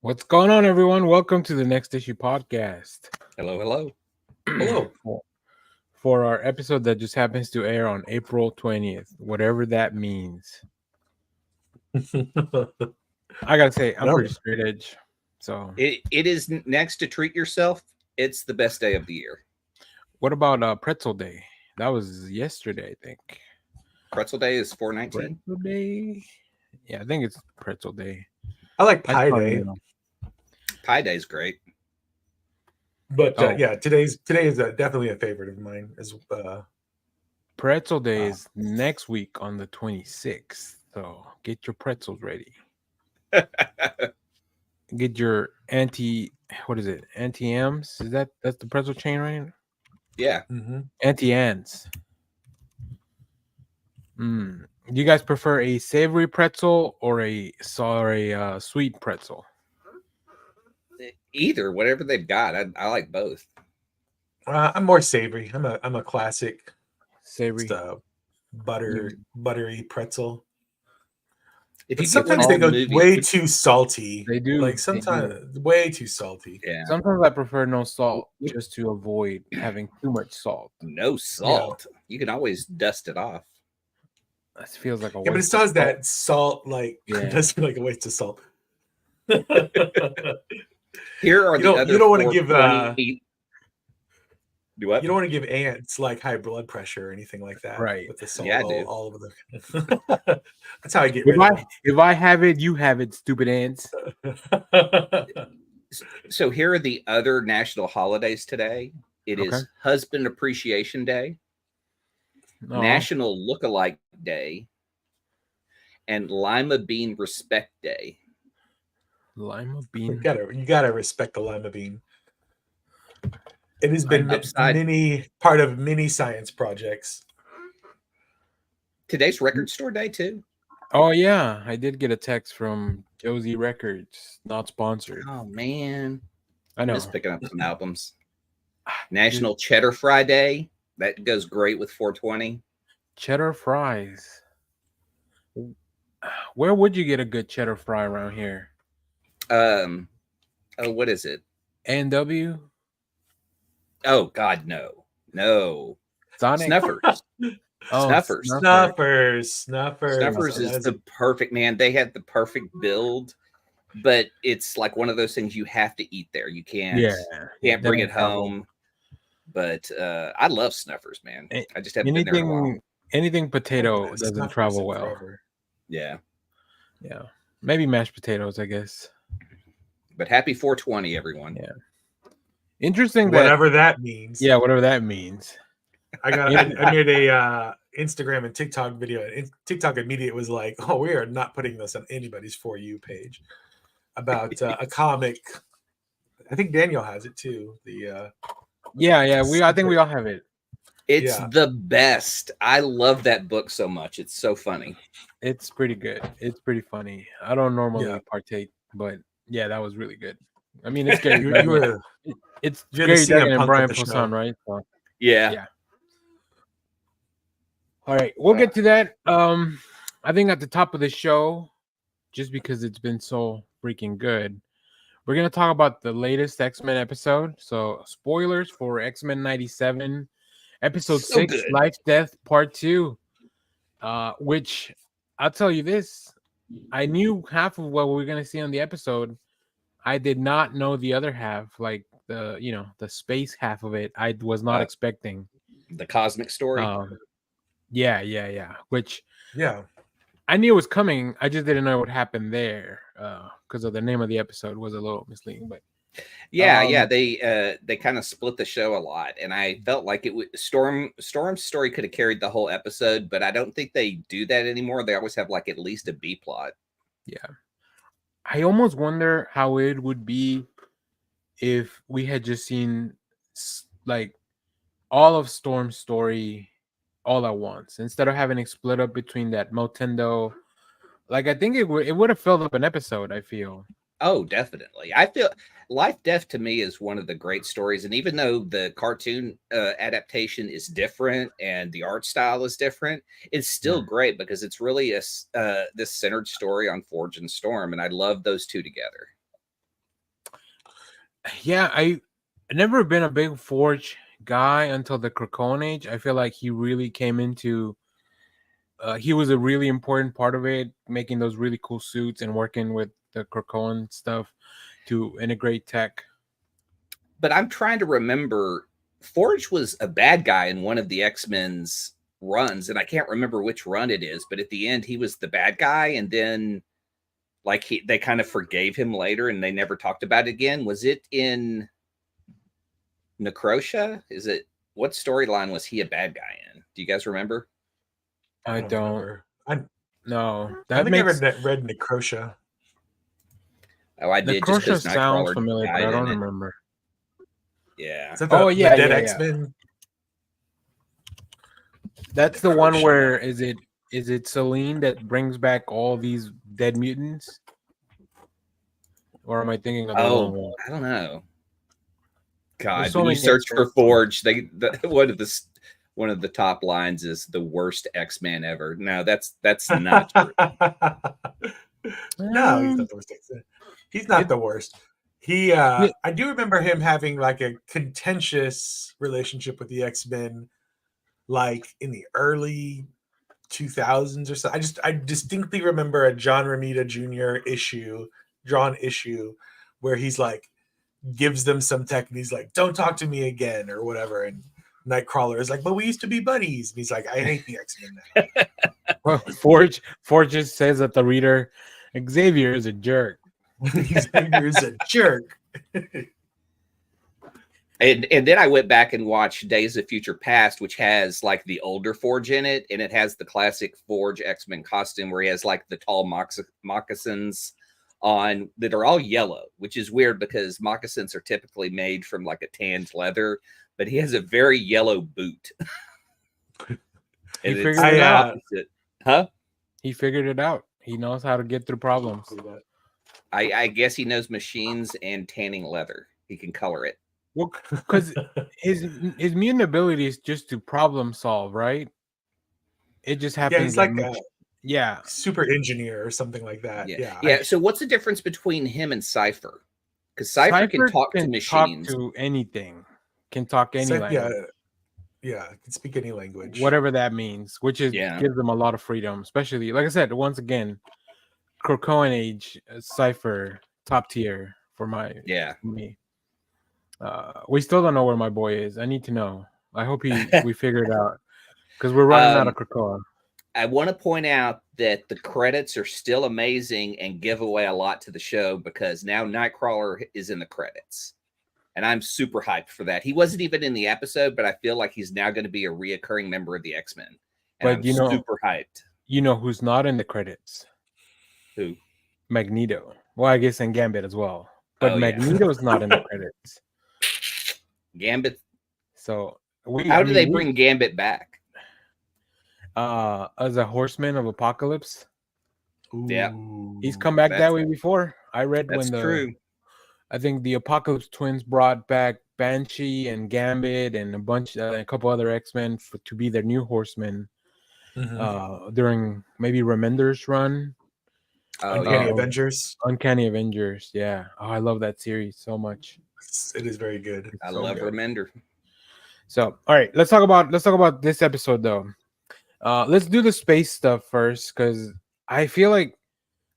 What's going on, everyone? Welcome to the Next Issue podcast. Hello, hello. Hello. For our episode that just happens to air on April 20th, whatever that means. I gotta say, I'm pretty straight edge. So it is next to Treat Yourself. It's the best day of the year. what about Pretzel Day? That was yesterday, I think. Pretzel Day is 4/19. Pretzel Day? Yeah, I think it's Pretzel Day. I like Pie Day, Pie Day is great. but yeah, today is definitely a favorite of mine. As Pretzel Day is next week on the 26th. So get your pretzels ready. Get your what is it? Anti-M's? That's the pretzel chain, right? Yeah. Anti-Ants. Do you guys prefer a savory pretzel or a sweet pretzel? Either, whatever they've got. I like both. I'm more savory. I'm a classic Savory, buttery pretzel. But sometimes they go way too salty. They do. Like sometimes way too salty. Yeah. Sometimes I prefer no salt just to avoid having too much salt. No salt. Yeah. You can always dust it off. That feels like a waste. Yeah, but it still has that salt. Like it does feel like a waste of salt. Here are the other. You don't want to give. Do what? You don't want to give ants like high blood pressure or anything like that, right? With the salt all over the. That's how I get. If I have it, you have it, stupid ants. So here are the other national holidays today. It is Husband Appreciation Day, National Lookalike Day, and Lima Bean Respect Day. Lima bean. You gotta respect the lima bean. It has been part of many science projects. Today's Record Store Day too. Oh yeah, I did get a text from Josie Records, not sponsored. Oh man, I know. I'm just picking up some albums. National Cheddar Fry Day. That goes great with 420. Cheddar fries. Where would you get a good cheddar fry around here? What is it? A&W? Oh God, no. Sonic? Snuffers. Snuffers is the perfect, man. They had the perfect build, but it's like one of those things you have to eat there. You can't bring it home. But I love Snuffers, man. I just haven't been there in a while. Anything potato doesn't travel well. Forever. Yeah. Maybe mashed potatoes, I guess. But happy 420, everyone. Yeah. Interesting. Whatever that means. Yeah, whatever that means. I made a Instagram and TikTok video. And TikTok immediately was like, "Oh, we are not putting this on anybody's For You page." About a comic. I think Daniel has it too. I think we all have it. It's the best. I love that book so much. It's so funny. It's pretty good. It's pretty funny. I don't normally partake, but yeah, that was really good. I mean, it's Gary Duggan. It's Gary Duggan and Brian Posehn, right? So, yeah. All right, we'll get to that. I think at the top of the show, just because it's been so freaking good, we're gonna talk about the latest X-Men episode. So, spoilers for X-Men 97, episode 6, good. Life Death Part 2. Which I'll tell you this: I knew half of what we were gonna see on the episode. I did not know the other half, like the space half of it. I was not expecting the cosmic story. Which I knew it was coming. I just didn't know what happened there because of the name of the episode was a little misleading. But they kind of split the show a lot, and I felt like it would Storm's story could have carried the whole episode, but I don't think they do that anymore. They always have like at least a B plot. Yeah. I almost wonder how it would be if we had just seen like all of Storm's story all at once instead of having it split up between that Motendo. Like I think it would have filled up an episode. I feel. Oh, definitely. I feel Life Death to me is one of the great stories, and even though the cartoon adaptation is different and the art style is different, it's still great because it's really this centered story on Forge and Storm, and I love those two together. Yeah, I never been a big Forge guy until the Krakoan age. I feel like he really came into. He was a really important part of it, making those really cool suits and working with the Krakoan stuff to integrate tech. But I'm trying to remember. Forge was a bad guy in one of the X-Men's runs, and I can't remember which run it is. But at the end, he was the bad guy, and then like they kind of forgave him later, and they never talked about it again. Was it in Necrosha? Is it what storyline was he a bad guy in? Do you guys remember? I don't. No, I think I read Necrosha. Oh, I did. Necrosha sounds familiar, but I don't remember. Yeah. Is that the Dead X-Men? That's the one where is it Selene that brings back all these dead mutants? Or am I thinking of the wrong one? I don't know. God, when you search for Forge, one of the top lines is the worst X-Man ever. No, that's not true. No, he's not the worst X-Man. He's not the worst. I do remember him having like a contentious relationship with the X-Men, like in the early 2000s or so. I distinctly remember a John Romita Jr. drawn issue where he's like gives them some tech and he's like, "Don't talk to me again" or whatever, and Nightcrawler is like, "But we used to be buddies," and he's like, "I hate the X-Men now." Well, Forge just says that the reader Xavier is a jerk. Xavier is a jerk. And then I went back and watched Days of Future Past, which has like the older Forge in it, and it has the classic Forge X-Men costume where he has like the tall moccasins on that are all yellow, which is weird because moccasins are typically made from like a tanned leather, but he has a very yellow boot. He figured it out. Huh? He figured it out. He knows how to get through problems. I guess he knows machines and tanning leather. He can color it. Well, because his mutant ability is just to problem solve, right? It just happens. Yeah, he's like super engineer or something like that. Yeah. So what's the difference between him and Cypher? Because Cypher can talk to machines. Talk to anything. Can talk any language. Yeah, can speak any language. Whatever that means, which is gives them a lot of freedom, especially like I said, once again, Krakoan age Cypher top tier for me. We still don't know where my boy is. I need to know. I hope we figure it out because we're running out of Krakoa. I want to point out that the credits are still amazing and give away a lot to the show because now Nightcrawler is in the credits. And I'm super hyped for that. He wasn't even in the episode, but I feel like he's now going to be a reoccurring member of the X-Men. And I'm super hyped. You know who's not in the credits? Who? Magneto. Well, I guess and Gambit as well. But Magneto's not in the credits. Gambit. So how do they bring Gambit back? As a horseman of apocalypse. Ooh, yeah. He's come back that way before. I read that's true. I think the Apocalypse Twins brought back Banshee and Gambit and a couple other X-Men to be their new horsemen during maybe Remender's run. Uncanny Avengers. Uncanny Avengers, yeah. Oh, I love that series so much. It is very good. I love Remender. So, all right, let's talk about this episode though. Let's do the space stuff first because I feel like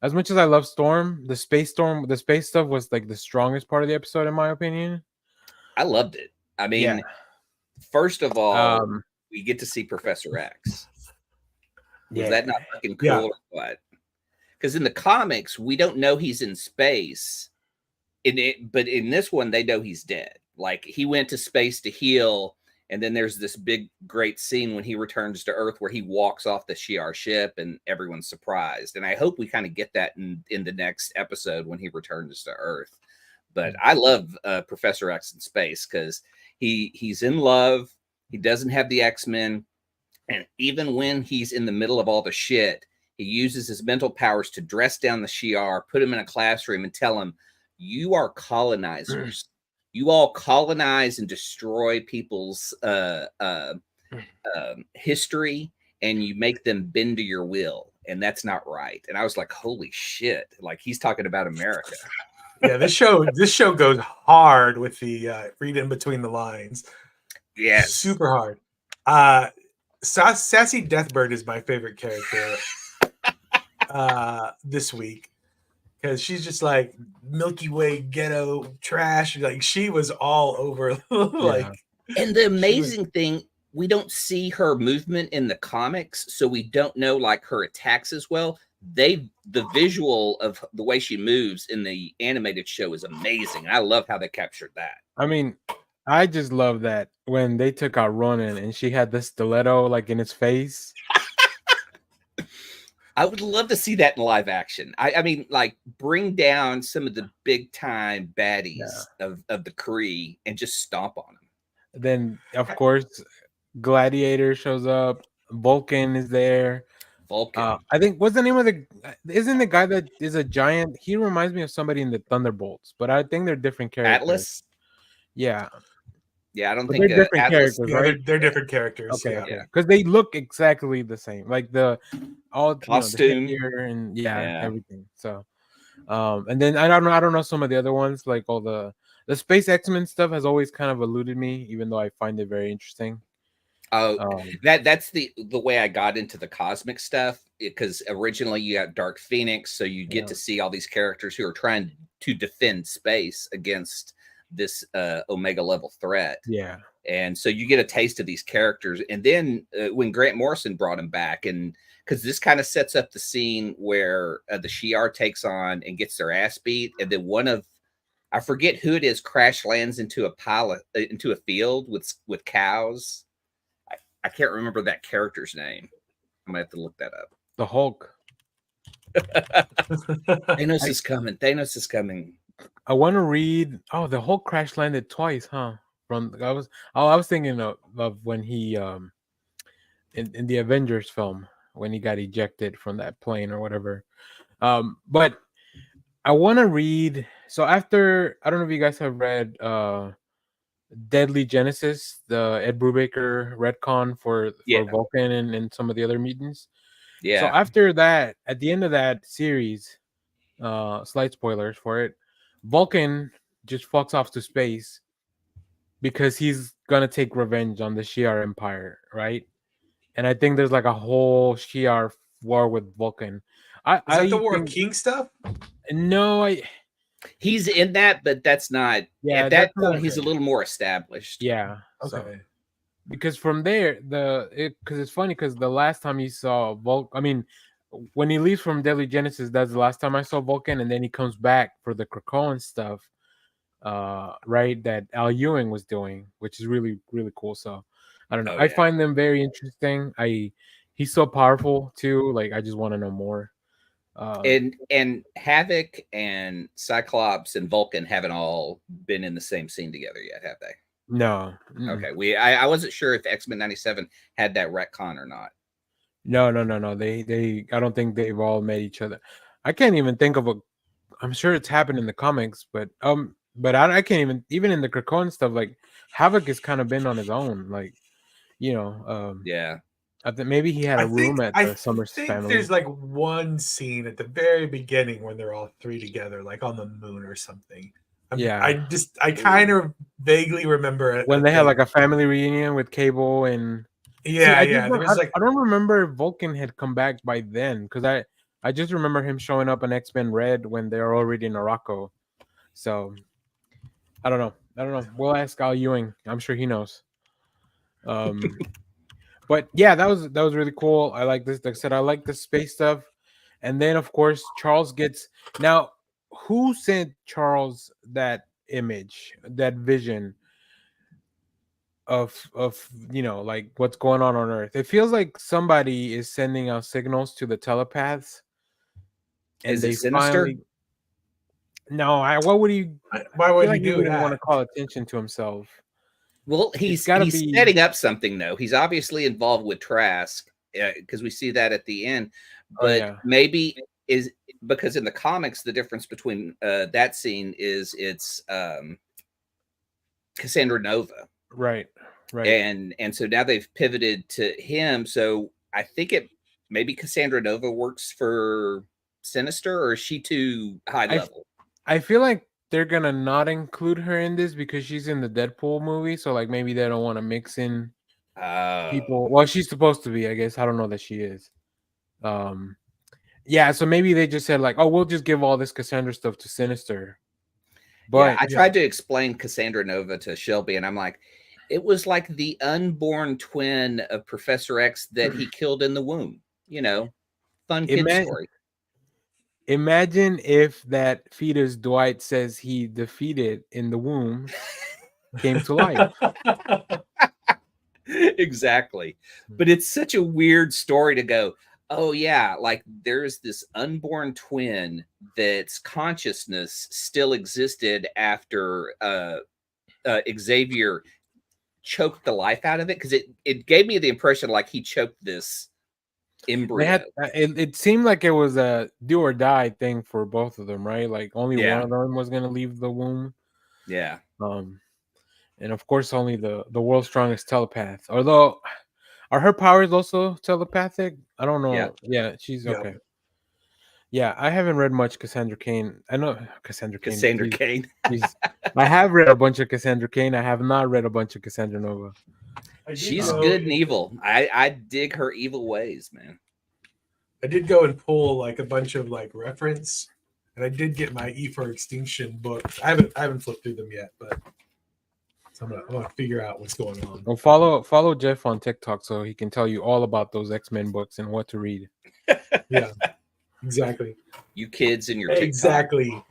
as much as I love Storm, the space stuff was like the strongest part of the episode, in my opinion. I loved it. I mean, first of all, we get to see Professor X. Was that not fucking cool or what? Because in the comics, we don't know he's in space. But in this one, they know he's dead. Like he went to space to heal. And then there's this big, great scene when he returns to Earth where he walks off the Shi'ar ship and everyone's surprised. And I hope we kind of get that in the next episode when he returns to Earth. But I love Professor X in space because he's in love. He doesn't have the X-Men. And even when he's in the middle of all the shit, he uses his mental powers to dress down the Shi'ar, put him in a classroom and tell him, you are colonizers. You all colonize and destroy people's history, and you make them bend to your will, and that's not right. And I was like, "Holy shit!" Like he's talking about America. Yeah, this show goes hard with the read in between the lines. Yes, super hard. Sassy Deathbird is my favorite character this week because she's just like Milky Way ghetto trash. Like she was all over. Like, and the amazing thing, we don't see her movement in the comics, so we don't know like her attacks as well. The visual of the way she moves in the animated show is amazing. I love how they captured that. I mean, I just love that when they took out Ronan and she had the stiletto like in his face. I would love to see that in live action. I mean, like bring down some of the big time baddies of the Kree and just stomp on them. Then, of course, Gladiator shows up. Vulcan is there. Vulcan. I think what's the name of isn't the guy that is a giant? He reminds me of somebody in the Thunderbolts, but I think they're different characters. Atlas. Yeah. Yeah, I don't think they're different Atlas, characters, yeah, right? They're different characters. Okay. Because they look exactly the same, like the costume, the headgear and everything. So, and then I don't know some of the other ones, like all the Space X-Men stuff has always kind of eluded me, even though I find it very interesting. Oh, that's the way I got into the cosmic stuff, because originally you got Dark Phoenix, so you get to see all these characters who are trying to defend space against this Omega level threat. Yeah. And so you get a taste of these characters. And then when Grant Morrison brought him back, and because this kind of sets up the scene where the Shi'ar takes on and gets their ass beat, and then one of, I forget who it is, crash lands into into a field with cows. I can't remember that character's name. I'm gonna have to look that up. The Hulk. Thanos is coming. Thanos is coming. I want to read. Oh, the Hulk crash landed twice, huh? I was thinking of when he in the Avengers film when he got ejected from that plane or whatever. But I want to read. So after, I don't know if you guys have read Deadly Genesis, the Ed Brubaker retcon for Vulcan and some of the other mutants. Yeah. So after that, at the end of that series, slight spoilers for it, Vulcan just fucks off to space because he's gonna take revenge on the Shi'ar Empire, right? And I think there's like a whole Shi'ar war with Vulcan. Is that the War of King stuff? No, he's in that, but that's not. Yeah, at that point, he's a little more established. Yeah. Okay. So, because from there, because it's funny because the last time you saw Vulcan, I mean, when he leaves from Deadly Genesis, that's the last time I saw Vulcan, and then he comes back for the Krakoan stuff, right? That Al Ewing was doing, which is really, really cool. So I don't know. I find them very interesting. He's so powerful too. Like I just want to know more. And Havoc and Cyclops and Vulcan haven't all been in the same scene together yet, have they? No. Okay. I wasn't sure if X-Men 97 had that retcon or not. No. They I don't think they've all met each other. I can't even think of I'm sure it's happened in the comics, but I can't even in the Krakoan stuff, like Havoc has kind of been on his own, like, yeah. I think maybe he had a room at the Summers family. There's like one scene at the very beginning when they're all three together, like on the moon or something. I kind of vaguely remember it when they had like a family reunion with Cable and I don't remember if Vulcan had come back by then, because I just remember him showing up in X-Men Red when they're already in Morocco. So I don't know. We'll ask Al Ewing. I'm sure he knows. But yeah, that was really cool. I like this. Like I said, I like the space stuff. And then of course Charles gets now. Who sent Charles that image, that vision of like what's going on Earth? It feels like somebody is sending out signals to the telepaths. And they Sinister? No, what would he? Why would he do that? Want to call attention to himself? Well, he's setting up something though. He's obviously involved with Trask because we see that at the end. But maybe is because in the comics the difference between that scene is it's Cassandra Nova, right, and so now they've pivoted to him. So I think maybe Cassandra Nova works for Sinister, or is she too high level? I feel like they're gonna not include her in this because she's in the Deadpool movie. So like maybe they don't want to mix in people. Well, she's supposed to be, I guess. I don't know that she is. Yeah, so maybe they just said like, oh, we'll just give all this Cassandra stuff to Sinister. But I tried to explain Cassandra Nova to Shelby, and I'm like, it was like the unborn twin of Professor X that he killed in the womb. You know, fun kid story. Imagine if that fetus Dwight says he defeated in the womb came to life. Exactly. But it's such a weird story to go, oh yeah, like there's this unborn twin that's consciousness still existed after Xavier choked the life out of it, because it gave me the impression like he choked this embryo. It seemed like it was a do or die thing for both of them, right? Like only one of them was gonna leave the womb. Yeah. And of course only the world's strongest telepath. Although are her powers also telepathic? I don't know. Yeah, she's okay. Yeah, I haven't read much Cassandra Cain. I know Cassandra Cain. I have read a bunch of Cassandra Cain. I have not read a bunch of Cassandra Nova. She's good and evil. I dig her evil ways, man. I did go and pull like a bunch of like reference, and I did get my E for Extinction books. I haven't flipped through them yet, but so I'm gonna figure out what's going on. Well, follow Jeff on TikTok so he can tell you all about those X-Men books and what to read. Yeah, exactly. You kids and your TikTok. Exactly.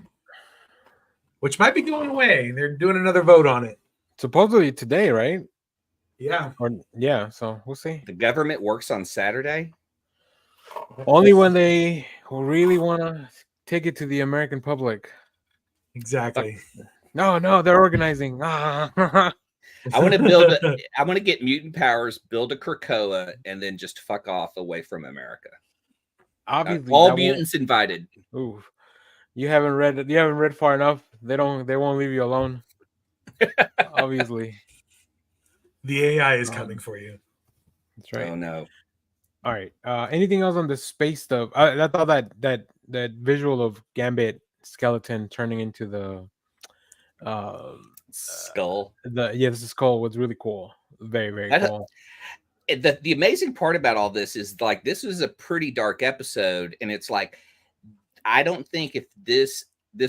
Which might be going away. They're doing another vote on it. Supposedly today, right? Yeah. So we'll see. The government works on Saturday. Only when they really want to take it to the American public. Exactly. No, they're organizing. I want to get mutant powers, build a Krakoa, and then just fuck off away from America. Obviously, all mutants invited. Ooh, you haven't read far enough. They won't leave you alone. Obviously. The AI is coming for you. That's right. Oh no. All right. Anything else on the space stuff? I thought that visual of Gambit skeleton turning into the skull. The skull was really cool. Very, very cool. The amazing part about all this is like this was a pretty dark episode, and it's like I don't think if this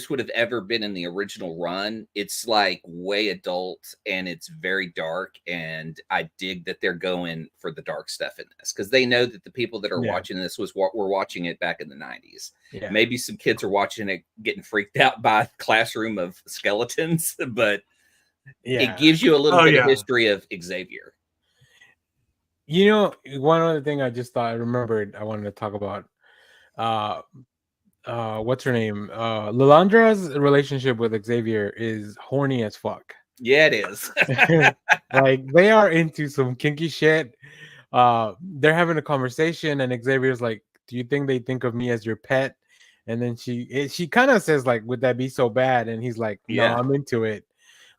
would have ever been in the original run. It's like way adult and it's very dark, and I dig that they're going for the dark stuff in this because they know that the people that are watching this were watching it back in the 90s. Yeah. Maybe some kids are watching it getting freaked out by a classroom of skeletons, but it gives you a little bit of history of Xavier. You know, one other thing I just thought I remembered I wanted to talk about. What's her name? Lilandra's relationship with Xavier is horny as fuck. Yeah, it is. Like they are into some kinky shit. They're having a conversation, and Xavier's like, "Do you think they think of me as your pet?" And then she kind of says like, "Would that be so bad?" And he's like, "No, I'm into it."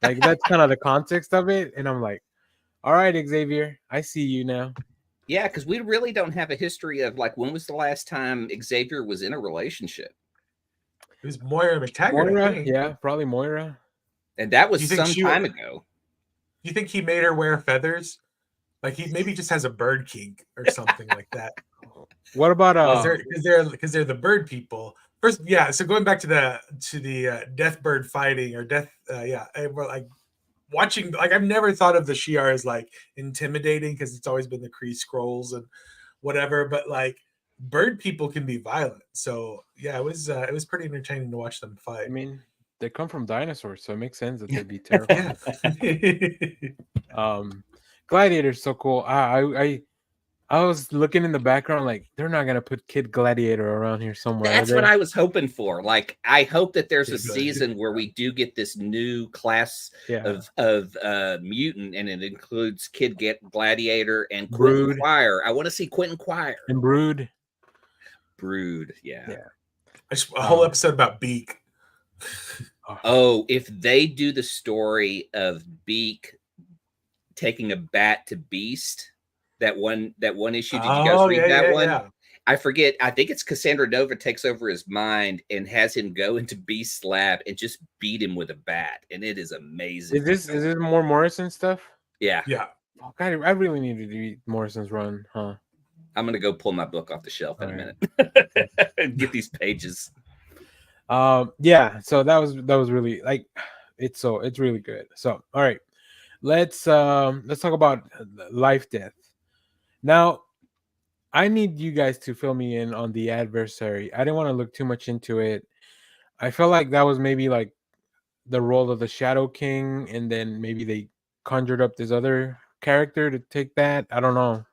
Like that's kind of the context of it, and I'm like, "All right, Xavier, I see you now." Yeah, because we really don't have a history of like when was the last time Xavier was in a relationship. It was Moira McTaggart. Yeah, probably Moira. And that was some time ago. Do you think he made her wear feathers? Like he maybe just has a bird kink or something like that. What about because they're the bird people. First, yeah. So going back to the death bird fighting or death, like watching, like I've never thought of the Shi'ar as like intimidating because it's always been the Kree Skrulls and whatever, but like bird people can be violent. So yeah, it was pretty entertaining to watch them fight. I mean, they come from dinosaurs, so it makes sense that they'd be terrifying. Gladiator's so cool. I was looking in the background like they're not gonna put Kid Gladiator around here somewhere. That's what I was hoping for. Like I hope that there's a season where we do get this new class of mutant, and it includes Kid Gladiator and Quentin Quire. I want to see Quentin Quire and Brood. Yeah. A whole episode about Beak. Oh, if they do the story of Beak taking a bat to Beast. That one issue. Did you guys read that one? Yeah. I forget. I think it's Cassandra Nova takes over his mind and has him go into Beast's lab and just beat him with a bat, and it is amazing. Is this more Morrison stuff? Yeah. Oh, God, I really need to read Morrison's run, huh? I'm gonna go pull my book off the shelf in a minute and get these pages. Yeah. So that was really like it's really good. So all right, let's talk about life death. Now, I need you guys to fill me in on the adversary. I didn't want to look too much into it. I felt like that was maybe like the role of the Shadow King, and then maybe they conjured up this other character to take that. I don't know.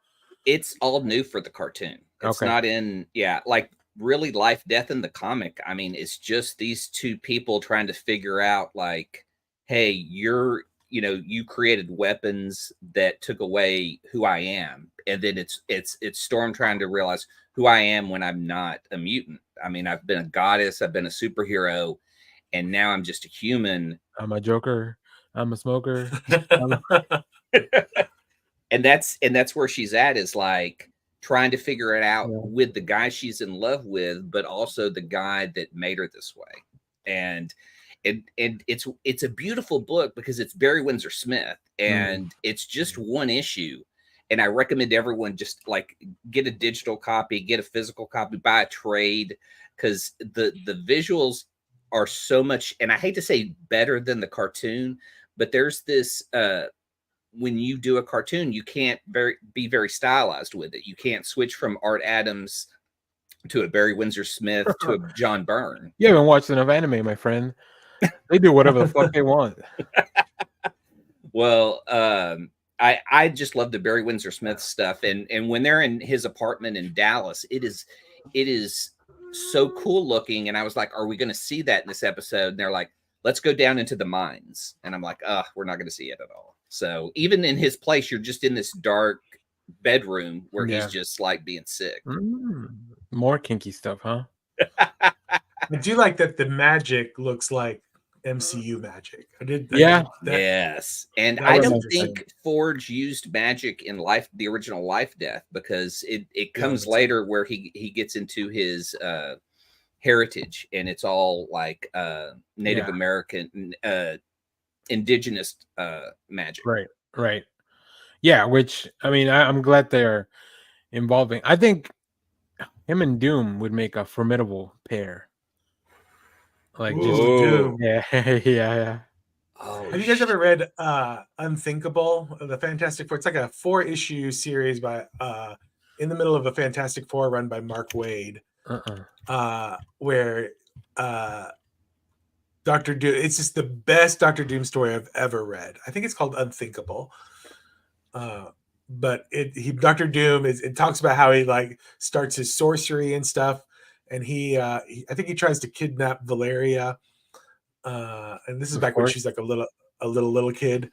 It's all new for the cartoon. It's not in, like really life death in the comic. I mean, it's just these two people trying to figure out like, hey, you created weapons that took away who I am. And then it's Storm trying to realize who I am when I'm not a mutant. I mean, I've been a goddess, I've been a superhero, and now I'm just a human. I'm a joker. I'm a smoker. And that's where she's at, is like trying to figure it out with the guy she's in love with, but also the guy that made her this way. And it's a beautiful book because it's Barry Windsor Smith, and it's just one issue. And I recommend everyone just like get a digital copy, get a physical copy, buy a trade, because the visuals are so much, and I hate to say better than the cartoon, but there's this when you do a cartoon, you can't be very stylized with it. You can't switch from Art Adams to a Barry Windsor Smith to a John Byrne. You haven't watched enough anime, my friend. They do whatever the fuck they want. Well, I just love the Barry Windsor Smith stuff, and when they're in his apartment in Dallas, it is so cool looking. And I was like, are we going to see that in this episode? And they're like, let's go down into the mines. And I'm like, we're not going to see it at all. So even in his place, you're just in this dark bedroom where he's just like being sick. More kinky stuff, huh? I do like that the magic looks like MCU magic. Yes. And I don't think Forge used magic in the original Life Death, because it comes later where he gets into his heritage, and it's all like Native American indigenous magic. Right. Yeah, which I mean, I'm glad they're involving. I think him and Doom would make a formidable pair. Like Doom. Yeah. Oh, have you guys ever read Unthinkable, the Fantastic Four? It's like a 4-issue series by in the middle of a Fantastic Four run by Mark Waid. Where Dr. Doom, it's just the best Dr. Doom story I've ever read. I think it's called Unthinkable. But Dr. Doom it talks about how he like starts his sorcery and stuff, and I think he tries to kidnap Valeria, and this is back when she's like a little kid.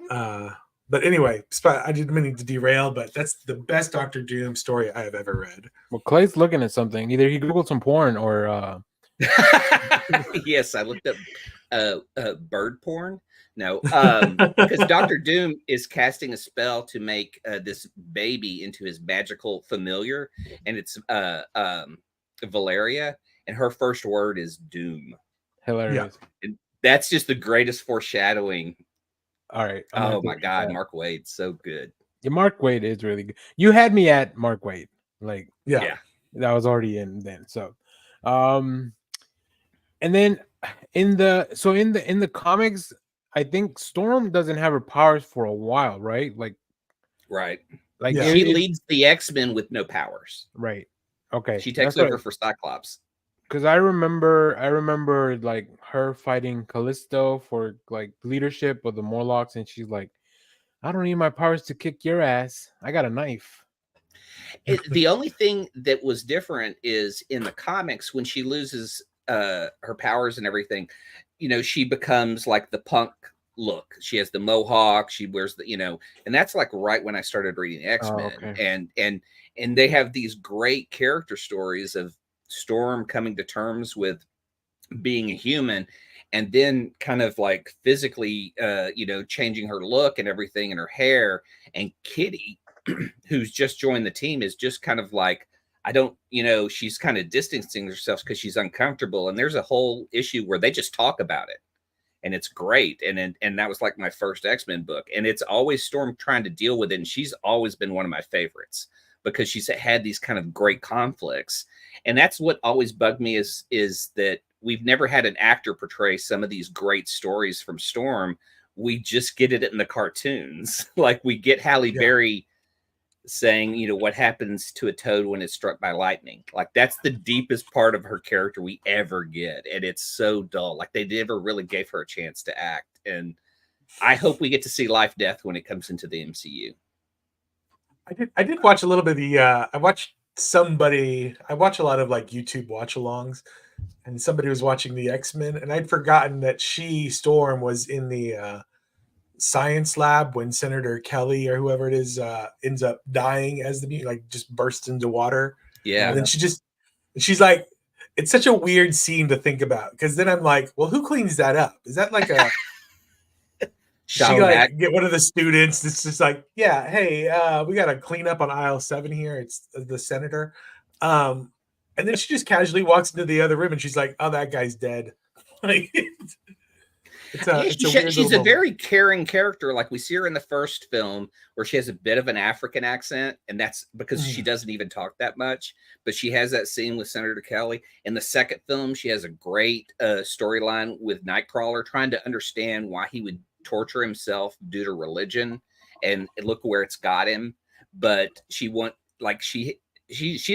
But anyway, I didn't mean to derail, but that's the best Dr. Doom story I have ever read. Well, Clay's looking at something. Either he googled some porn or yes, I looked up bird porn. No, because Dr. Doom is casting a spell to make this baby into his magical familiar, and it's Valeria, and her first word is doom. Hilarious. Yeah. And that's just the greatest foreshadowing. All right. Oh my God, Mark Waid, so good. Yeah, Mark Waid is really good. You had me at Mark Waid. Like, yeah. That was already in then. So, and then in the comics, I think Storm doesn't have her powers for a while, right? Right. Like she leads the X-Men with no powers. Right. Okay. She takes over for Cyclops. Because I remember like her fighting Callisto for like leadership of the Morlocks, and she's like, I don't need my powers to kick your ass. I got a knife. The only thing that was different is in the comics, when she loses her powers and everything, she becomes like the punk look. She has the mohawk, she wears the, and that's like right when I started reading X-Men. And they have these great character stories of Storm coming to terms with being a human, and then kind of like physically changing her look and everything, and her hair. And Kitty, who's just joined the team, is just kind of like, I don't, she's kind of distancing herself because she's uncomfortable. And there's a whole issue where they just talk about it. And it's great. And that was like my first X-Men book. And it's always Storm trying to deal with it. And she's always been one of my favorites because she's had these kind of great conflicts. And that's what always bugged me is that we've never had an actor portray some of these great stories from Storm. We just get it in the cartoons. Like we get Halle Berry saying, what happens to a toad when it's struck by lightning. Like that's the deepest part of her character we ever get. And it's so dull. Like they never really gave her a chance to act. And I hope we get to see Life Death when it comes into the MCU. I did watch a little bit of the, I watch a lot of like YouTube watch alongs, and somebody was watching the X-Men, and I'd forgotten that Storm was in the science lab when Senator Kelly or whoever it is ends up dying as the mutant, like just bursts into water. Yeah. And then she's like, it's such a weird scene to think about, because then I'm like, well, who cleans that up? Is that like a she like get one of the students? It's just like, yeah, hey, we got to clean up on aisle 7 here. It's the senator. And then she just casually walks into the other room and she's like, oh, that guy's dead. Like, she's a very caring character. Like we see her in the first film where she has a bit of an African accent, and that's because she doesn't even talk that much, but she has that scene with Senator Kelly. In the second film, she has a great storyline with Nightcrawler, trying to understand why he would torture himself due to religion, and look where it's got him. But she's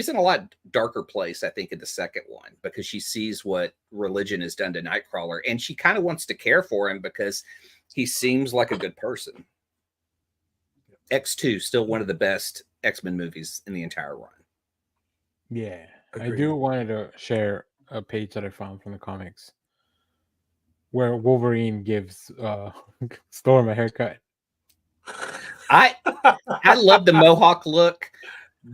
in a lot darker place, I think, in the second one, because she sees what religion has done to Nightcrawler, and she kind of wants to care for him because he seems like a good person. X2 still one of the best X-Men movies in the entire run. Yeah. Agreed. I do wanted to share a page that I found from the comics where Wolverine gives Storm a haircut. I love the Mohawk look,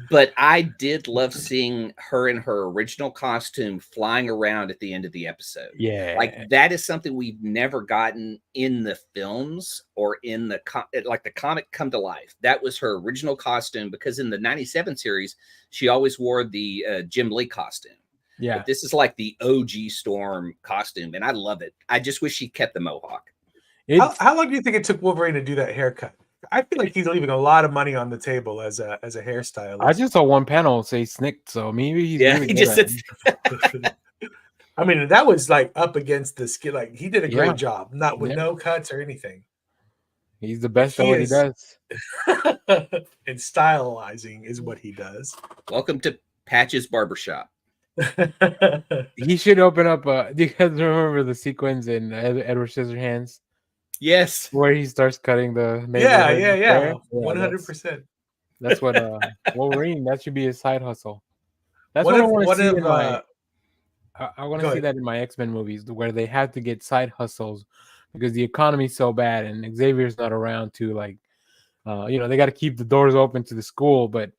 but I did love seeing her in her original costume flying around at the end of the episode. Yeah. Like that is something we've never gotten in the films or in the comic come to life. That was her original costume, because in the 97 series, she always wore the Jim Lee costume. Yeah. But this is like the OG Storm costume, and I love it. I just wish she kept the Mohawk. How long do you think it took Wolverine to do that haircut? I feel like he's leaving a lot of money on the table as a hairstylist. I just saw one panel say snicked, so maybe he's really I mean, that was like up against the skin. Like he did a great job, not with no cuts or anything. He's the best at what he does. And stylizing is what he does. Welcome to Patch's Barbershop. He should open up. Do you guys remember the sequence in Edward Scissorhands? Yes, where he starts cutting the 100%. That's what Wolverine. That should be his side hustle. That's what I want to see in my. I want to see that in my X-Men movies, where they have to get side hustles because the economy's so bad and Xavier's not around to they got to keep the doors open to the school, but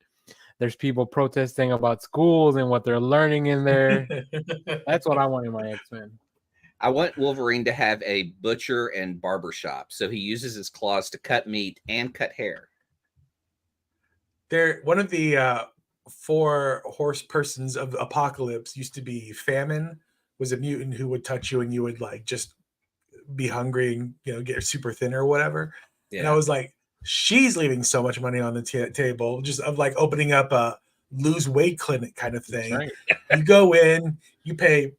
there's people protesting about schools and what they're learning in there. That's what I want in my X-Men. I want Wolverine to have a butcher and barber shop, so he uses his claws to cut meat and cut hair. One of the 4 horse persons of Apocalypse used to be Famine, was a mutant who would touch you and you would like just be hungry and get super thin or whatever. Yeah. And I was like, she's leaving so much money on the table just of like opening up a lose weight clinic kind of thing. Right. You go in, you pay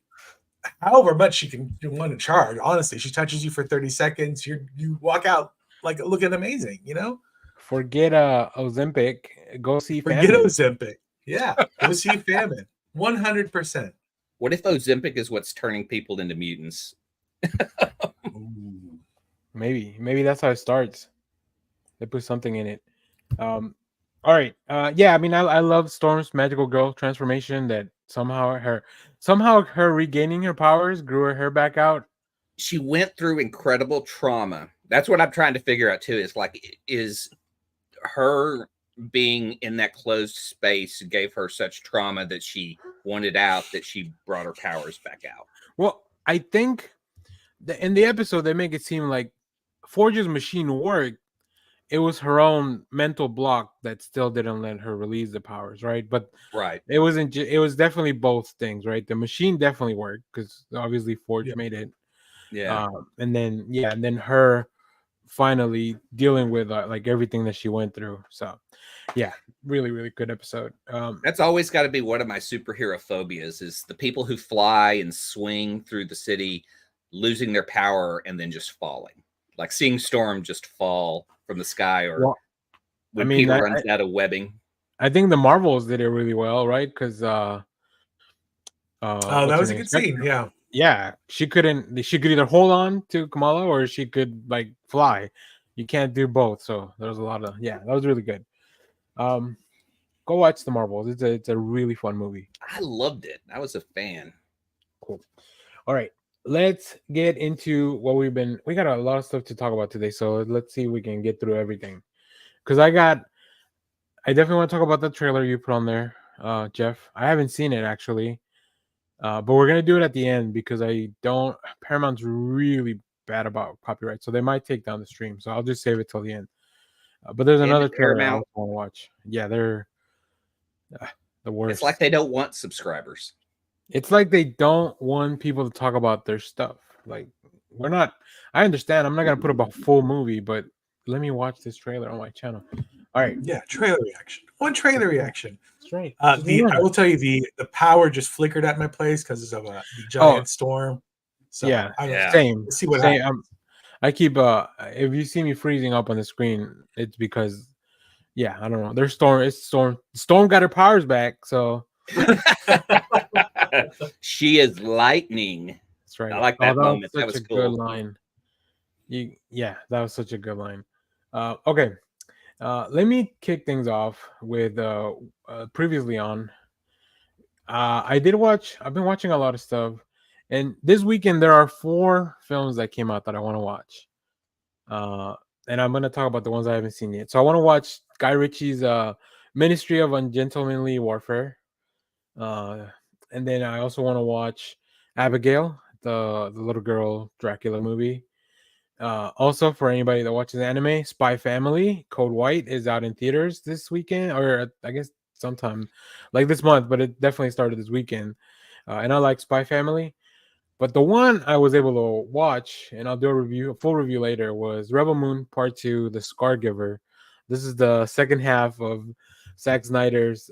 however much you want to charge. Honestly, she touches you for 30 seconds. You walk out like looking amazing, Forget Ozempic. Go see Famine. Forget Ozempic. Yeah. Go see Famine. 100%. What if Ozempic is what's turning people into mutants? Maybe that's how it starts. They put something in it. All right. Yeah, I mean, I love Storm's magical girl transformation, that somehow her regaining her powers grew her hair back out. She went through incredible trauma. That's what I'm trying to figure out too, is her being in that closed space gave her such trauma that she wanted out, that she brought her powers back out. Well, I think in the episode they make it seem like Forge's machine worked, it was her own mental block that still didn't let her release the powers, right? But it wasn't. It was definitely both things, right? The machine definitely worked because obviously Forge made it. Yeah. And then her finally dealing with like everything that she went through. So, yeah, really, really good episode. That's always got to be one of my superhero phobias: is the people who fly and swing through the city, losing their power and then just falling, like seeing Storm just fall from the sky, or when Peter runs out of webbing. I think the Marvels did it really well, right? Because that was a good scene. Yeah, she could either hold on to Kamala or she could like fly. You can't do both. So there was a lot of that was really good. Go watch the Marvels. It's a really fun movie. I loved it. I was a fan. Cool. All right, let's get into what we got a lot of stuff to talk about today. So let's see if we can get through everything. Because I definitely want to talk about the trailer you put on there, Jeff. I haven't seen it actually. But we're gonna do it at the end because Paramount's really bad about copyright, so they might take down the stream. So I'll just save it till the end. But there's another trailer I want to watch. Yeah, they're the worst. It's like they don't want subscribers. It's like they don't want people to talk about their stuff. Like I understand. I'm not gonna put up a full movie, but let me watch this trailer on my channel. All right. Yeah, trailer reaction. One trailer reaction. That's right. I will tell you the power just flickered at my place because of the giant storm. So same. Let's see what happens. I keep if you see me freezing up on the screen, it's because I don't know. There's storm got her powers back, so she is lightning. That's right. I like that moment. That was cool. Good line. That was such a good line. Okay. Let me kick things off with previously on. I've been watching a lot of stuff, and this weekend there are 4 films that came out that I want to watch. And I'm gonna talk about the ones I haven't seen yet. So I want to watch Guy Ritchie's Ministry of Ungentlemanly Warfare. And then I also want to watch Abigail, the little girl Dracula movie. Also, for anybody that watches anime, Spy Family Code White is out in theaters this weekend, or I guess sometime like this month, but it definitely started this weekend. And I like Spy Family, but the one I was able to watch, and I'll do a full review later, was Rebel Moon Part 2, The Scargiver. This is the second half of Zack Snyder's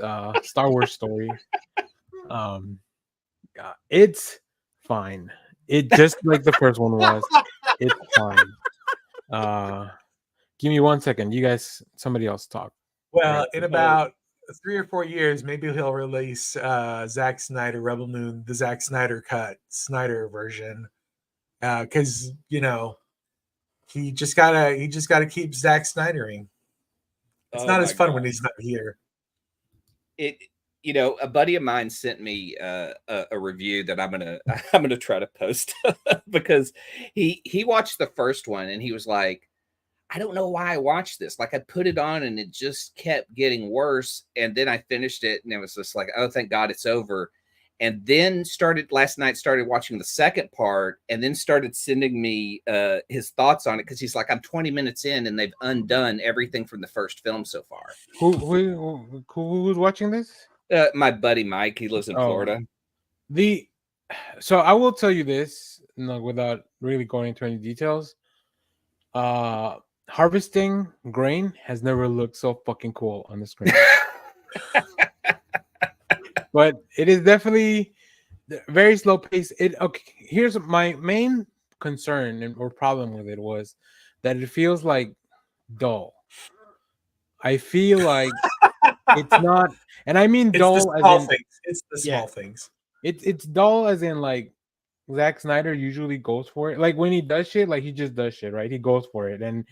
Star Wars story. It's fine. It just like the first one was. It's fine. Give me 1 second. You guys, somebody else talk. Well, in about 3 or 4 years, maybe he'll release Zack Snyder Rebel Moon, the Zack Snyder cut, Snyder version. Because he just gotta keep Zack Snydering. It's not as fun when he's not here. A buddy of mine sent me a review that I'm gonna try to post because he watched the first one and he was like, I don't know why I watched this. Like I put it on and it just kept getting worse. And then I finished it and it was just like, oh, thank God it's over. And then started watching the second part and then started sending me his thoughts on it because he's like, I'm 20 minutes in and they've undone everything from the first film so far. Who's watching this? My buddy Mike, he lives in Florida. So I will tell you this, without really going into any details. Harvesting grain has never looked so fucking cool on the screen. But it is definitely very slow pace. Here's my main concern or problem with it was that it feels like dull. I feel like it's not, and I mean dull as in things. It's the small things. It's dull as in like Zack Snyder usually goes for it. Like when he does shit, like he just does shit, right? He goes for it, and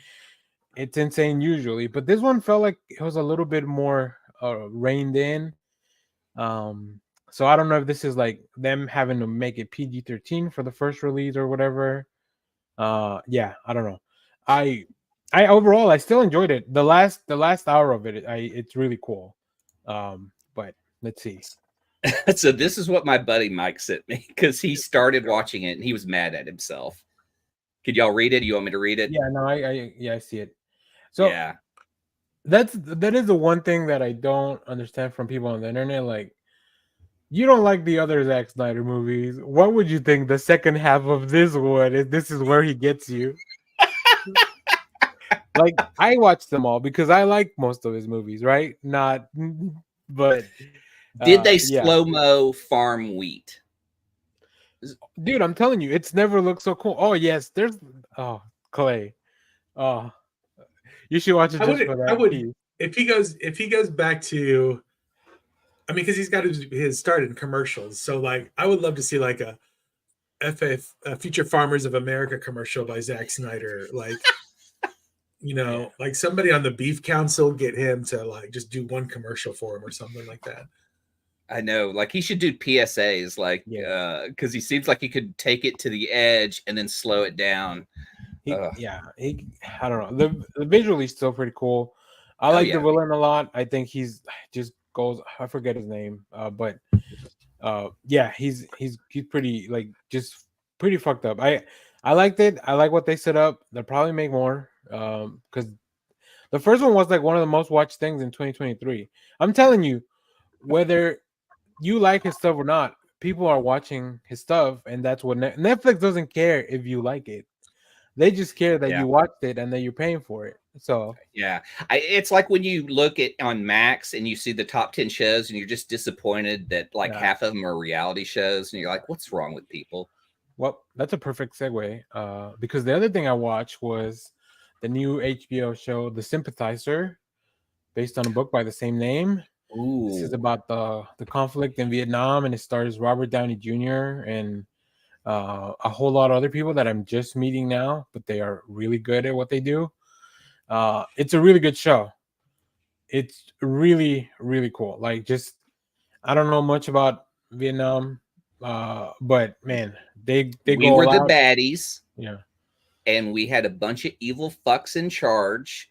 it's insane usually. But this one felt like it was a little bit more reined in. So I don't know if this is like them having to make it PG-13 for the first release or whatever. I don't know. I overall I still enjoyed it. The last hour of it, it's really cool. But let's see. So this is what my buddy Mike sent me because he started watching it and he was mad at himself. Could y'all read it? You want me to read it? Yeah, no, I see it. So that is the one thing that I don't understand from people on the internet. Like, you don't like the other Zack Snyder movies. What would you think the second half of this would? This is where he gets you. Like, I watched them all because I like most of his movies, right? Not, but did they slow-mo farm wheat? Dude, I'm telling you, it's never looked so cool. Oh yes, there's Clay. Oh, you should watch it just for that. I would if he goes back to, I mean, because he's got his start in commercials. So like, I would love to see like a Future Farmers of America commercial by Zack Snyder. Like, you know, like somebody on the Beef Council, get him to like just do one commercial for him or something like that. I know, like he should do PSAs, like because he seems like he could take it to the edge and then slow it down. I don't know. The visually still pretty cool. I like the villain a lot. I think he's just goes. I forget his name, but he's pretty like just pretty fucked up. I liked it. I like what they set up. They'll probably make more because the first one was like one of the most watched things in 2023. I'm telling you, whether you like his stuff or not, people are watching his stuff, and that's what Netflix doesn't care if you like it. They just care that you watched it and that you're paying for it. So it's like when you look at on Max and you see the top 10 shows and you're just disappointed that like half of them are reality shows, and you're like, what's wrong with people? Well, that's a perfect segue because the other thing I watched was the new HBO show, The Sympathizer, based on a book by the same name. Ooh. This is about the conflict in Vietnam, and it stars Robert Downey Jr. and a whole lot of other people that I'm just meeting now, but they are really good at what they do. It's a really good show. It's really, really cool. Like, just I don't know much about Vietnam, but man, we were the baddies, and we had a bunch of evil fucks in charge.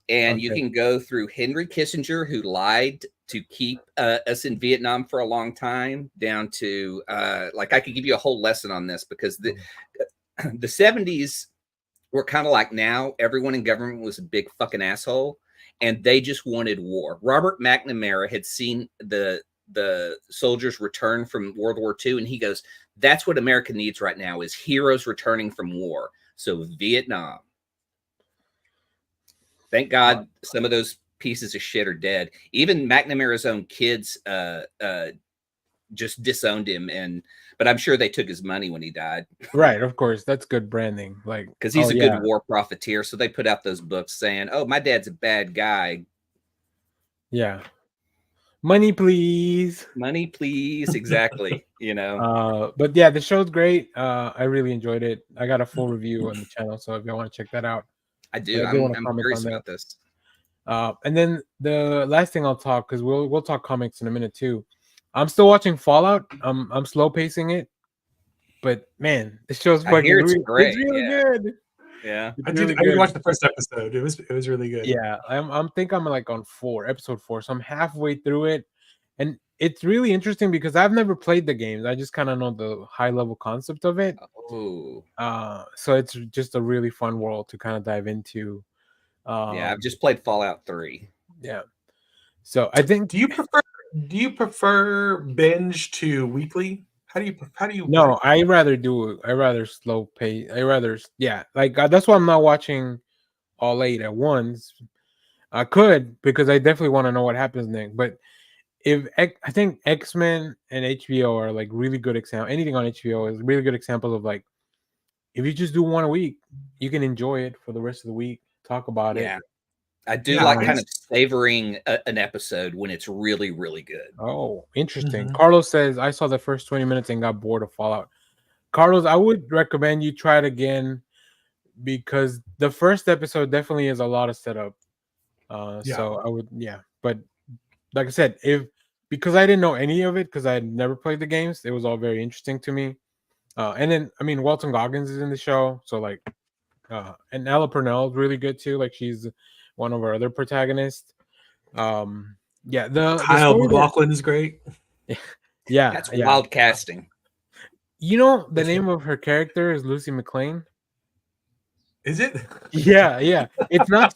And you can go through Henry Kissinger, who lied to keep us in Vietnam for a long time, down to like I could give you a whole lesson on this, because the 70s were kind of like now. Everyone in government was a big fucking asshole, and they just wanted war. Robert McNamara had seen the soldiers return from World War II, and he goes, "That's what America needs right now, is heroes returning from war." So Vietnam. Thank God some of those pieces of shit are dead. Even McNamara's own kids just disowned him, but I'm sure they took his money when he died. Right, of course. That's good branding. Like, because he's a good war profiteer. So they put out those books saying, "Oh, my dad's a bad guy." Yeah. Money, please. Money, please. Exactly. You know. But yeah, the show's great. I really enjoyed it. I got a full review on the channel, so if you want to check that out. I do. I'm curious about this. And then the last thing I'll talk, because we'll talk comics in a minute too. I'm still watching Fallout. I'm slow pacing it, but man, the show's fucking great. It's really good. Yeah, I did watch the first episode. It was really good. Yeah, I'm like on episode 4, so I'm halfway through it, and it's really interesting because I've never played the games. I just kind of know the high level concept of it. Oh, so it's just a really fun world to kind of dive into. I've just played Fallout 3. Yeah, so I think. Do you prefer binge to weekly? How do you? No, I rather slow pace. Like that's why I'm not watching all 8 at once. I could, because I definitely want to know what happens next, but. I think X-Men and HBO are like really good example. Anything on HBO is really good examples of like, if you just do one a week, you can enjoy it for the rest of the week. Talk about it. I do like kind of savoring an episode when it's really, really good. Oh, interesting. Mm-hmm. Carlos says, I saw the first 20 minutes and got bored of Fallout. Carlos, I would recommend you try it again, because the first episode definitely is a lot of setup. So I would, but like I said, because I didn't know any of it, because I had never played the games, it was all very interesting to me. And then, I mean, Walton Goggins is in the show, so like, and Ella Purnell is really good too. Like, she's one of our other protagonists. Kyle MacLachlan is great. Yeah, that's wild casting. You know, the name of her character is Lucy McLean. Is it? Yeah. It's not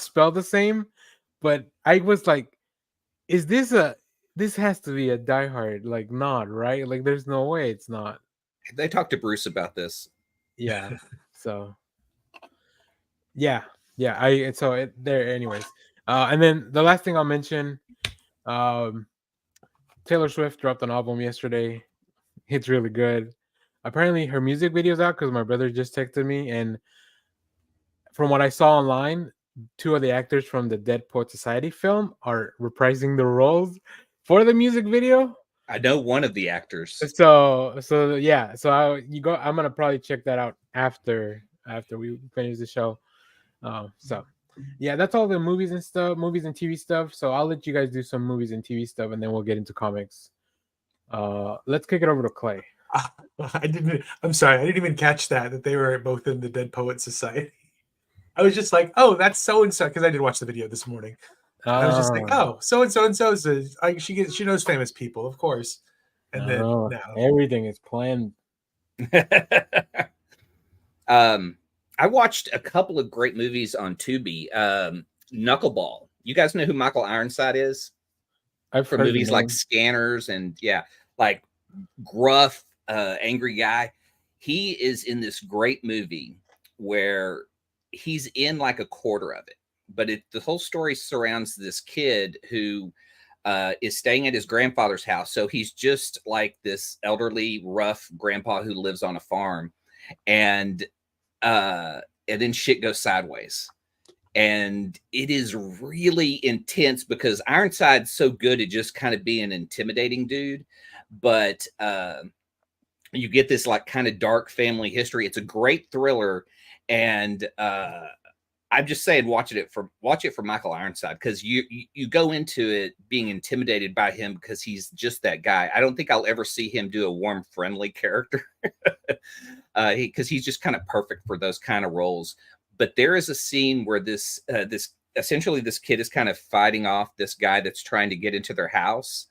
spelled the same, but I was like, is this this has to be a Die Hard, like, not right? Like, there's no way it's not. They talked to Bruce about this. Yeah. So yeah. There anyways. And then the last thing I'll mention, um Taylor Swift dropped an album yesterday. It's really good. Apparently her music video's out because my brother just texted me, and from what I saw online, two of the actors from the Dead Poet Society film are reprising the roles for the music video. I know one of the actors. So yeah. So I'm gonna probably check that out after we finish the show. So yeah, that's all the movies and TV stuff. So I'll let you guys do some movies and TV stuff, and then we'll get into comics. Let's kick it over to Clay. I'm sorry, I didn't even catch that they were both in the Dead Poet Society. I was just like, oh, that's so and so, because I did watch the video this morning. I was just like, oh, so and so she knows famous people, of course. And then now everything is planned. I watched a couple of great movies on Tubi. Knuckleball. You guys know who Michael Ironside is? I've from movies like Scanners and like gruff, angry guy. He is in this great movie where he's in like a quarter of it, but the whole story surrounds this kid who is staying at his grandfather's house. So he's just like this elderly, rough grandpa who lives on a farm, and then shit goes sideways. And it is really intense because Ironside's so good at just kind of being an intimidating dude, but you get this like kind of dark family history. It's a great thriller, and I'm just saying, watch it for Michael Ironside, because you go into it being intimidated by him because he's just that guy. I don't think I'll ever see him do a warm, friendly character because he's just kind of perfect for those kind of roles. But there is a scene where this kid is kind of fighting off this guy that's trying to get into their house,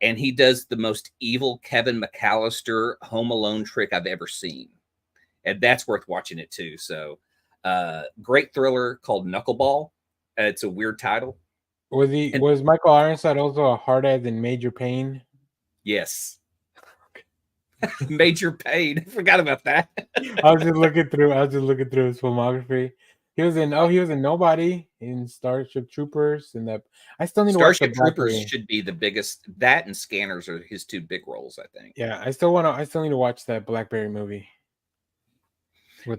and he does the most evil Kevin McAllister Home Alone trick I've ever seen, and that's worth watching it too. So, great thriller called Knuckleball. It's a weird title. Was Michael Ironside also a hard ass in Major Pain? Yes. Major Pain. I forgot about that. I was just looking through his filmography. He was in Nobody, in Starship Troopers, and that I still need to watch. Starship Troopers should be the biggest. That and Scanners are his two big roles, I think. Yeah, I still need to watch that Blackberry movie.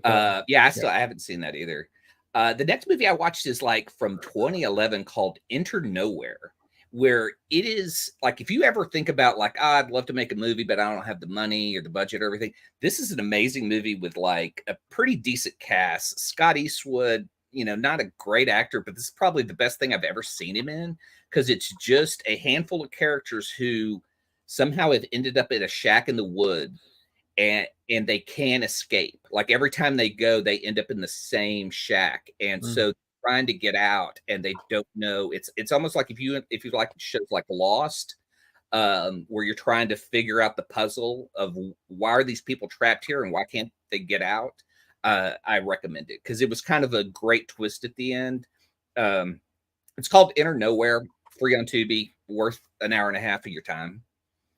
I haven't seen that either. The next movie I watched is like from 2011 called Enter Nowhere, where it is like, if you ever think about like, I'd love to make a movie, but I don't have the money or the budget or everything. This is an amazing movie with like a pretty decent cast. Scott Eastwood, not a great actor, but this is probably the best thing I've ever seen him in, because it's just a handful of characters who somehow have ended up in a shack in the woods, and they can't escape. Like every time they go, they end up in the same shack, and so trying to get out, and they don't know. It's almost like if you like shows like Lost, where you're trying to figure out the puzzle of why are these people trapped here and why can't they get out. I recommend it because it was kind of a great twist at the end. It's called Enter Nowhere, free on Tubi, worth an hour and a half of your time.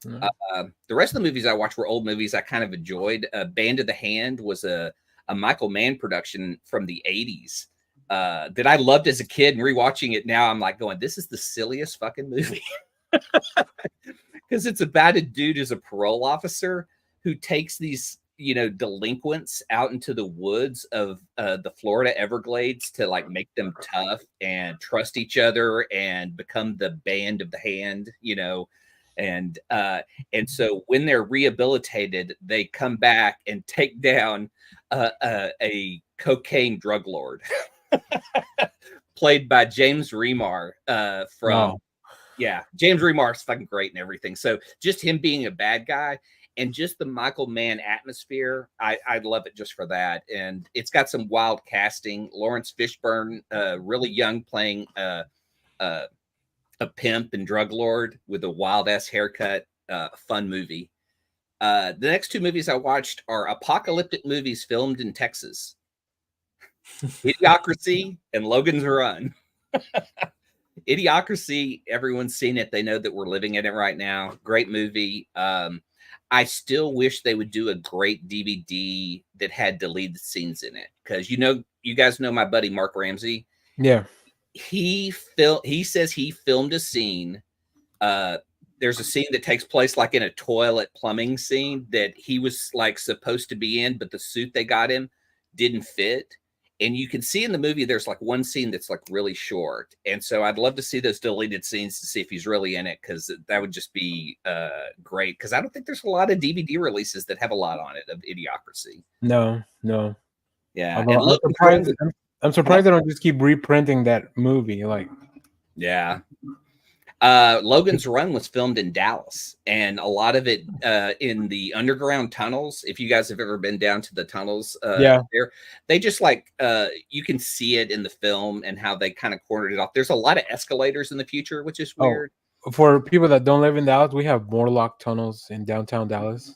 The rest of the movies I watched were old movies I kind of enjoyed. Band of the Hand was a Michael Mann production from the 80s that I loved as a kid, and rewatching it now, I'm like going, this is the silliest fucking movie. Because it's about a dude who's a parole officer who takes these, delinquents out into the woods of the Florida Everglades to like make them tough and trust each other and become the band of the hand, and so when they're rehabilitated, they come back and take down a cocaine drug lord played by James Remar James Remar's fucking great and everything. So just him being a bad guy and just the Michael Mann atmosphere, I love it just for that. And it's got some wild casting. Lawrence Fishburne, really young, playing a pimp and drug lord with a wild ass haircut. Fun movie. The next two movies I watched are apocalyptic movies filmed in Texas. Idiocracy and Logan's Run. Idiocracy, everyone's seen it. They know that we're living in it right now. Great movie. I still wish they would do a great DVD that had deleted scenes in it. Because you guys know my buddy Mark Ramsey. Yeah. He says he filmed a scene. There's a scene that takes place like in a toilet plumbing scene that he was like supposed to be in, but the suit they got him didn't fit. And you can see in the movie, there's like one scene that's like really short. And so I'd love to see those deleted scenes to see if he's really in it, because that would just be great. Because I don't think there's a lot of DVD releases that have a lot on it of Idiocracy. No. Yeah. I'm surprised they don't just keep reprinting that movie. Like, yeah. Logan's Run was filmed in Dallas, and a lot of it in the underground tunnels. If you guys have ever been down to the tunnels, there, they just like you can see it in the film and how they kind of cornered it off. There's a lot of escalators in the future, which is weird. For people that don't live in Dallas, we have Morlock tunnels in downtown Dallas.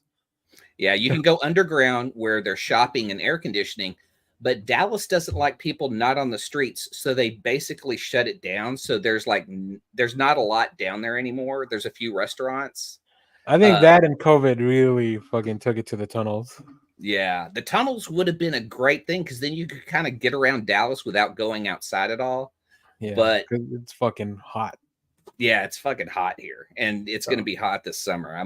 Yeah, you can go underground where there's shopping and air conditioning. But Dallas doesn't like people not on the streets, so they basically shut it down. So there's not a lot down there anymore. There's a few restaurants. I think that and COVID really fucking took it to the tunnels. Yeah, the tunnels would have been a great thing, because then you could kind of get around Dallas without going outside at all. Yeah, but it's fucking hot. Yeah, it's fucking hot here, and it's going to be hot this summer.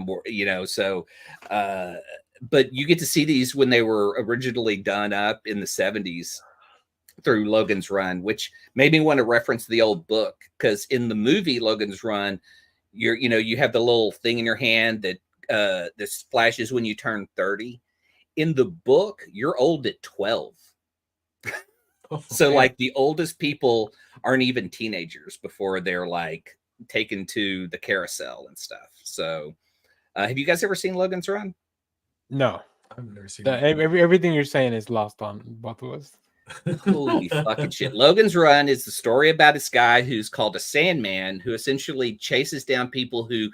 But you get to see these when they were originally done up in the 70s through Logan's Run, which made me want to reference the old book, because in the movie Logan's Run, you have the little thing in your hand that this flashes when you turn 30. In the book, you're old at 12. So like the oldest people aren't even teenagers before they're like taken to the carousel and stuff. So have you guys ever seen Logan's Run? No, I've never seen everything you're saying is lost on both of us. Holy fucking shit. Logan's Run is the story about this guy who's called a Sandman, who essentially chases down people who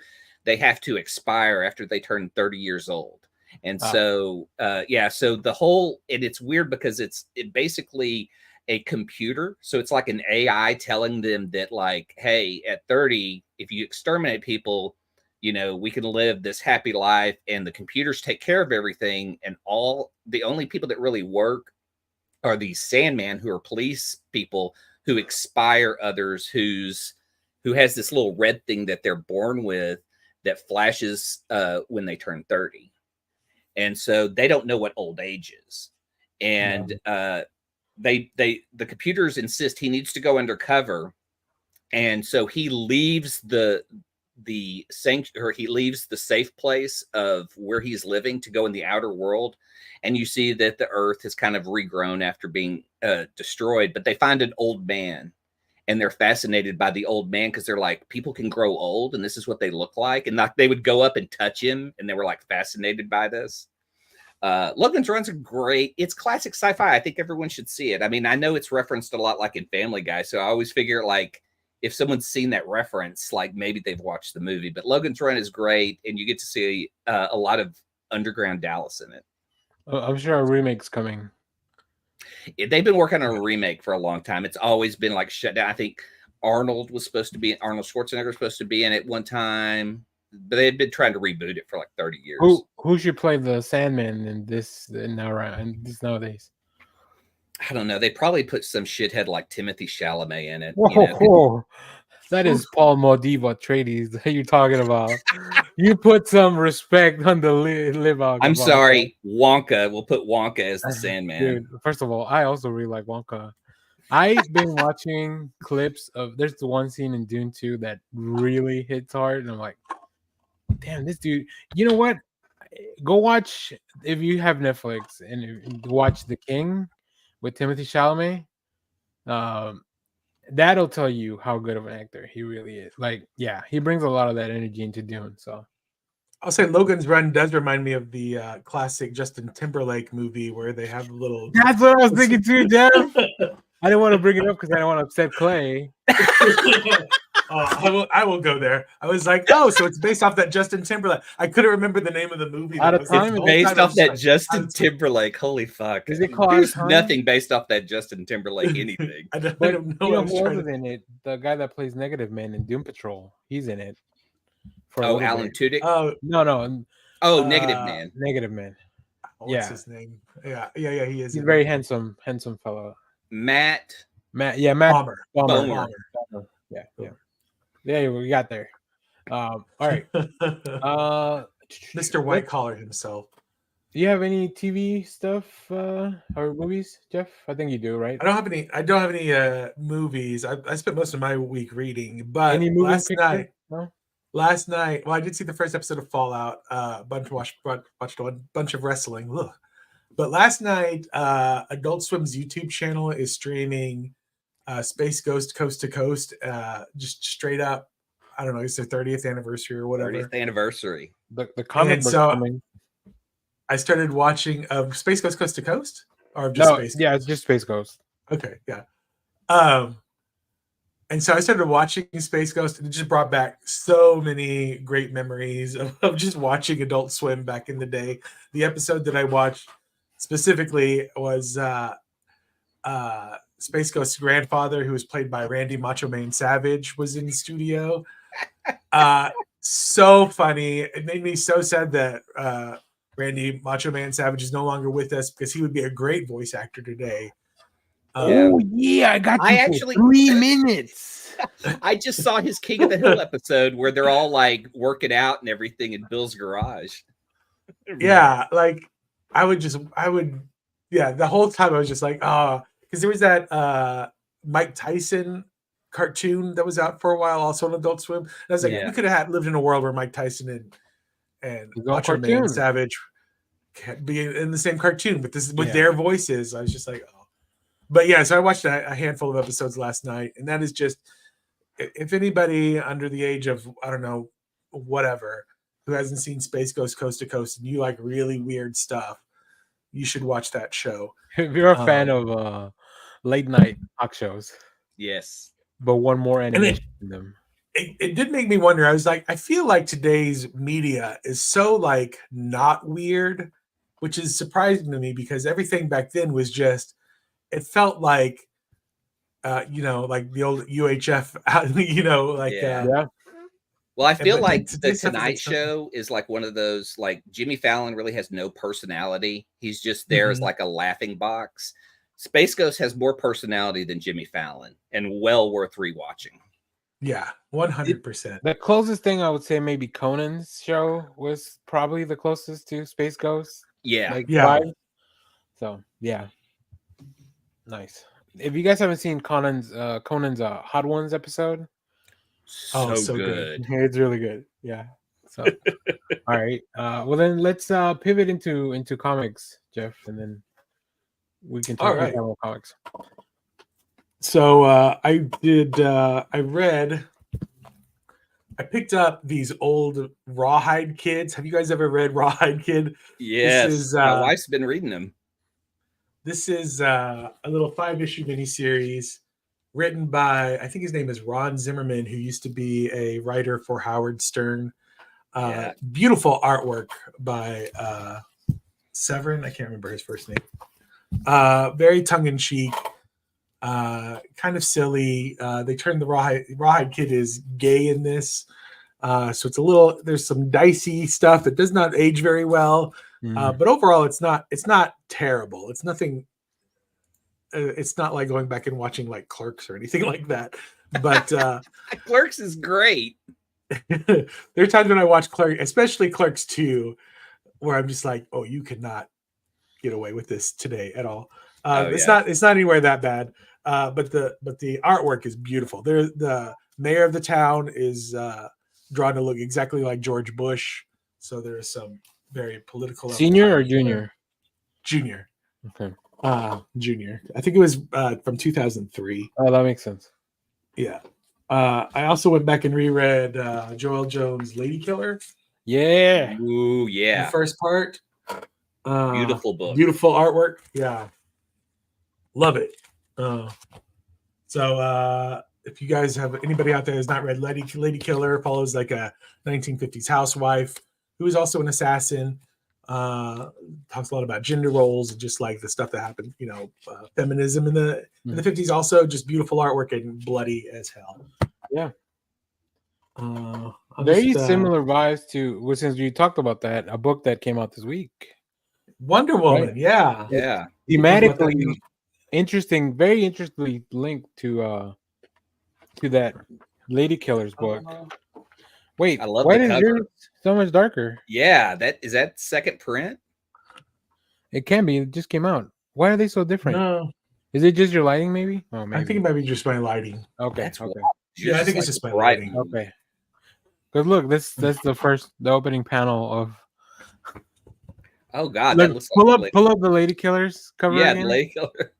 they have to expire after they turn 30 years old. And so the whole, and it's weird because it basically a computer. So it's like an AI telling them that like, hey, at 30, if you exterminate people, we can live this happy life, and the computers take care of everything. And the only people that really work are these Sandman, who are police people who expire others, who has this little red thing that they're born with that flashes when they turn 30. And so they don't know what old age is. And the computers insist he needs to go undercover. And so he leaves the safe place of where he's living to go in the outer world. And you see that the earth has kind of regrown after being destroyed, but they find an old man, and they're fascinated by the old man, because they're like, people can grow old and this is what they look like. And they would go up and touch him, and they were like fascinated by this. Logan's Run's are great. It's classic sci-fi. I think everyone should see it. I mean, I know it's referenced a lot like in Family Guy, so I always figure like, if someone's seen that reference, like maybe they've watched the movie. But Logan's Run is great, and you get to see a lot of underground Dallas in it. I'm sure a remake's coming. They've been working on a remake for a long time. It's always been like shut down. I think Arnold Schwarzenegger was supposed to be in it one time, but they had been trying to reboot it for like 30 years. Who should play the Sandman in this nowadays? I don't know. They probably put some shithead like Timothy Chalamet in it. Whoa. That is Paul Modiva Atreides that you're talking about. You put some respect on the live out. I'm sorry, Wonka. We'll put Wonka as the Sandman. Dude, first of all, I also really like Wonka. I've been watching clips of. There's the one scene in Dune 2 that really hits hard, and I'm like, damn, this dude. You know what? Go watch, if you have Netflix, and watch The King with Timothy Chalamet. That'll tell you how good of an actor he really is. Like, yeah, he brings a lot of that energy into Dune. So I'll say Logan's Run does remind me of the classic Justin Timberlake movie where they have a little. That's what I was thinking too, Jeff. I didn't want to bring it up because I don't want to upset Clay. I will go there. I was like, oh, so it's based off that Justin Timberlake. I couldn't remember the name of the movie. Out of Time? It's based off that Justin Timberlake. Holy fuck! Is it called There's nothing based off that Justin Timberlake anything. I don't know. You know who else is in it? The guy that plays Negative Man in Doom Patrol. He's in it. Alan Tudyk. Oh no. Oh, Negative Man. Negative Man. What's his name? Yeah. He is. He's a very handsome fellow. Matt. Matt Bomber. Yeah, we got there. All right. Mr. White Collar himself. Do you have any TV stuff or movies, Jeff? I think you do, right? I don't have any movies. I spent most of my week reading, but any last night, well, I did see the first episode of Fallout. Watched a bunch of wrestling. Ugh. But last night, Adult Swim's YouTube channel is streaming Space Ghost Coast to Coast, just straight up. I don't know, it's their 30th anniversary or whatever. 30th anniversary. The comic book coming. I started watching Space Ghost Coast to Coast, or just Space Ghost? Yeah, it's just Space Ghost. Okay, yeah. And so I started watching Space Ghost, and it just brought back so many great memories of just watching Adult Swim back in the day. The episode that I watched specifically was Space Ghost's grandfather, who was played by Randy Macho Man Savage, was in the studio. So funny. It made me so sad that Randy Macho Man Savage is no longer with us, because he would be a great voice actor today. Oh yeah, I got you. Actually 3 minutes. I just saw his King of the Hill episode where they're all like working out and everything in Bill's garage. Yeah, like I would the whole time I was just like, oh, because there was that Mike Tyson cartoon that was out for a while, also on Adult Swim. And I was like, we could have lived in a world where Mike Tyson and Macho Man Savage can be in the same cartoon, but this is with their voices. I was just like, oh. But yeah, so I watched a handful of episodes last night, and that is just, if anybody under the age of, I don't know, whatever, who hasn't seen Space Ghost Coast to Coast and you like really weird stuff, you should watch that show. If you're a fan of late night talk shows. Yes. But one more animation in them. It did make me wonder. I was like, I feel like today's media is so like not weird, which is surprising to me, because everything back then was just, it felt like, like the old UHF, Well, I feel like the Tonight Show is like one of those, like Jimmy Fallon really has no personality. He's just there as like a laughing box. Space Ghost has more personality than Jimmy Fallon, and well worth rewatching. Yeah, 100%. The closest thing I would say maybe Conan's show was probably the closest to Space Ghost. Yeah. Live. So, yeah. Nice. If you guys haven't seen Conan's Hot Ones episode, so good. It's really good. Yeah. So, all right. Well, then let's pivot into comics, Jeff, and then we can talk about comics. So I picked up these old Rawhide Kids. Have you guys ever read Rawhide Kid? Yes. My wife's been reading them. This is a little 5-issue miniseries written by, I think his name is Ron Zimmerman, who used to be a writer for Howard Stern. Beautiful artwork by Severin. I can't remember his first name. Very tongue-in-cheek, kind of silly. They turned the Rawhide Kid is gay in this. So it's there's some dicey stuff. It does not age very well. But overall, it's not terrible. It's nothing. It's not like going back and watching like Clerks or anything like that. But Clerks is great. There are times when I watch Clerks, especially Clerks 2, where I'm just like, oh, you could not get away with this today at all. It's not anywhere that bad. But the artwork is beautiful. The mayor of the town is drawn to look exactly like George Bush. So there's some very political. Senior or junior? Junior. Okay. Junior. I think it was from 2003. Oh, that makes sense. Yeah. I also went back and reread Joel Jones' Lady Killer. Yeah. Ooh, yeah. The first part. Beautiful book. Beautiful artwork. Yeah. Love it. So if you guys have anybody out there who's not read Lady Killer, follows like a 1950s housewife who is also an assassin. Talks a lot about gender roles and just like the stuff that happened, feminism in the 50s. Also, just beautiful artwork and bloody as hell. Yeah. Very similar vibes to, since you talked about that, a book that came out this week, Wonder Woman. Right? Yeah. Thematically interesting, very interestingly linked to that Lady Killer's book. Wait, I love why the is cover. yours so much darker? Yeah, is that second print? It can be. It just came out. Why are they so different? No. Is it just your lighting, maybe? Oh, maybe. I think it might be just my lighting. Okay. That's okay. Yeah, I think it's just my lighting. Okay. Because look, that's the opening panel of. Oh God, Look, that looks pull up the Lady Killers cover. Yeah, again. the Lady Killer.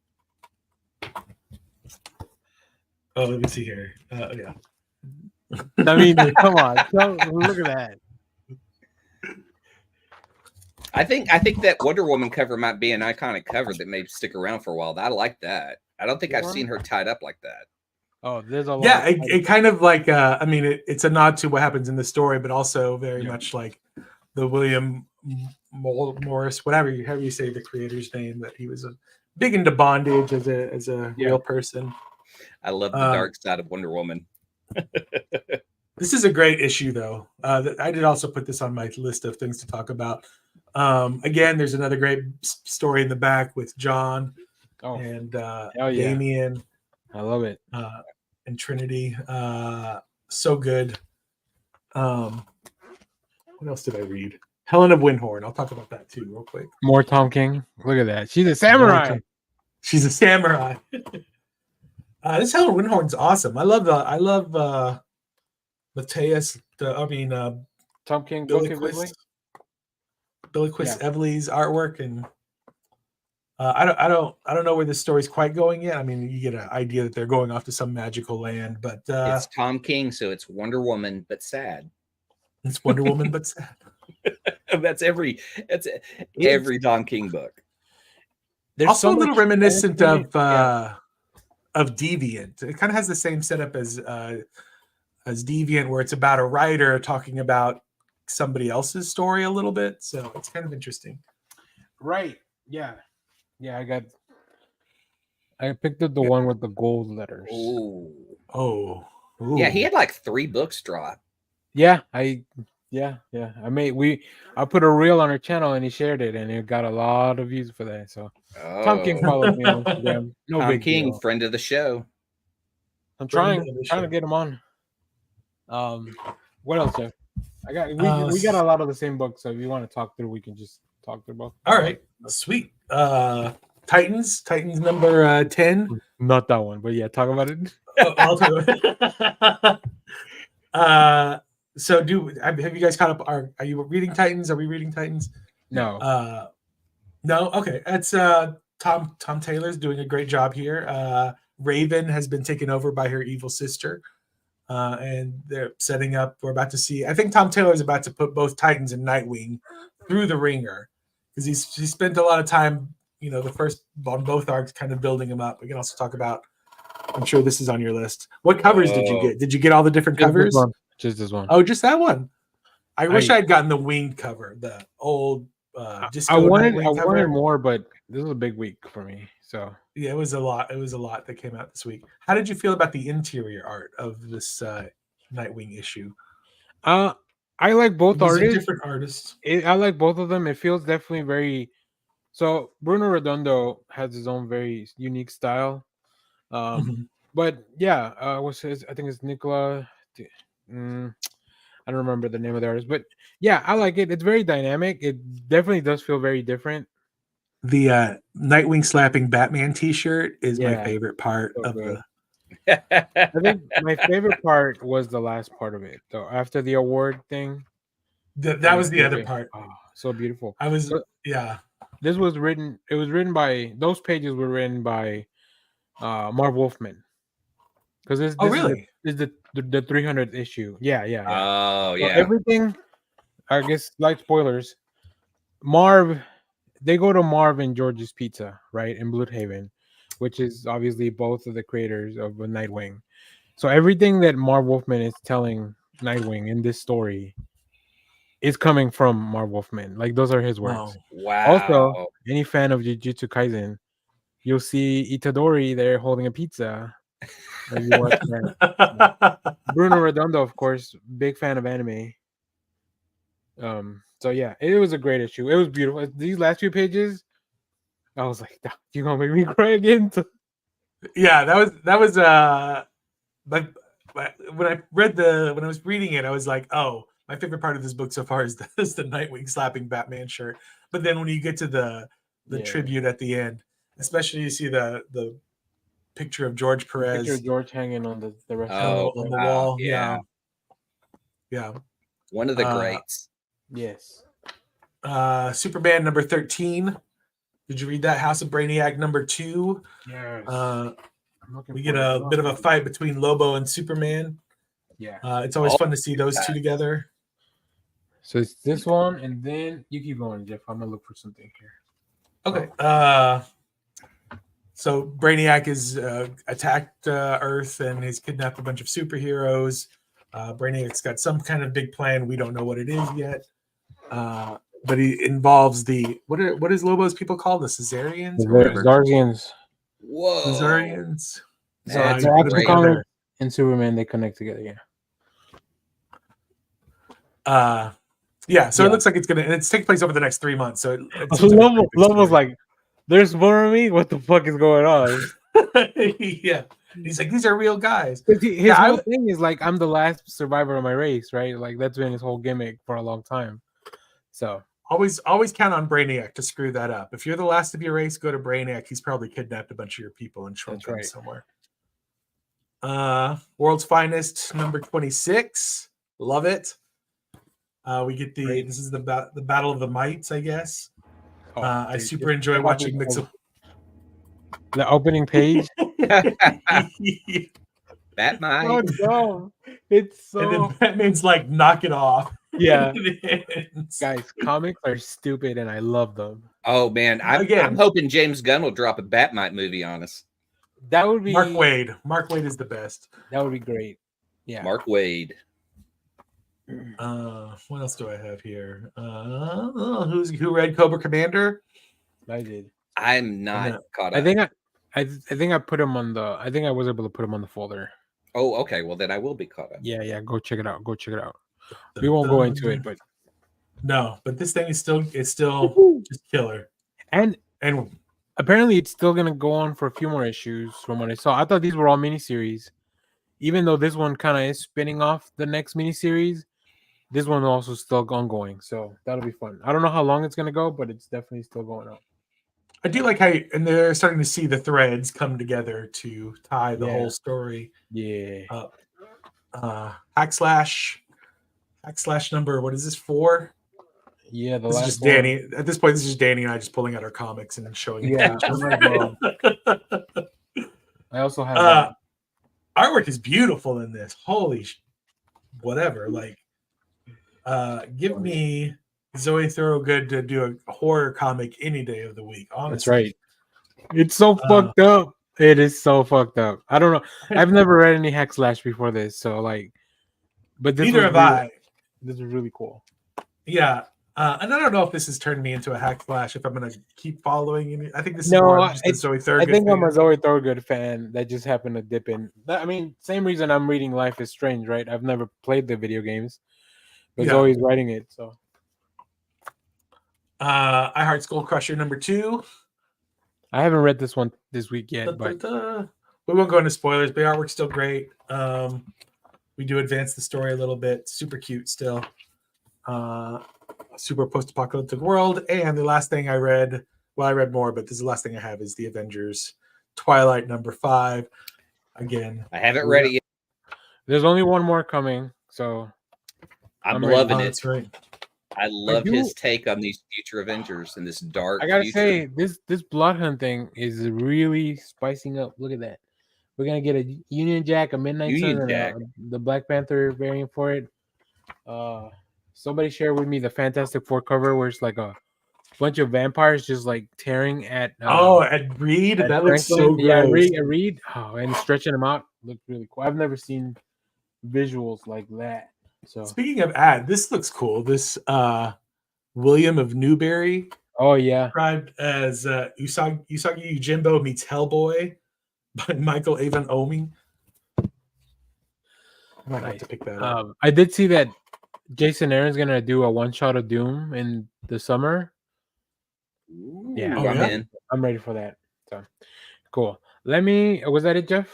Oh, let me see here. Yeah. I mean, come on, look at that. I think that Wonder Woman cover might be an iconic cover that may stick around for a while. I like that. I don't think I've seen her tied up like that. Oh, there's a lot. Yeah, it kind of like I mean, it's a nod to what happens in the story, but also very much like the William Morris, however you say the creator's name, that he was big into bondage as a real person. I love the dark side of Wonder Woman. This is a great issue, though. I did also put this on my list of things to talk about. Again, there's another great story in the back with John and Damien. I love it. And Trinity. So good. What else did I read? Helen of Windhorn. I'll talk about that too, real quick. More Tom King. Look at that. She's a samurai. She's a samurai. This Helen of Windhorn's awesome. I love Mateus. Tom King. Billiquist Evely's artwork, and I don't know where this story's quite going yet. I mean, you get an idea that they're going off to some magical land, but it's Tom King, so it's Wonder Woman, but sad. It's Wonder Woman, but sad. That's every Tom King book. There's also a little reminiscent of Deviant. It kind of has the same setup as Deviant, where it's about a writer talking about somebody else's story a little bit. So it's kind of interesting. Right. Yeah. Yeah, I picked up the one with the gold letters. Oh. Yeah, he had like 3 books drop. I put a reel on her channel and he shared it and it got a lot of views for that. So Tom King followed me on Instagram. No Tom big King, deal. friend of the show. I'm trying to get him on. What else, Jeff? We got a lot of the same books, so if you want to talk through, we can just talk through both. All right, sweet. Titans number 10. Not that one, but yeah, talk about it. I'll talk about it. So have you guys caught up? Are you reading Titans? Are we reading Titans? No. No. Okay. That's Tom Taylor's doing a great job here. Raven has been taken over by her evil sister. And they're setting up. We're about to see. I think Tom Taylor is about to put both Titans and Nightwing through the ringer because he spent a lot of time, the first on both arcs, kind of building them up. We can also talk about. I'm sure this is on your list. What covers did you get? Did you get all the different covers? Just this one. Oh, just that one. I wish I had gotten the winged cover, the old. I wanted more, but this was a big week for me. So yeah, it was a lot. It was a lot that came out this week. How did you feel about the interior art of this Nightwing issue? I like both artists. Different artists. I like both of them. It feels definitely very. So Bruno Redondo has his own very unique style. But yeah, what's his? I think it's Nicola. I don't remember the name of the artist, but yeah, I like it. It's very dynamic. It definitely does feel very different. The Nightwing slapping Batman T-shirt is my favorite part of the. I think my favorite part was the last part of it, though. After the award thing, that was the other part. Oh, so beautiful. This was written. It was written by. Those pages were written by Marv Wolfman. Because this is the 300th issue. Yeah. Oh, yeah. So everything, I guess, like spoilers, they go to Marv and George's Pizza, right, in Bloodhaven, which is obviously both of the creators of Nightwing. So everything that Marv Wolfman is telling Nightwing in this story is coming from Marv Wolfman. Like those are his words. Wow. Also, any fan of Jujutsu Kaisen, you'll see Itadori there holding a pizza. As you watch that. Bruno Redondo, of course, big fan of anime. So yeah, it was a great issue. It was beautiful. These last few pages, I was like, "You gonna make me cry again?" Yeah, that was but when I was reading it, I was like, oh, my favorite part of this book so far is the Nightwing slapping Batman shirt. But then when you get to the tribute at the end, especially you see the picture of George Perez, picture of George hanging on the restaurant on the wall. Yeah. One of the greats. Yes. Superman number 13. Did you read that? House of Brainiac number 2. Yes. We get a bit of a fight between Lobo and Superman. Yeah. It's always fun to see those two together. So it's this one, and then you keep going, Jeff. I'm gonna look for something here. Okay. So Brainiac has attacked Earth and has kidnapped a bunch of superheroes. Brainiac's got some kind of big plan. We don't know what it is yet. But he involves what is Lobo's people called? The Caesarians? The Zarzians. Whoa. Caesarians. So and Superman, they connect together, yeah. So it looks like it's gonna, and it's taking place over the next 3 months. So Lobo's like, there's more of me? What the fuck is going on? Yeah. He's like, these are real guys. His whole thing is like, I'm the last survivor of my race, right? Like that's been his whole gimmick for a long time. So always count on Brainiac to screw that up. If you're the last of your race, go to Brainiac. He's probably kidnapped a bunch of your people and shrunk them somewhere. World's Finest number 26. Love it. We get this is the Battle of the Mites, I guess. I super enjoy watching the opening page. Batman. Oh, it's so. And then Batman's like, knock it off. Yeah. Guys, comics are stupid and I love them. Oh man, I'm hoping James Gunn will drop a Batmite movie on us. That would be Mark Waid. Mark Waid is the best. That would be great. Yeah. Mark Waid. What else do I have here? Who read Cobra Commander? I did. I'm not caught up. I think I put him on the. I think I was able to put him on the folder. Oh, okay. Well, then I will be caught up. Yeah. Go check it out. We won't go into it, but but this thing is still just killer. And apparently it's still gonna go on for a few more issues from what I saw. I thought these were all miniseries, even though this one kind of is spinning off the next miniseries. This one also still ongoing, so that'll be fun. I don't know how long it's gonna go, but it's definitely still going on. I do like how, and they're starting to see the threads come together to tie the whole story. Yeah. Hack slash number. What is this 4? Yeah, this is just Danny. At this point, this is just Danny and I just pulling out our comics and showing. Yeah. I also have artwork is beautiful in this. Holy, whatever! Like, give me Zoe Thorogood to do a horror comic any day of the week. Honestly, that's right. It's so fucked up. It is so fucked up. I don't know. I've never read any hack slash before this, so like, but this neither have I. This is really cool. Yeah. And I don't know if this has turned me into a hack slash. If I'm going to keep following, I think this is more just a Zoe Thorogood. I think I'm a Zoe Thorogood fan that just happened to dip in. I mean, same reason I'm reading Life is Strange, right? I've never played the video games, but Zoe's writing it. So, I Heart Skull Crusher number 2. I haven't read this one this week yet, but we won't go into spoilers. But artwork's still great. We do advance the story a little bit. Super cute still. Super post-apocalyptic world. And the last thing I read, well, I read more, but this is the last thing I have, is the Avengers Twilight number 5. Again, I haven't read it yet. There's only one more coming, so I'm loving it. That's right. I love his take on these future Avengers and this dark. I gotta say, this Blood Hunt thing is really spicing up. Look at that. We're gonna get a Union Jack, a Midnight Sun, and the Black Panther variant for it. Somebody shared with me the Fantastic Four cover where it's like a bunch of vampires just like tearing at at Reed, at that looks Franklin. so gross. Reed. Oh, and stretching them out looked really cool. I've never seen visuals like that. So speaking of this looks cool. This William of Newbury. Oh yeah, described as Usagi Yojimbo meets Hellboy by Michael Avon Omi. I might have to pick that up. I did see that Jason Aaron's gonna do a one shot of Doom in the summer. Ooh, yeah, I'm ready for that. So cool. Was that it, Jeff?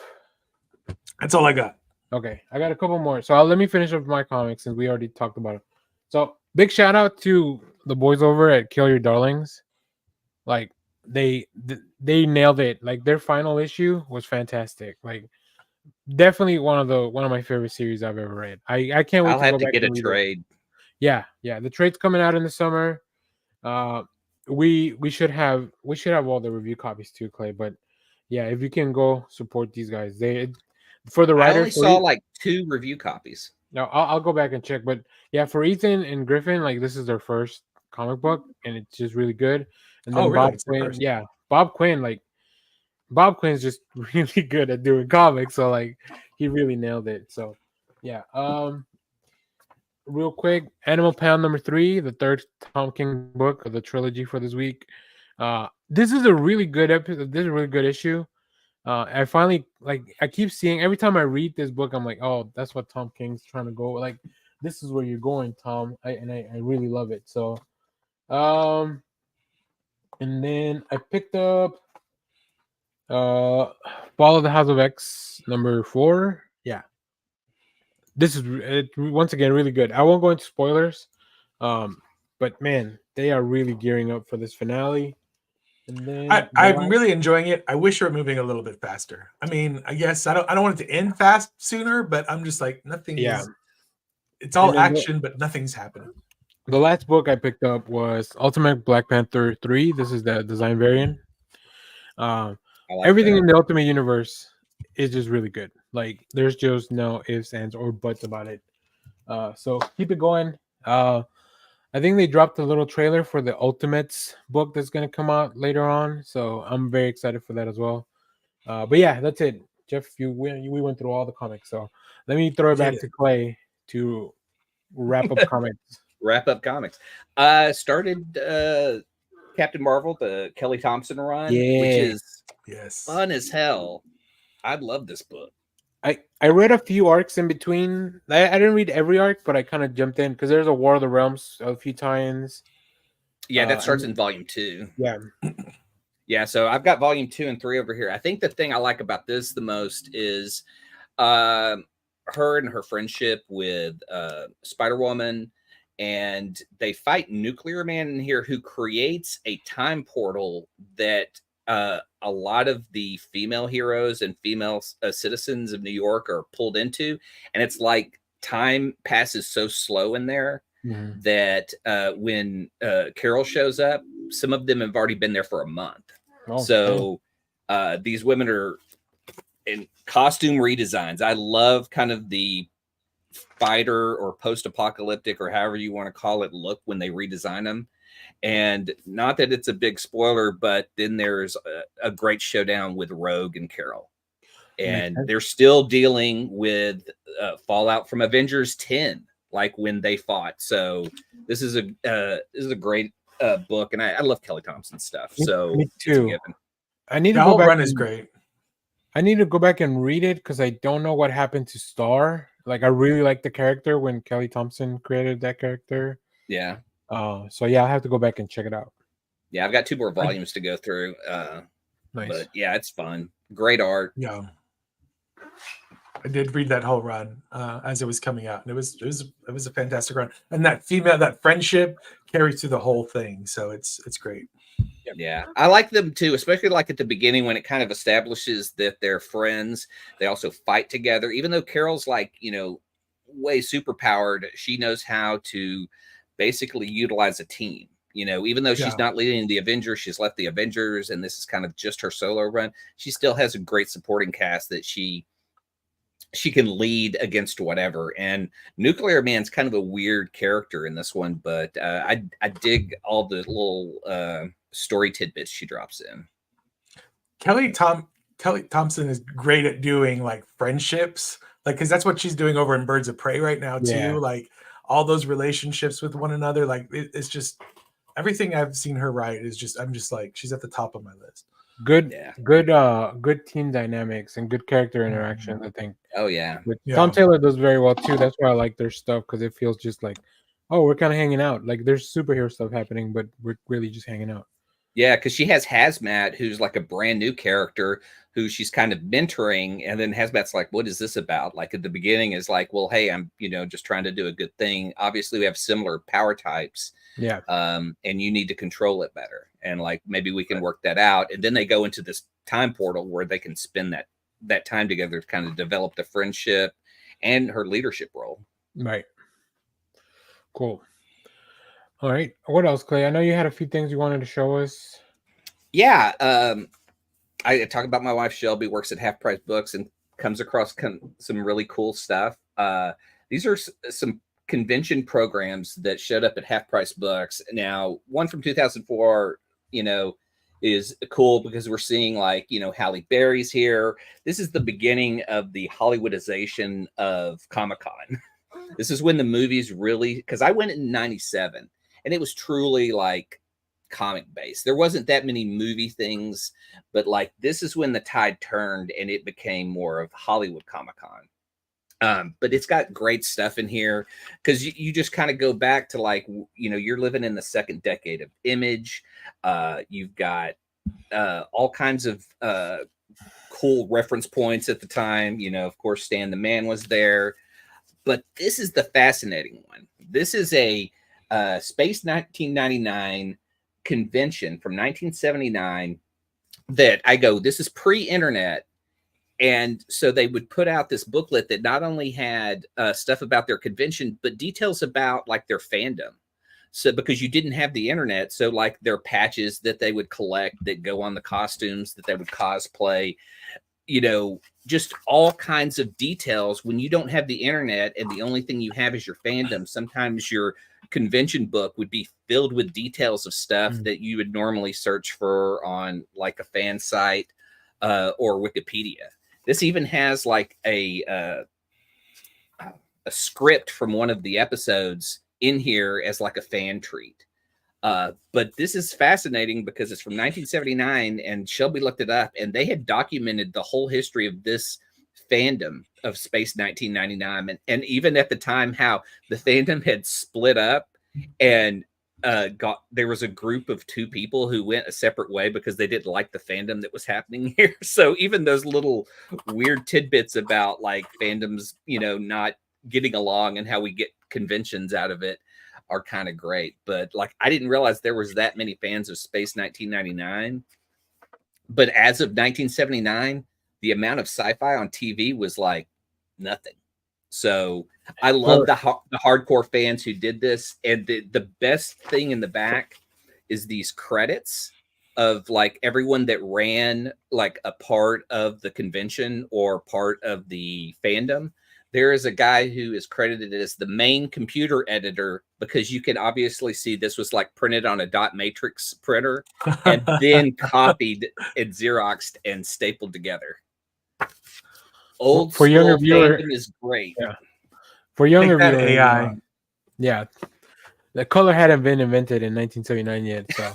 That's all I got. Okay, I got a couple more. So let me finish up my comics since we already talked about it. So big shout out to the boys over at Kill Your Darlings. Like they nailed it. Like their final issue was fantastic. Like definitely one of my favorite series I've ever read. I can't wait. I'll have to get a trade. Yeah, the trade's coming out in the summer. We should have all the review copies too, Clay. But yeah, if you can go support these guys, for the writers. I only saw like 2 review copies. No, I'll go back and check. But yeah, for Ethan and Griffin, like this is their first comic book, and it's just really good. And then really? Bob Quinn, Bob Quinn's just really good at doing comics, so like he really nailed it. So yeah. Real quick, Animal Pound number 3, the third Tom King book of the trilogy for this week. This is a really good episode. This is a really good issue. I finally I keep seeing every time I read this book, I'm like, oh, that's what Tom King's trying to go. Like, this is where you're going, Tom. I really love it. So, and then I picked up Fall of the House of X number 4. Yeah. This is once again really good. I won't go into spoilers, but man, they are really gearing up for this finale. And then I'm really enjoying it. I wish it were moving a little bit faster. I mean, I guess I don't want it to end fast sooner, but I'm just like nothing. Yeah, it's all action, but nothing's happening. The last book I picked up was Ultimate Black Panther 3. This is the design variant. Everything in the Ultimate Universe is just really good. Like there's just no ifs, ands, or buts about it. So keep it going. I think they dropped a little trailer for the Ultimates book that's going to come out later on. So I'm very excited for that as well. But yeah, that's it. Jeff, we went through all the comics. So let me throw it back to Clay to wrap up comics. Started Captain Marvel, the Kelly Thompson run, which is fun as hell. I love this book. I read a few arcs in between. I didn't read every arc, but I kind of jumped in because there's a War of the Realms, a few tie-ins. Yeah, that starts in volume 2. Yeah. Yeah, so I've got volume 2 and 3 over here. I think the thing I like about this the most is her and her friendship with Spider-Woman, and they fight Nuclear Man in here, who creates a time portal that a lot of the female heroes and female citizens of New York are pulled into. And it's like time passes so slow in there that when Carol shows up, some of them have already been there for a month. These women are in costume redesigns. I love kind of the fighter or post-apocalyptic or however you want to call it look when they redesign them. And not that it's a big spoiler, but then there's a great showdown with Rogue and Carol. And they're still dealing with fallout from Avengers 10, like when they fought. So this is a great book, and I love Kelly Thompson's stuff. So me too. I need to the go whole back. Run is great. I need to go back and read it because I don't know what happened to Star. Like I really like the character when Kelly Thompson created that character. Yeah. So yeah, I'll have to go back and check it out. Yeah, I've got 2 more volumes to go through. Nice. But yeah, it's fun. Great art. Yeah. I did read that whole run as it was coming out, and it was a fantastic run. And that friendship carries through the whole thing, so it's great. Yeah, I like them too, especially like at the beginning when it kind of establishes that they're friends. They also fight together, even though Carol's like, way super powered. She knows how to basically utilize a team. Even though she's not leading the Avengers, she's left the Avengers, and this is kind of just her solo run. She still has a great supporting cast that she she can lead against whatever. And Nuclear Man's kind of a weird character in this one, but I dig all the little story tidbits she drops in. Kelly Thompson is great at doing like friendships, like because that's what she's doing over in Birds of Prey right now too. Like all those relationships with one another. Like it's just everything I've seen her write is just I'm just like she's at the top of my list. Good team dynamics and good character interactions. I think. Oh yeah. Tom Taylor does very well too. That's why I like their stuff, because it feels just like, oh, we're kind of hanging out. Like there's superhero stuff happening, but we're really just hanging out. Yeah, because she has Hazmat, who's like a brand new character who she's kind of mentoring, and then Hazmat's like, "What is this about?" Like at the beginning is like, "Well, hey, I'm just trying to do a good thing. Obviously, we have similar power types, and you need to control it better, and like maybe we can work that out." And then they go into this time portal where they can spend that time together to kind of develop the friendship and her leadership role. Right. Cool. All right. What else, Clay? I know you had a few things you wanted to show us. Yeah. I talk about my wife, Shelby, works at Half Price Books and comes across some really cool stuff. These are some convention programs that showed up at Half Price Books. Now, one from 2004, is cool because we're seeing like, Halle Berry's here. This is the beginning of the Hollywoodization of Comic-Con. This is when the movies really, because I went in 97 and it was truly like comic based. There wasn't that many movie things, but like this is when the tide turned and it became more of Hollywood Comic-Con. But it's got great stuff in here because you just kind of go back to like, you're living in the second decade of Image. You've got all kinds of cool reference points at the time. Of course, Stan the Man was there. But this is the fascinating one. This is a Space 1999 convention from 1979 that I go, this is pre-internet. And so they would put out this booklet that not only had stuff about their convention, but details about like their fandom. So because you didn't have the internet, so like their patches that they would collect that go on the costumes that they would cosplay, just all kinds of details. When you don't have the internet and the only thing you have is your fandom, sometimes your convention book would be filled with details of stuff that you would normally search for on like a fan site or Wikipedia. This even has like a script from one of the episodes in here as like a fan treat. But this is fascinating because it's from 1979 and Shelby looked it up and they had documented the whole history of this fandom of Space 1999. And even at the time, how the fandom had split up and there was a group of two people who went a separate way because they didn't like the fandom that was happening here. So even those little weird tidbits about like fandoms, not getting along and how we get conventions out of it are kind of great. But like I didn't realize there was that many fans of Space 1999. But as of 1979, the amount of sci-fi on TV was like nothing. So I love the hardcore fans who did this. And the best thing in the back is these credits of like everyone that ran like a part of the convention or part of the fandom. There is a guy who is credited as the main computer editor because you can obviously see this was like printed on a dot matrix printer and then copied and Xeroxed and stapled together. Old for younger viewer is great. Yeah. For younger viewers, AI. The color hadn't been invented in 1979 yet, so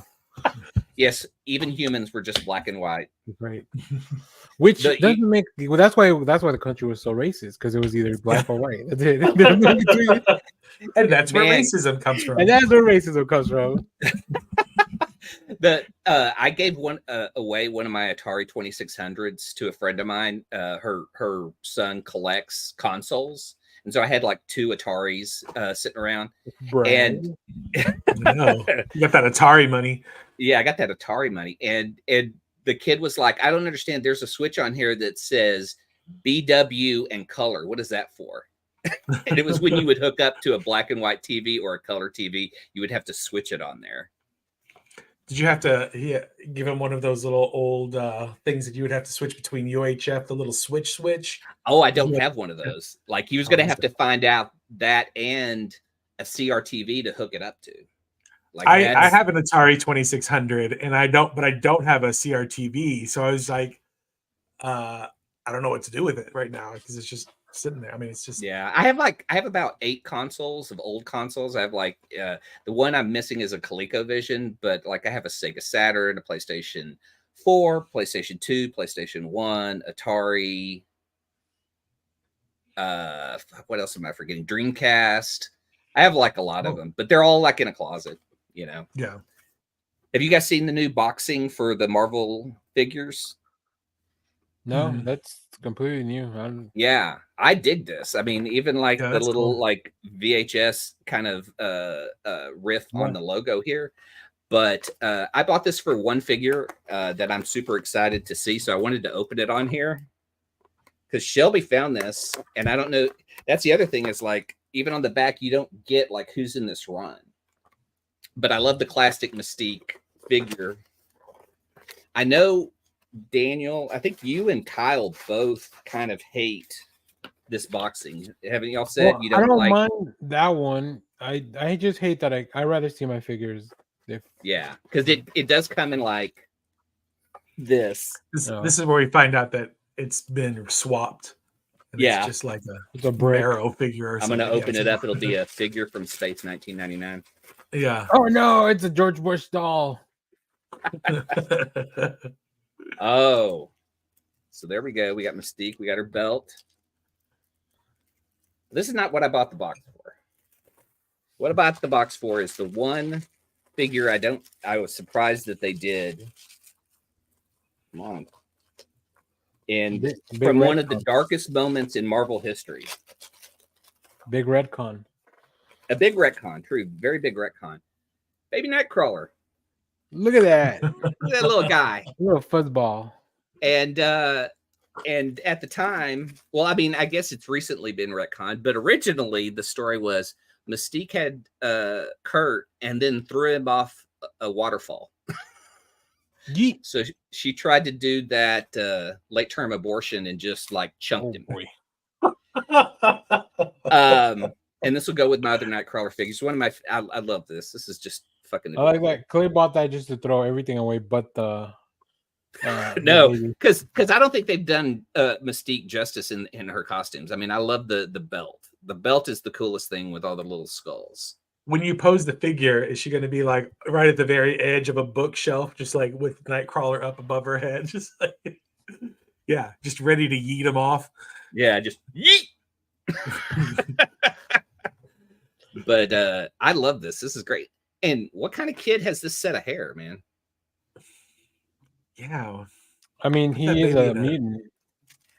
yes, even humans were just black and white. Right. Which doesn't make that's why the country was so racist, because it was either black or white. That's it. And that's where racism comes from. And that's where racism comes from. I gave away one of my Atari 2600s to a friend of mine. Her son collects consoles, and so I had like two Ataris sitting around. Bro. And no, you got that Atari money. Yeah, I got that Atari money, and the kid was like, "I don't understand. There's a switch on here that says BW and color. What is that for?" And it was when you would hook up to a black and white TV or a color TV, you would have to switch it on there. Did you have to give him one of those little old things that you would have to switch between UHF, the little switch? Oh, I don't have one of those. Like he was going to have to find out that and a CRTV to hook it up to. Like I have an Atari 2600 and I don't have a CRTV. So I was like, I don't know what to do with it right now because it's just sitting there. I mean, it's just I have about 8 consoles of old consoles. I have like the one I'm missing is a ColecoVision, but like I have a Sega Saturn, a PlayStation 4, PlayStation 2, PlayStation 1, Atari. What else am I forgetting? Dreamcast. I have like a lot of them, but they're all like in a closet, you know. Yeah. Have you guys seen the new boxing for the Marvel figures? No, that's completely new. Yeah, I dig this. I mean, even like the little like VHS kind of riff on the logo here. But I bought this for one figure that I'm super excited to see. So I wanted to open it on here because Shelby found this, and I don't know. That's the other thing is like even on the back, you don't get like who's in this run. But I love the classic Mystique figure. I know, Daniel, I think you and Kyle both kind of hate this boxing. Haven't y'all said you don't like? I don't mind that one. I just hate that I rather see my figures. Yeah, because it does come in like this. This is where we find out that it's been swapped. It's just like a Marrow figure. I'm gonna open it up. It'll be a figure from Space 1999. Yeah. Oh no, it's a George Bush doll. Oh, so there we go. We got Mystique. We got her belt. This is not what I bought the box for. What I bought the box for is the one figure I was surprised that they did. Come on. And from one of the darkest moments in Marvel history. Big retcon. A big retcon, true. Very big retcon. Baby Nightcrawler. Look at that. Look at that little guy. Little fuzzball. And at the time, well, I mean, I guess it's recently been retconned, but originally the story was Mystique had Kurt and then threw him off a waterfall. Yeet. So she tried to do that late term abortion and just like chunked him. Boy. And this will go with my other Nightcrawler figures. One of my, I love this. This is just fucking. I like that. Clay bought that just to throw everything away, but the. No, because I don't think they've done Mystique justice in her costumes. I mean, I love the belt. The belt is the coolest thing with all the little skulls. When you pose the figure, is she going to be like right at the very edge of a bookshelf, just like with Nightcrawler up above her head, just like, yeah, just ready to yeet him off? Yeah, just yeet. But I love this. This is great. And what kind of kid has this set of hair, man? Yeah. I mean, he is a mutant.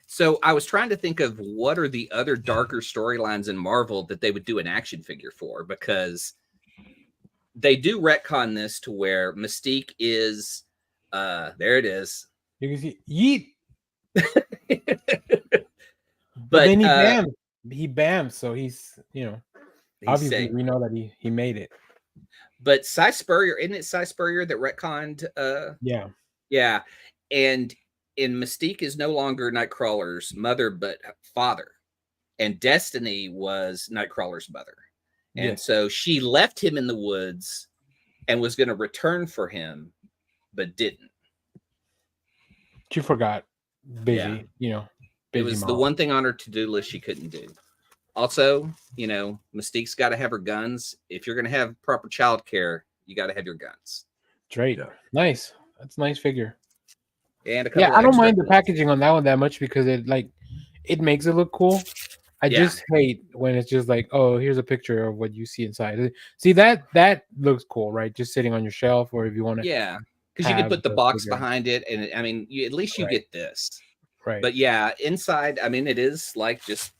So I was trying to think of what are the other darker storylines in Marvel that they would do an action figure for, because they do retcon this to where Mystique is, there it is. You can see yeet. But then he bammed, so he's, obviously we know that he made it. But Cy Spurrier, isn't it Cy Spurrier that retconned? Yeah. And Mystique is no longer Nightcrawler's mother, but father. And Destiny was Nightcrawler's mother. And so she left him in the woods and was going to return for him, but didn't. She forgot. Busy, busy it was mom. The one thing on her to-do list she couldn't do. Also, Mystique's got to have her guns. If you're going to have proper child care, you got to have your guns. Straight. Yeah. Nice. That's a nice figure. And I don't mind the packaging on that one that much because it makes it look cool. I just hate when it's just like, oh, here's a picture of what you see inside. See, that looks cool, right? Just sitting on your shelf, or if you want to. Yeah, because you can put the box behind it, and I mean, at least you get this. Right. But yeah, inside, I mean, it is like just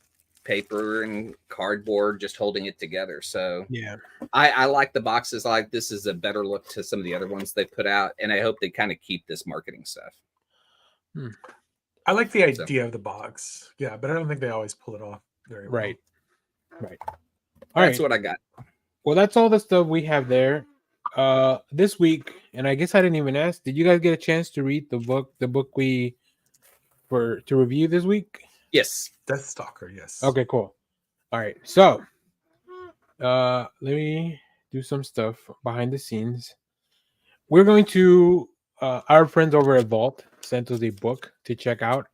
paper and cardboard just holding it together. So yeah, I like the boxes. Like this is a better look to some of the other ones they put out, and I hope they kind of keep this marketing stuff. I like the idea of the box, yeah, but I don't think they always pull it off very well. Right. That's what I got. Well, that's all the stuff we have there. this week, and I guess I didn't even ask, did you guys get a chance to read the book we to review this week? Yes. Deathstalker, yes. Okay, cool. All right. So let me do some stuff behind the scenes. We're going to our friends over at Vault sent us a book to check out.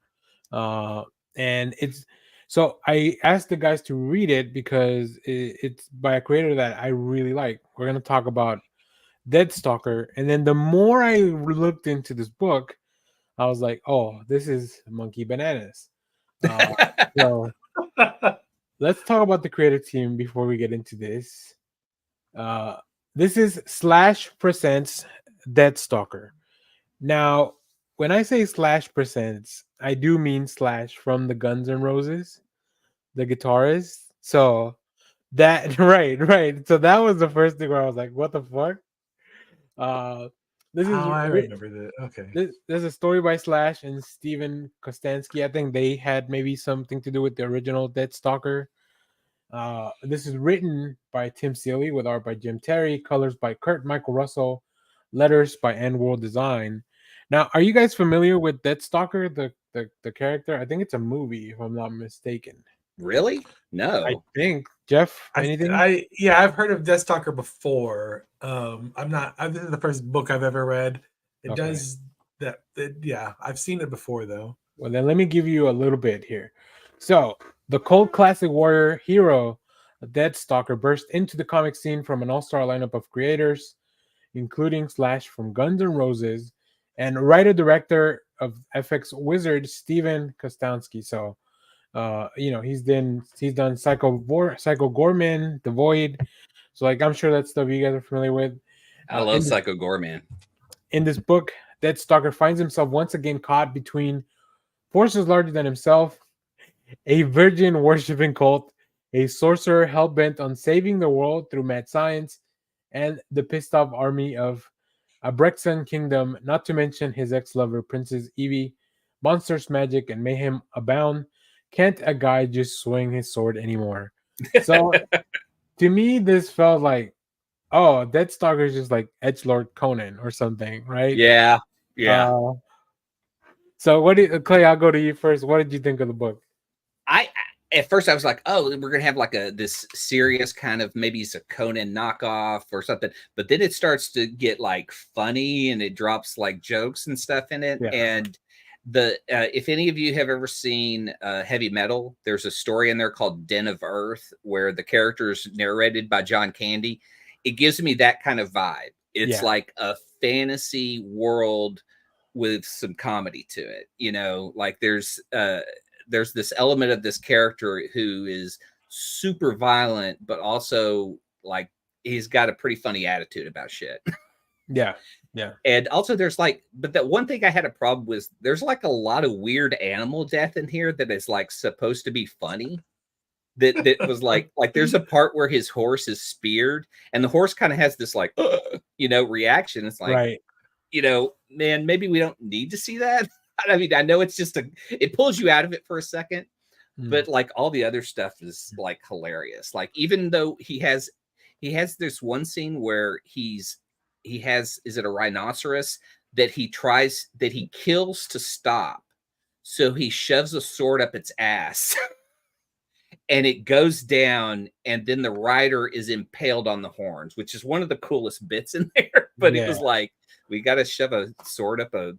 And it's so I asked the guys to read it because it's by a creator that I really like. We're going to talk about Deathstalker, and then the more I looked into this book, I was like, "Oh, this is monkey bananas." So let's talk about the creative team before we get into this. This is Slash Presents Deathstalker. Now, when I say Slash Presents, I do mean Slash from the Guns N' Roses, the guitarist. So that right. So that was the first thing where I was like, "What the fuck?" This is I remember that. Okay. There's a story by Slash and Steven Kostansky. I think they had maybe something to do with the original Deathstalker. This is written by Tim Seeley with art by Jim Terry, colors by Kurt Michael Russell, letters by End World Design. Now, are you guys familiar with Deathstalker, the character? I think it's a movie, if I'm not mistaken. Really? No. I think Jeff. Anything? I've heard of Deathstalker before. This is the first book I've ever read. It does that. I've seen it before though. Well, then let me give you a little bit here. So, the cult classic warrior hero, Deathstalker, burst into the comic scene from an all-star lineup of creators, including Slash from Guns N' Roses and writer-director of FX Wizard Steven Kostansky. So, he's done Psycho Gorman, The Void. So, like, I'm sure that's stuff you guys are familiar with. I love Psycho Gorman. In this book, Deathstalker finds himself once again caught between forces larger than himself, a virgin worshipping cult, a sorcerer hell-bent on saving the world through mad science, and the pissed-off army of Abrexan Kingdom, not to mention his ex-lover, Princess Evie. Monsters, magic, and mayhem abound. Can't a guy just swing his sword anymore? So, to me, this felt like, oh, Deathstalker is just like Edgelord Conan or something, right? Yeah. So, Clay? I'll go to you first. What did you think of the book? At first I was like, oh, we're gonna have like this serious kind of, maybe it's a Conan knockoff or something, but then it starts to get like funny and it drops like jokes and stuff in it. Yeah. And if any of you have ever seen Heavy Metal, there's a story in there called Den of Earth where the character is narrated by John Candy. It gives me that kind of vibe. It's like a fantasy world with some comedy to it, like there's this element of this character who is super violent, but also like he's got a pretty funny attitude about shit. Yeah. And also there's but that one thing I had a problem with, there's like a lot of weird animal death in here that is like supposed to be funny. That was like there's a part where his horse is speared and the horse kind of has this like, reaction. It's like, right. Man, maybe we don't need to see that. I mean, I know it's just it pulls you out of it for a second, but like all the other stuff is like hilarious. Like, even though he has this one scene where is it a rhinoceros that he kills to stop. So he shoves a sword up its ass and it goes down. And then the rider is impaled on the horns, which is one of the coolest bits in there. But it was like, we got to shove a sword up a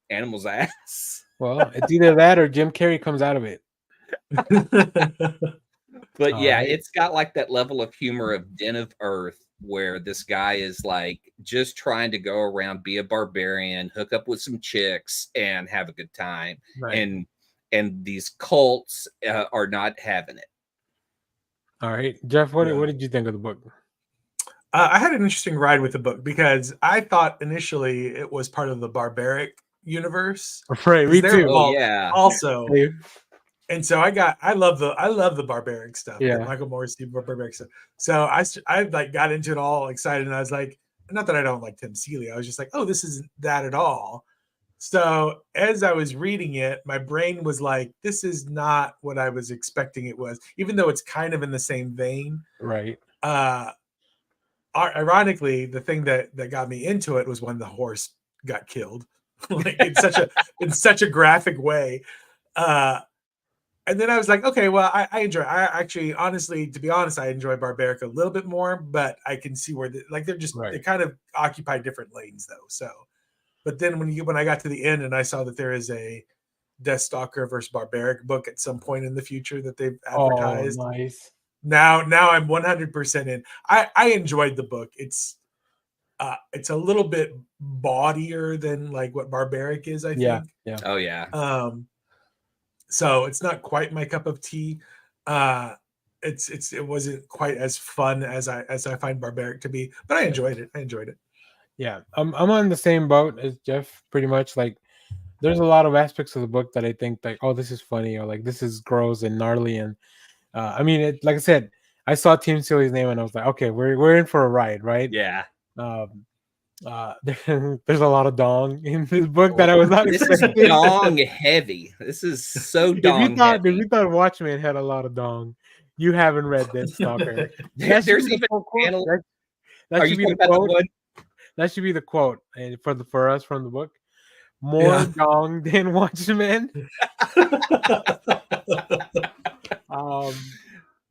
animal's ass. Well, it's either that or Jim Carrey comes out of it. But it's got like that level of humor of Den of Earth where this guy is like just trying to go around, be a barbarian, hook up with some chicks and have a good time. Right. And these cults are not having it. All right. Jeff, what did you think of the book? I had an interesting ride with the book because I thought initially it was part of the barbaric universe. Right, me too. Also, and so I love the barbaric stuff. Yeah, like Michael Morrissey barbaric stuff. So I like got into it all excited, and I was like, not that I don't like Tim Seeley. I was just like, oh, this isn't that at all. So as I was reading it, my brain was like, this is not what I was expecting it was, even though it's kind of in the same vein. Right. ironically, the thing that got me into it was when the horse got killed, like in such a graphic way. And then I was like, okay, well, I actually, honestly, to be honest, I enjoy Barbaric a little bit more, but I can see where they kind of occupy different lanes though. So, but then when I got to the end and I saw that there is a Deathstalker versus Barbaric book at some point in the future that they've advertised. Oh, nice. Now I'm 100% in. I enjoyed the book. It's a little bit bawdier than like what Barbaric is, I think. Yeah. Oh yeah. So it's not quite my cup of tea. It wasn't quite as fun as I find Barbaric to be, but I enjoyed it. Yeah, I'm on the same boat as Jeff, pretty much. Like, there's a lot of aspects of the book that I think like, oh, this is funny, or like this is gross and gnarly, and I mean, like I said, I saw Team Silly's name and I was like, okay, we're in for a ride, right? Yeah. There's a lot of dong in this book that I was not expecting. This is dong heavy. This is so dong heavy. If you thought Watchmen had a lot of dong, you haven't read Deathstalker. There's even a panel. That should be the quote. That should be the quote for us from the book. More dong than Watchmen.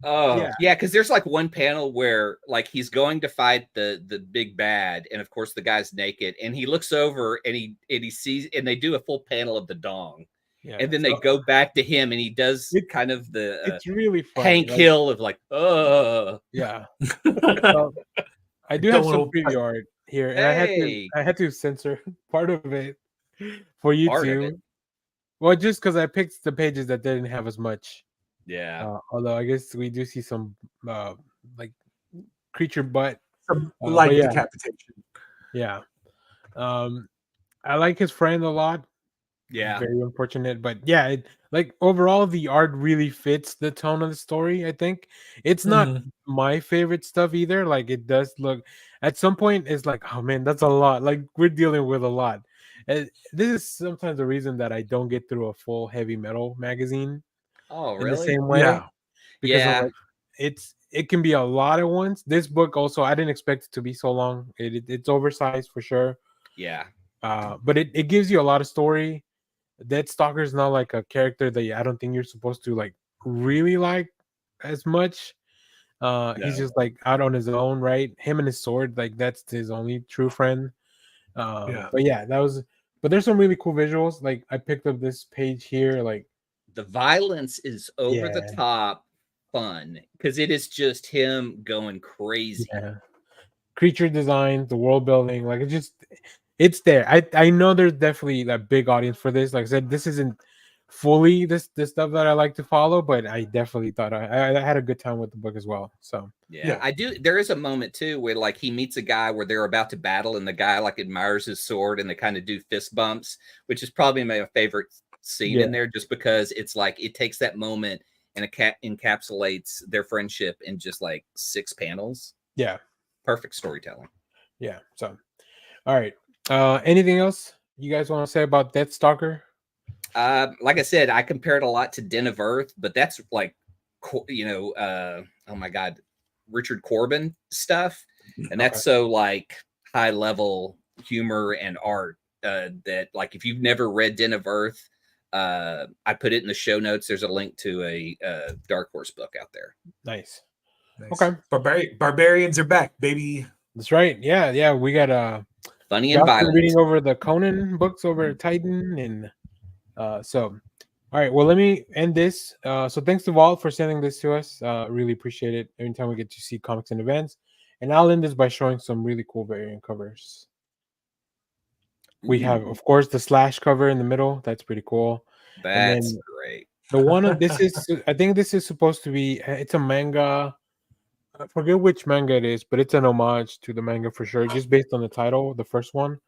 Yeah, because there's like one panel where like he's going to fight the big bad, and of course the guy's naked, and he looks over and he sees, and they do a full panel of the dong, and then they go back to him, and he does kind of the it's really funny, Hank Hill of like, yeah. So, I do have some preview art here, and I had to censor part of it for you too. Well, just because I picked the pages that didn't have as much. Yeah. Although I guess we do see some like creature butt, some light decapitation. Yeah. I like his friend a lot. Yeah. Very unfortunate, but yeah, like overall the art really fits the tone of the story. I think it's not my favorite stuff either. Like it does look at some point it's like, oh man, that's a lot. Like we're dealing with a lot. And this is sometimes the reason that I don't get through a full heavy metal magazine. Oh, really? In the same way. Yeah. Because it can be a lot at once. This book also, I didn't expect it to be so long. It's oversized for sure. Yeah. But it gives you a lot of story. Deathstalker is not like a character that I don't think you're supposed to like really like as much. No. He's just like out on his own, right? Him and his sword, like that's his only true friend. But yeah, but there's some really cool visuals. Like I picked up this page here, like the violence is over the top fun because it is just him going crazy. Yeah. Creature design, the world building, like it's there. I know there's definitely a big audience for this. Like I said, this isn't fully this stuff that I like to follow, but I definitely thought I had a good time with the book as well. So yeah, I do. There is a moment too where like he meets a guy where they're about to battle, and the guy like admires his sword, and they kind of do fist bumps, which is probably my favorite scene in there, just because it's like it takes that moment and encapsulates their friendship in just like 6 panels. Yeah, perfect storytelling. Yeah. So, all right. Anything else you guys want to say about Deathstalker? Like I said, I compared a lot to Den of Earth, but that's like, oh my God, Richard Corbin stuff, and that's so like high level humor and art that like if you've never read Den of Earth. I put it in the show notes. There's a link to a Dark Horse book out there. Nice. Okay. Barbarians are back, baby. That's right. Yeah. We got Funny and Violent reading over the Conan books over at Titan, and so all right. Well, let me end this. So thanks to Walt for sending this to us. Really appreciate it. Every time we get to see comics and events, and I'll end this by showing some really cool variant covers. We have, of course, the Slash cover in the middle. That's pretty cool. That's great. The one of this is, I think this is supposed to be. It's a manga. I forget which manga it is, but it's an homage to the manga for sure, just based on the title, the first one.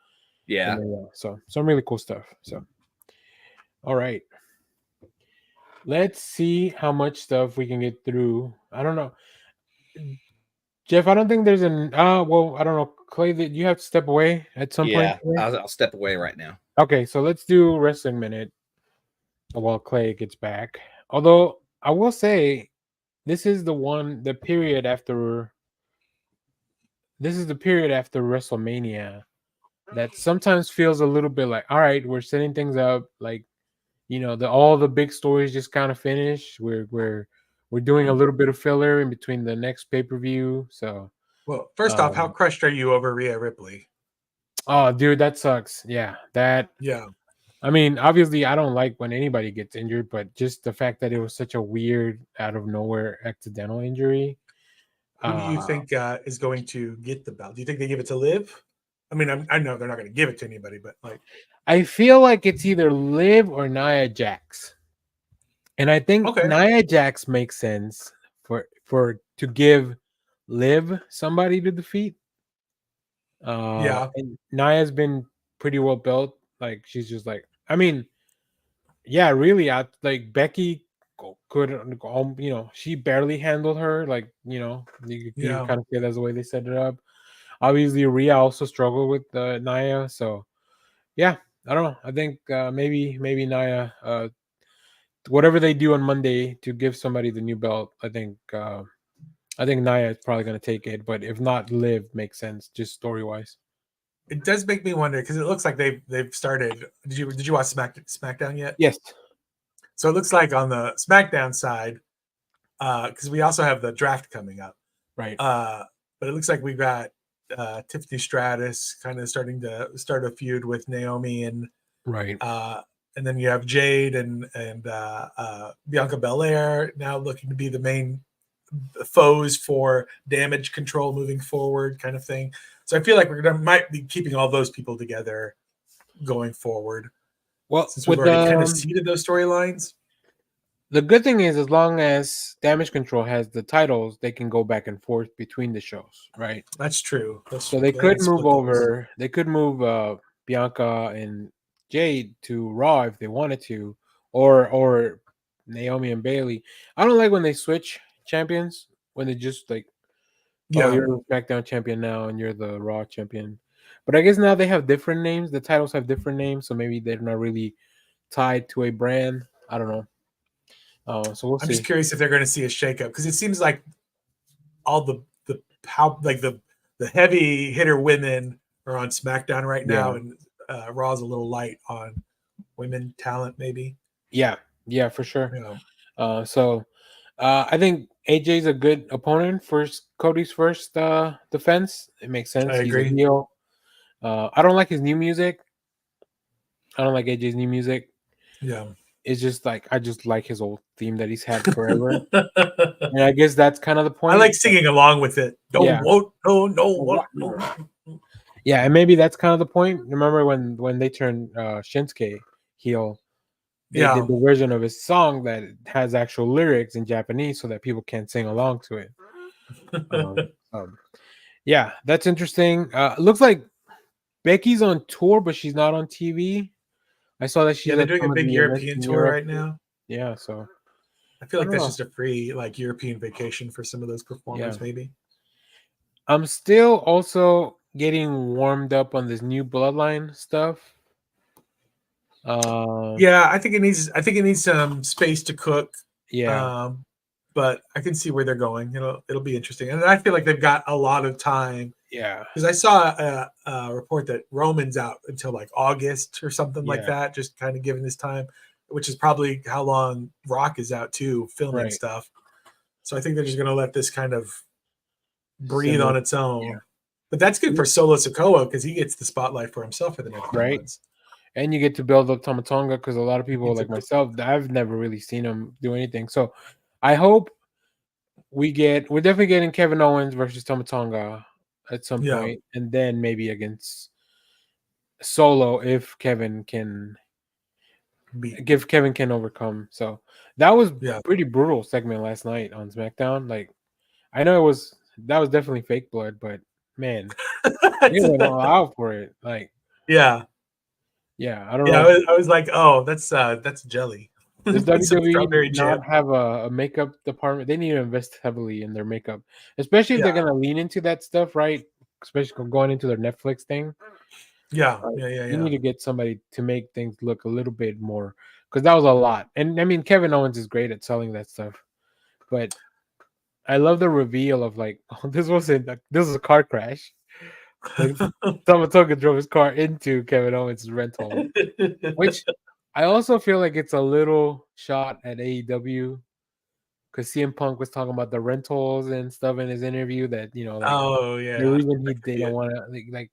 Yeah. So some really cool stuff. So, all right. Let's see how much stuff we can get through. I don't know. Jeff, I don't think there's well, I don't know. Clay, that you have to step away at some point. Yeah, I'll step away right now. Okay, so let's do Wrestling Minute while Clay gets back. Although I will say, this is the period after this is the period after WrestleMania that sometimes feels a little bit like, all right, we're setting things up, like, you know, all the big stories just kind of finished. We're doing a little bit of filler in between the next pay-per-view. So, well, first off, how crushed are you over Rhea Ripley? Oh, dude, that sucks. Yeah, yeah. I mean, obviously, I don't like when anybody gets injured, but just the fact that it was such a weird, out of nowhere, accidental injury. Who do you think is going to get the belt? Do you think they give it to Liv? I mean, I know they're not going to give it to anybody, but like, I feel like it's either Liv or Nia Jax, and I think Nia Jax makes sense for to give Liv somebody to defeat. And Nia's been pretty well built. Like, she's just like, I mean, yeah, really, like Becky could, you know, she barely handled her. Like, you know, you kind of say that's the way they set it up. Obviously, Rhea also struggled with Nia, so yeah, I don't know. I think maybe Nia, whatever they do on Monday to give somebody the new belt, I think Nia is probably going to take it. But if not, Liv makes sense just story wise. It does make me wonder because it looks like they've started. Did you watch SmackDown yet? Yes. So it looks like on the SmackDown side, because we also have the draft coming up, right? But it looks like we've got Tiffany Stratus kind of starting to start a feud with Naomi, and right. And then you have Jade and Bianca Belair now looking to be the main foes for Damage Control moving forward, kind of thing. So I feel like might be keeping all those people together going forward. Well, since we've already kind of seeded those storylines. The good thing is, as long as Damage Control has the titles, they can go back and forth between the shows, right? That's true. So they could move over. They could move Bianca and Jade to Raw if they wanted to, or Naomi and Bailey. I don't like when they switch champions, when they just like, oh, you're the SmackDown champion now and you're the Raw champion. But I guess now they have different names. The titles have different names, so maybe they're not really tied to a brand. I don't know. So we'll see. I'm just curious if they're going to see a shakeup, because it seems like all the heavy hitter women are on SmackDown right now, and Raw's a little light on women talent, maybe. Yeah, for sure. Yeah. So I think AJ's a good opponent for Cody's first defense. It makes sense. I agree. He's a heel. I don't like his new music. I don't like AJ's new music. Yeah. It's just like, I just like his old theme that he's had forever. And I guess that's kind of the point. I like singing along with it. Yeah, and maybe that's kind of the point. Remember when they turned Shinsuke heel, they did the version of his song that has actual lyrics in Japanese so that people can sing along to it. Yeah, that's interesting. Looks like Becky's on tour, but she's not on TV. I saw that she's they're doing a big European tour right now. Yeah, so I feel like that's just a free European vacation for some of those performers, maybe. I'm still also getting warmed up on this new Bloodline stuff. I think it needs some space to cook. Yeah. But I can see where they're going. It'll be interesting, and I feel like they've got a lot of time. Yeah, because I saw a report that Roman's out until like August or something like that, just kind of giving this time, which is probably how long Rock is out too, filming stuff. So I think they're just going to let this kind of breathe on its own. Yeah. But that's good for Solo Sikoa, because he gets the spotlight for himself for the next few months. And you get to build up Tama Tonga, because a lot of people like myself, I've never really seen him do anything. So I hope we're definitely getting Kevin Owens versus Tama Tonga at some point, and then maybe against Solo if Kevin can overcome. So that was pretty brutal segment last night on SmackDown. Like, I know that was definitely fake blood, but man, they went all out for it. Like, I don't know. I was like, oh, that's jelly. Does WWE not have a makeup department? They need to invest heavily in their makeup, especially if they're going to lean into that stuff, right? Especially going into their Netflix thing. You need to get somebody to make things look a little bit more, because that was a lot. And I mean, Kevin Owens is great at selling that stuff, but I love the reveal of like, oh, this was a car crash. Like Tamatoga drove his car into Kevin Owens' rental, which I also feel like it's a little shot at AEW because CM Punk was talking about the rentals and stuff in his interview that like oh yeah, the reason they don't want to like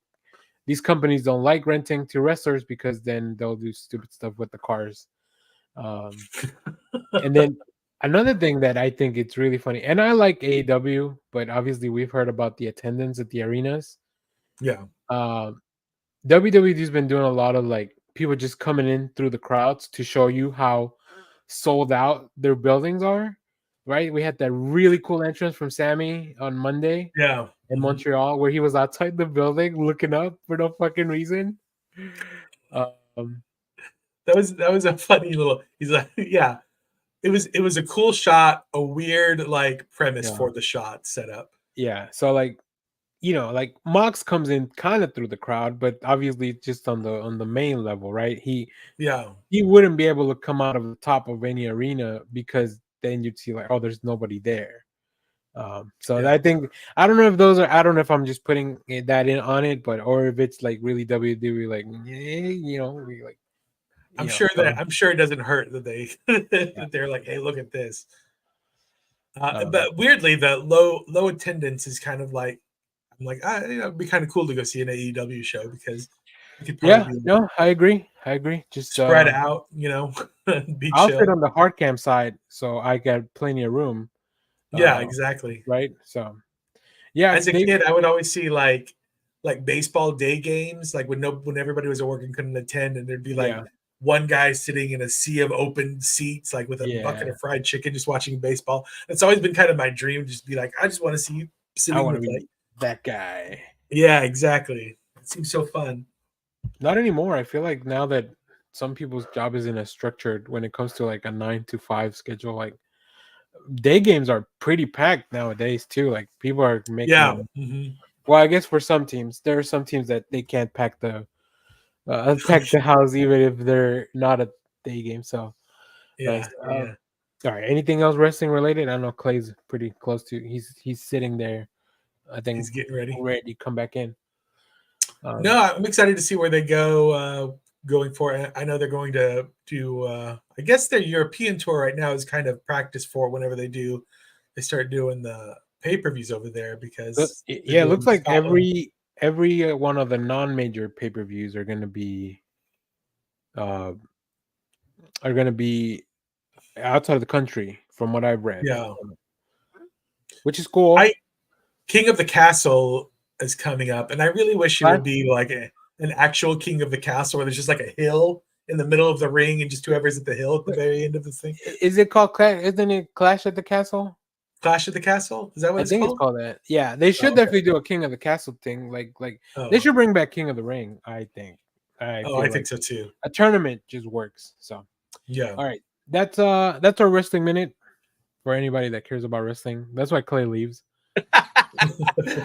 these companies don't like renting to wrestlers because then they'll do stupid stuff with the cars. And then another thing that I think it's really funny, and I like AEW, but obviously we've heard about the attendance at the arenas. Yeah. WWE's been doing a lot of like people just coming in through the crowds to show you how sold out their buildings are. Right? We had that really cool entrance from Sammy on Monday. Yeah. In Montreal, where he was outside the building looking up for no fucking reason. That was a funny little. He's like, yeah, it was a cool shot, a weird like premise for the shot setup. Yeah, so like, like Mox comes in kind of through the crowd, but obviously just on the main level, right? He wouldn't be able to come out of the top of any arena because then you'd see like, oh, there's nobody there. I think I don't know if I'm just putting that in on it, but or if it's like really WWE, like I'm sure it doesn't hurt that they that they're like, hey, look at this. But weirdly, the low attendance is kind of like I'm like, it'd be kind of cool to go see an AEW show because it could probably I agree. Just spread out, be I'll chill. sit on the hard cam side, so I got plenty of room. Yeah, exactly. Right. So, yeah. As a kid, I would always see like baseball day games, like when everybody was at work and couldn't attend, and there'd be like one guy sitting in a sea of open seats, like with a bucket of fried chicken, just watching baseball. It's always been kind of my dream, just be like, I just want to see you sitting with like that guy. Yeah, exactly. It seems so fun. Not anymore. I feel like now that some people's job isn't as structured when it comes to like a 9 to 5 schedule, like day games are pretty packed nowadays too. Like people are making well, I guess for some teams, there are some teams that they can't pack the house even if they're not a day game. So all right. Anything else wrestling related? I know Clay's pretty close to. He's sitting there. I think he's getting ready to come back in. No, I'm excited to see where they go going forward. I know they're going to do. I guess their European tour right now is kind of practice for whenever they start doing the pay-per-views over there because it looks like every one of the non-major pay-per-views are going to be outside of the country from what I've read. Yeah, which is cool. King of the Castle is coming up, and I really wish it would be like an actual King of the Castle where there's just like a hill in the middle of the ring and just whoever's at the hill at the very end of the thing. Is it called Isn't it Clash at the Castle? Clash at the Castle? Is that what I think it's called that. Yeah, they should definitely do a King of the Castle thing. Like they should bring back King of the Ring. I think. I think so too. A tournament just works. So yeah. All right, that's our wrestling minute for anybody that cares about wrestling. That's why Clay leaves.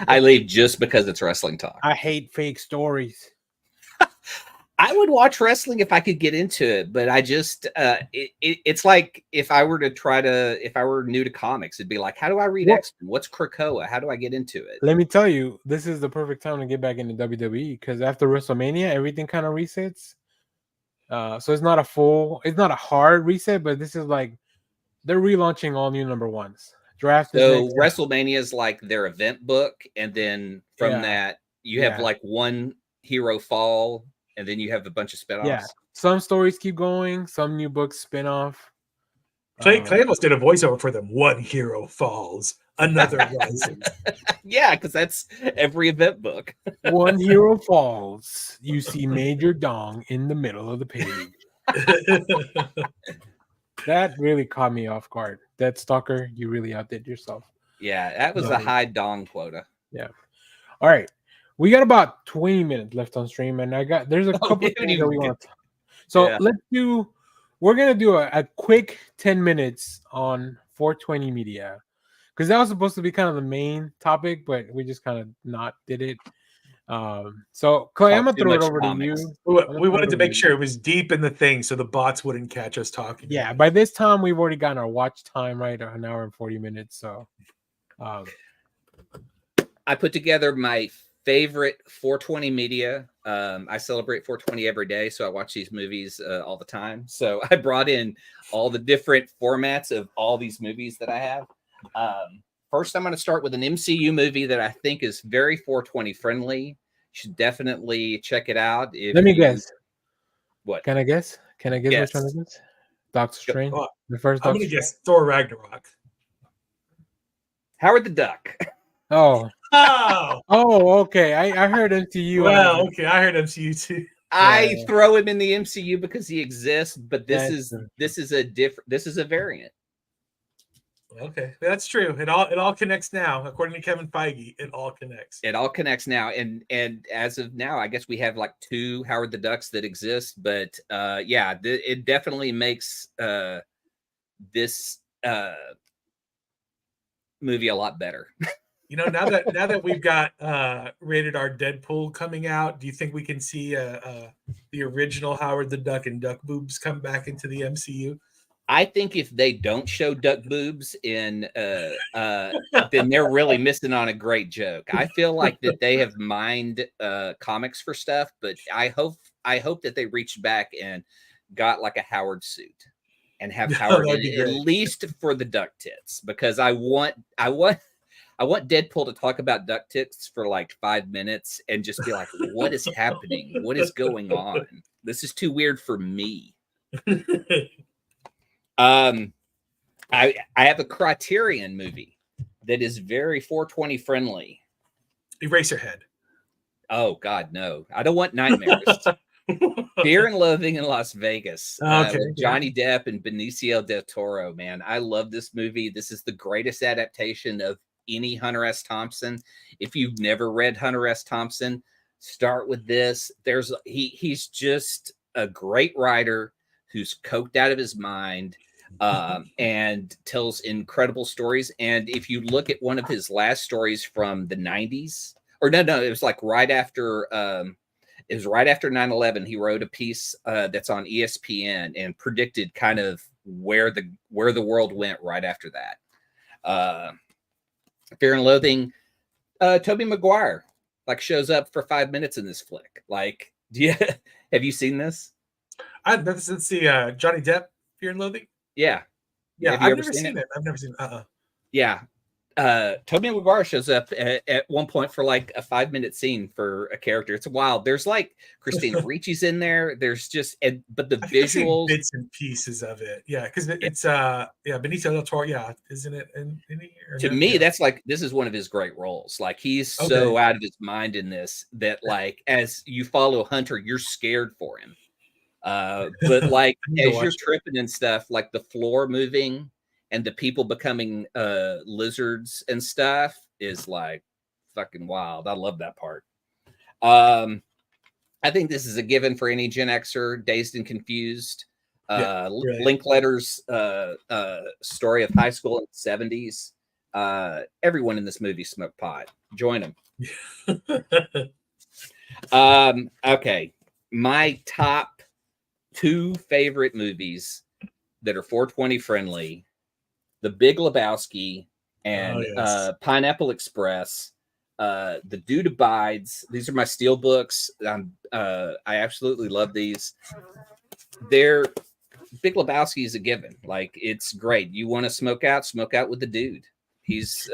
I leave just because it's wrestling talk. I hate fake stories. I would watch wrestling if I could get into it, but I just it's like if I were new to comics, it'd be like, how do I read X-Men? What's Krakoa? How do I get into it? Let me tell you, this is the perfect time to get back into WWE because after WrestleMania, everything kind of resets. So it's not a hard reset, but this is like they're relaunching all new number ones. Draft. So WrestleMania is like their event book, and then from that you have like one hero fall, and then you have a bunch of spinoffs. Yeah, some stories keep going, some new books spin off. Clay almost did a voiceover for them. One hero falls, another rises. Yeah, because that's every event book. One hero falls. You see Major Dong in the middle of the page. That really caught me off guard. That Stalker, you really outdid yourself. Yeah, that was a high Dong quota. Yeah. All right. We got about 20 minutes left on stream, and there's a couple things that we want to talk. So we're going to do a quick 10 minutes on 420 media because that was supposed to be kind of the main topic, but we just kind of not did it. So Clay, I'm gonna throw it over to you. We wanted to make sure it was deep in the thing so the bots wouldn't catch us talking. Yeah, by this time we've already gotten our watch time right, an hour and 40 minutes. So I put together my favorite 420 media. I celebrate 420 every day, so I watch these movies all the time. So I brought in all the different formats of all these movies that I have. First, I'm going to start with an MCU movie that I think is very 420 friendly. You should definitely check it out. Let me guess. What? Can I guess? Which one it is? Doctor Strange. The first. I'm going to guess Thor Ragnarok. Howard the Duck. Oh. Oh. Oh, okay. I heard MCU. Well, okay. I heard MCU too. I throw him in the MCU because he exists, but this is a variant. Okay, that's true. It all connects now, according to Kevin Feige. It all connects. It all connects now, and as of now, I guess we have like 2 Howard the Ducks that exist. But it definitely makes this movie a lot better. You know, now that we've got rated R Deadpool coming out, do you think we can see the original Howard the Duck and Duck boobs come back into the MCU? I think if they don't show duck boobs in, then they're really missing on a great joke. I feel like that they have mined comics for stuff, but I hope that they reached back and got like a Howard suit and have Howard in it, at least for the duck tits, because I want Deadpool to talk about duck tits for like 5 minutes and just be like, what is happening? What is going on? This is too weird for me. I have a Criterion movie that is very 420 friendly. Eraserhead. Oh God, no! I don't want nightmares. Fear and Loathing in Las Vegas. With Johnny Depp and Benicio del Toro. Man, I love this movie. This is the greatest adaptation of any Hunter S. Thompson. If you've never read Hunter S. Thompson, start with this. He's just a great writer who's coked out of his mind and tells incredible stories. And if you look at one of his last stories from the 90s, or no, it was like right after 9/11, he wrote a piece that's on ESPN and predicted kind of where the world went right after that. Fear and Loathing, Tobey Maguire like shows up for 5 minutes in this flick. Like, have you seen this? Let's see, Johnny Depp, Fear and Loathing. Yeah. I've never seen it. I've never seen it. Yeah. Tobey Maguire shows up at one point for like a 5-minute scene for a character. It's wild. There's like Christina Ricci's in there. There's just, but the visuals, bits and pieces of it. Yeah, because it's Benicio del Toro. Yeah, isn't it? To me, that's like, this is one of his great roles. Like, he's so out of his mind in this that like, as you follow Hunter, you're scared for him. But like as you're tripping and stuff, like the floor moving and the people becoming lizards and stuff is like fucking wild. I love that part. I think this is a given for any Gen Xer, Dazed and Confused. Linkletter's story of high school in the 70s. Everyone in this movie smoked pot. Join them. Okay. My top 2 favorite movies that are 420 friendly: The Big Lebowski and Pineapple Express. The Dude Abides. These are my steel books. I absolutely love these. They're Big Lebowski is a given. Like, it's great. You want to smoke out with the dude. He's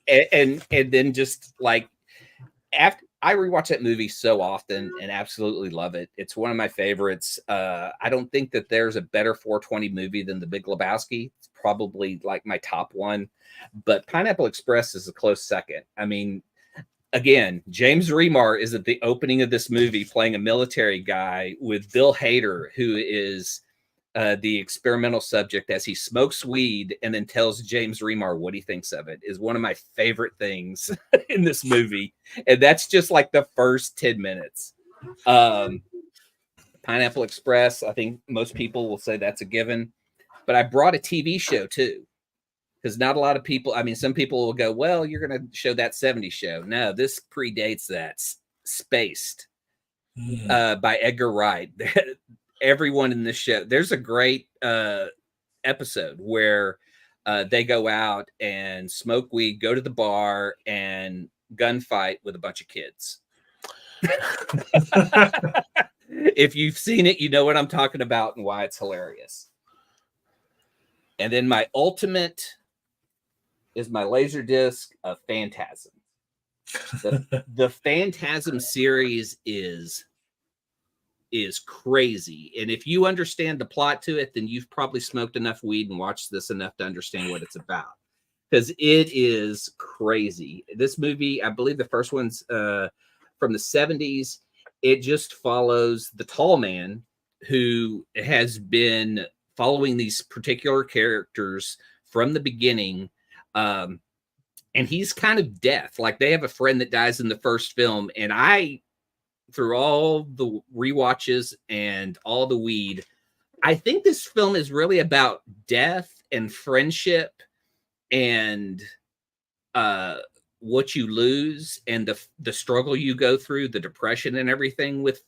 and then just like after. I rewatch that movie so often and absolutely love it. It's one of my favorites. I don't think that there's a better 420 movie than The Big Lebowski. It's probably like my top one, but Pineapple Express is a close second. I mean, again, James Remar is at the opening of this movie playing a military guy with Bill Hader, who is the experimental subject, as he smokes weed and then tells James Remar what he thinks of it, is one of my favorite things in this movie. And that's just like the first 10 minutes. Pineapple Express, I think most people will say that's a given. But I brought a TV show too, because not a lot of people, I mean, some people will go, well, you're going to show that 70s show. No, this predates that. Spaced by Edgar Wright. Everyone in this show, there's a great episode where they go out and smoke weed, go to the bar, and gunfight with a bunch of kids. If you've seen it, you know what I'm talking about and why it's hilarious. And then my ultimate is my laser disc of Phantasm. The Phantasm series is crazy. And if you understand the plot to it, then you've probably smoked enough weed and watched this enough to understand what it's about. Because it is crazy. This movie, I believe the first one's from the 70s. It just follows the tall man who has been following these particular characters from the beginning. And he's kind of deaf. Like, they have a friend that dies in the first film. And I, through all the rewatches and all the weed, I think this film is really about death and friendship and what you lose and the struggle you go through, the depression and everything with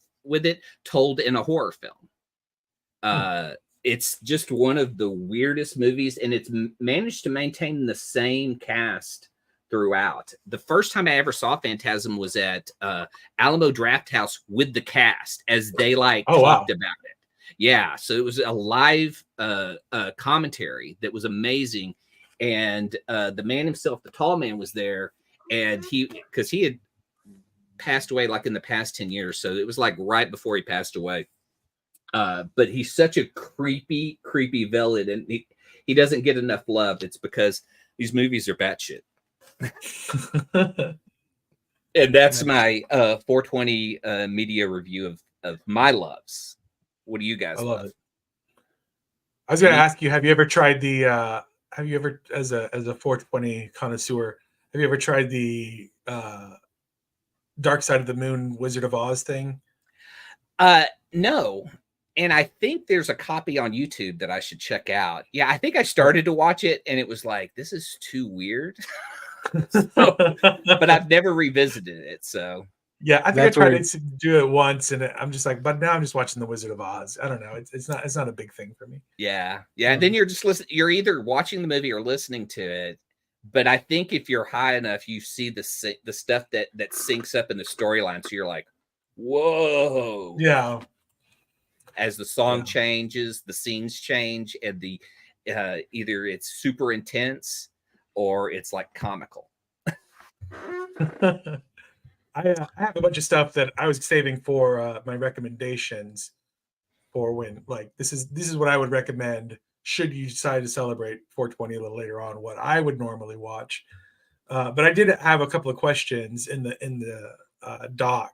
it, told in a horror film. It's just one of the weirdest movies, and it's managed to maintain the same cast throughout. The first time I ever saw Phantasm was at Alamo Drafthouse with the cast as they talked about it. Yeah, so it was a live commentary that was amazing. And the man himself, the tall man, was there, and because he had passed away like in the past 10 years, so it was like right before he passed away. But he's such a creepy villain, and he doesn't get enough love. It's because these movies are batshit. And that's my 420 media review of my loves. What do you guys love? It. I was going to ask you, have you ever tried the have you ever, as a 420 connoisseur, have you ever tried the Dark Side of the Moon Wizard of Oz thing? No. And I think there's a copy on YouTube that I should check out. Yeah, I think I started to watch it and it was like, this is too weird. But I've never revisited it. So yeah, I think I tried to do it once, and I'm just like, but now I'm just watching the Wizard of Oz. I don't know. It's not a big thing for me. Yeah. And then you're just listening. You're either watching the movie or listening to it. But I think if you're high enough, you see the stuff that syncs up in the storyline. So you're like, whoa. Yeah. As the song changes, the scenes change, and the either it's super intense or it's like comical. I have a bunch of stuff that I was saving for my recommendations for when, like, this is what I would recommend should you decide to celebrate 420 a little later on, what I would normally watch. But I did have a couple of questions in the doc.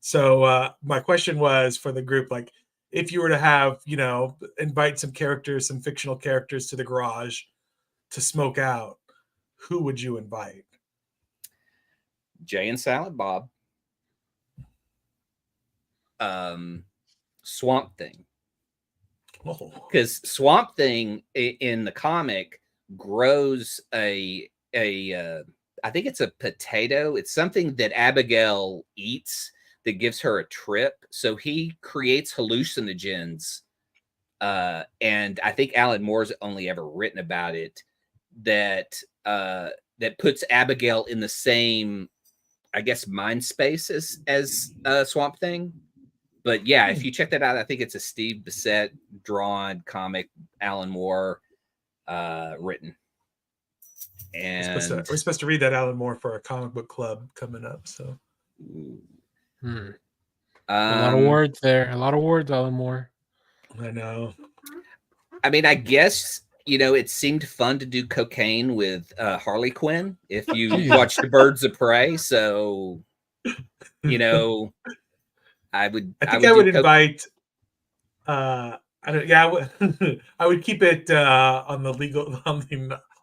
So my question was for the group, like, if you were to have, invite some fictional characters to the garage to smoke out, who would you invite? Jay and Silent Bob, Swamp Thing, because Swamp Thing in the comic grows I think it's a potato. It's something that Abigail eats that gives her a trip. So he creates hallucinogens, and I think Alan Moore's only ever written about it. That puts Abigail in the same, I guess, mind space as Swamp Thing. But yeah, if you check that out, I think it's a Steve Bissett drawn comic, Alan Moore written. And we're supposed to read that Alan Moore for our comic book club coming up. So a lot of words there. A lot of words, Alan Moore. I know. I mean, I guess, it seemed fun to do cocaine with Harley Quinn if you watched the Birds of Prey. So, I would invite. I would keep it on the legal,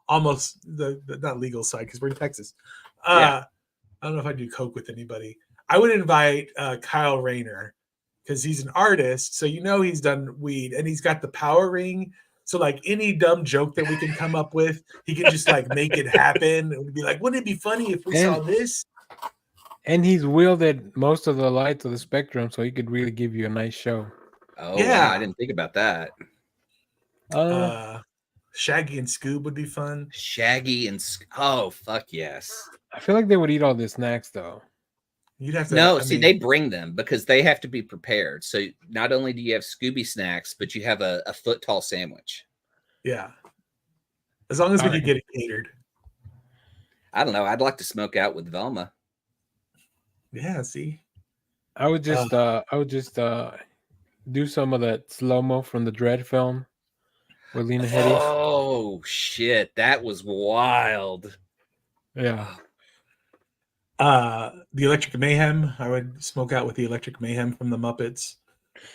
almost the not legal side because we're in Texas. I don't know if I'd do coke with anybody. I would invite Kyle Rayner because he's an artist, so he's done weed and he's got the power ring. So like any dumb joke that we can come up with, he can just like make it happen. It would be like, wouldn't it be funny if we saw this? And he's wielded most of the lights of the spectrum, so he could really give you a nice show. Oh yeah, wow, I didn't think about that. Shaggy and Scoob would be fun. Shaggy and oh fuck yes. I feel like they would eat all the snacks though. You'd have to. No, they bring them because they have to be prepared. So not only do you have Scooby snacks, but you have a foot tall sandwich. Yeah. As long as we could get it catered. I don't know. I'd like to smoke out with Velma. Yeah, see. I would just do some of that slow-mo from the Dread film with Lena Headey. Oh shit, that was wild. Yeah. The Electric Mayhem. I would smoke out with the Electric Mayhem from the Muppets.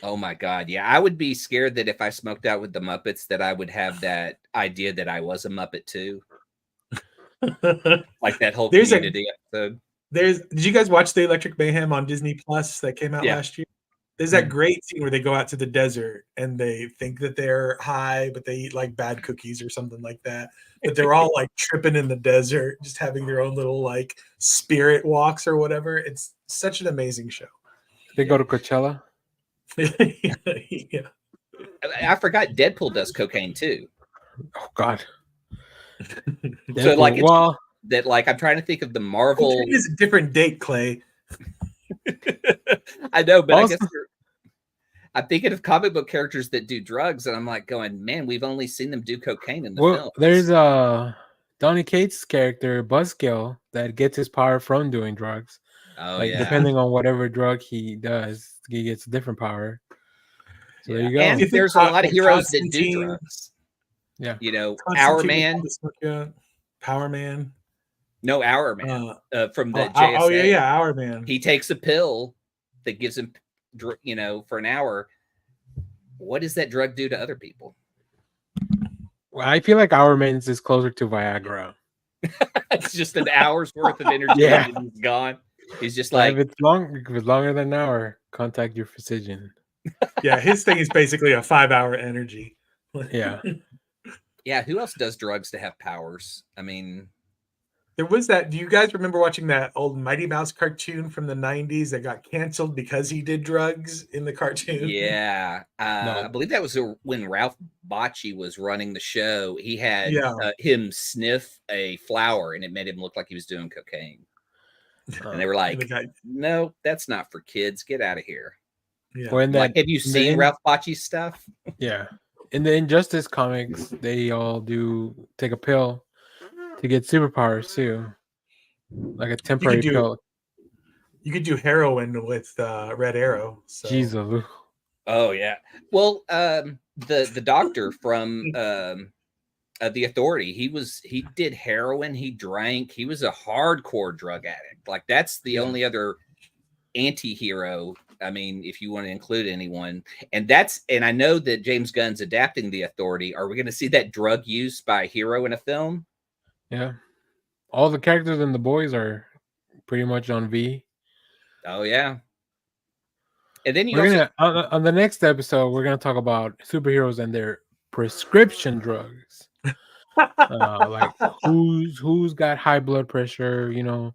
Oh my god, yeah. I would be scared that if I smoked out with the Muppets that I would have that idea that I was a Muppet too. Like that whole Community episode. Did you guys watch the Electric Mayhem on Disney Plus that came out last year? There's that great scene where they go out to the desert and they think that they're high, but they eat like bad cookies or something like that. But they're all like tripping in the desert, just having their own little like spirit walks or whatever. It's such an amazing show. They go to Coachella. Yeah. I forgot Deadpool does cocaine too. Oh God. So like it's that like I'm trying to think of the Marvel. It is a different date, Clay. I know, but also, I guess I'm thinking of comic book characters that do drugs, and I'm like going, man, we've only seen them do cocaine in the film. There's Donny Cates' character, Buzzkill, that gets his power from doing drugs. Oh, like depending on whatever drug he does, he gets a different power. So there you go. And there's a lot of heroes that do drugs. Yeah. You know, Our Man. Power Man. No, Our Man from the JSA. Oh, yeah, Our Man. He takes a pill that gives him, you know, for an hour. What does that drug do to other people? Well, I feel like Our Man's is closer to Viagra. It's just an hour's worth of energy and he's gone. He's just like, if it's longer than an hour, contact your physician. Yeah, his thing is basically a 5-hour energy. Yeah. Yeah, who else does drugs to have powers? I mean, there was that. Do you guys remember watching that old Mighty Mouse cartoon from the 90s that got canceled because he did drugs in the cartoon? Yeah. No. I believe that was when Ralph Bakshi was running the show. He had him sniff a flower and it made him look like he was doing cocaine. And they were like, no, that's not for kids. Get out of here. Yeah. Like, have you seen Ralph Bakshi's stuff? Yeah. In the Injustice comics, they all do take a pill to get superpowers too, like a temporary pill. You could do heroin with Red Arrow. So. Jesus. Oh yeah. Well, the doctor from the Authority, he did heroin. He drank. He was a hardcore drug addict. Like that's the only other anti-hero. I mean, if you want to include anyone, and I know that James Gunn's adapting the Authority. Are we going to see that drug use by a hero in a film? Yeah, all the characters in The Boys are pretty much on V. Oh yeah, and then on the next episode we're gonna talk about superheroes and their prescription drugs. Like who's got high blood pressure? You know,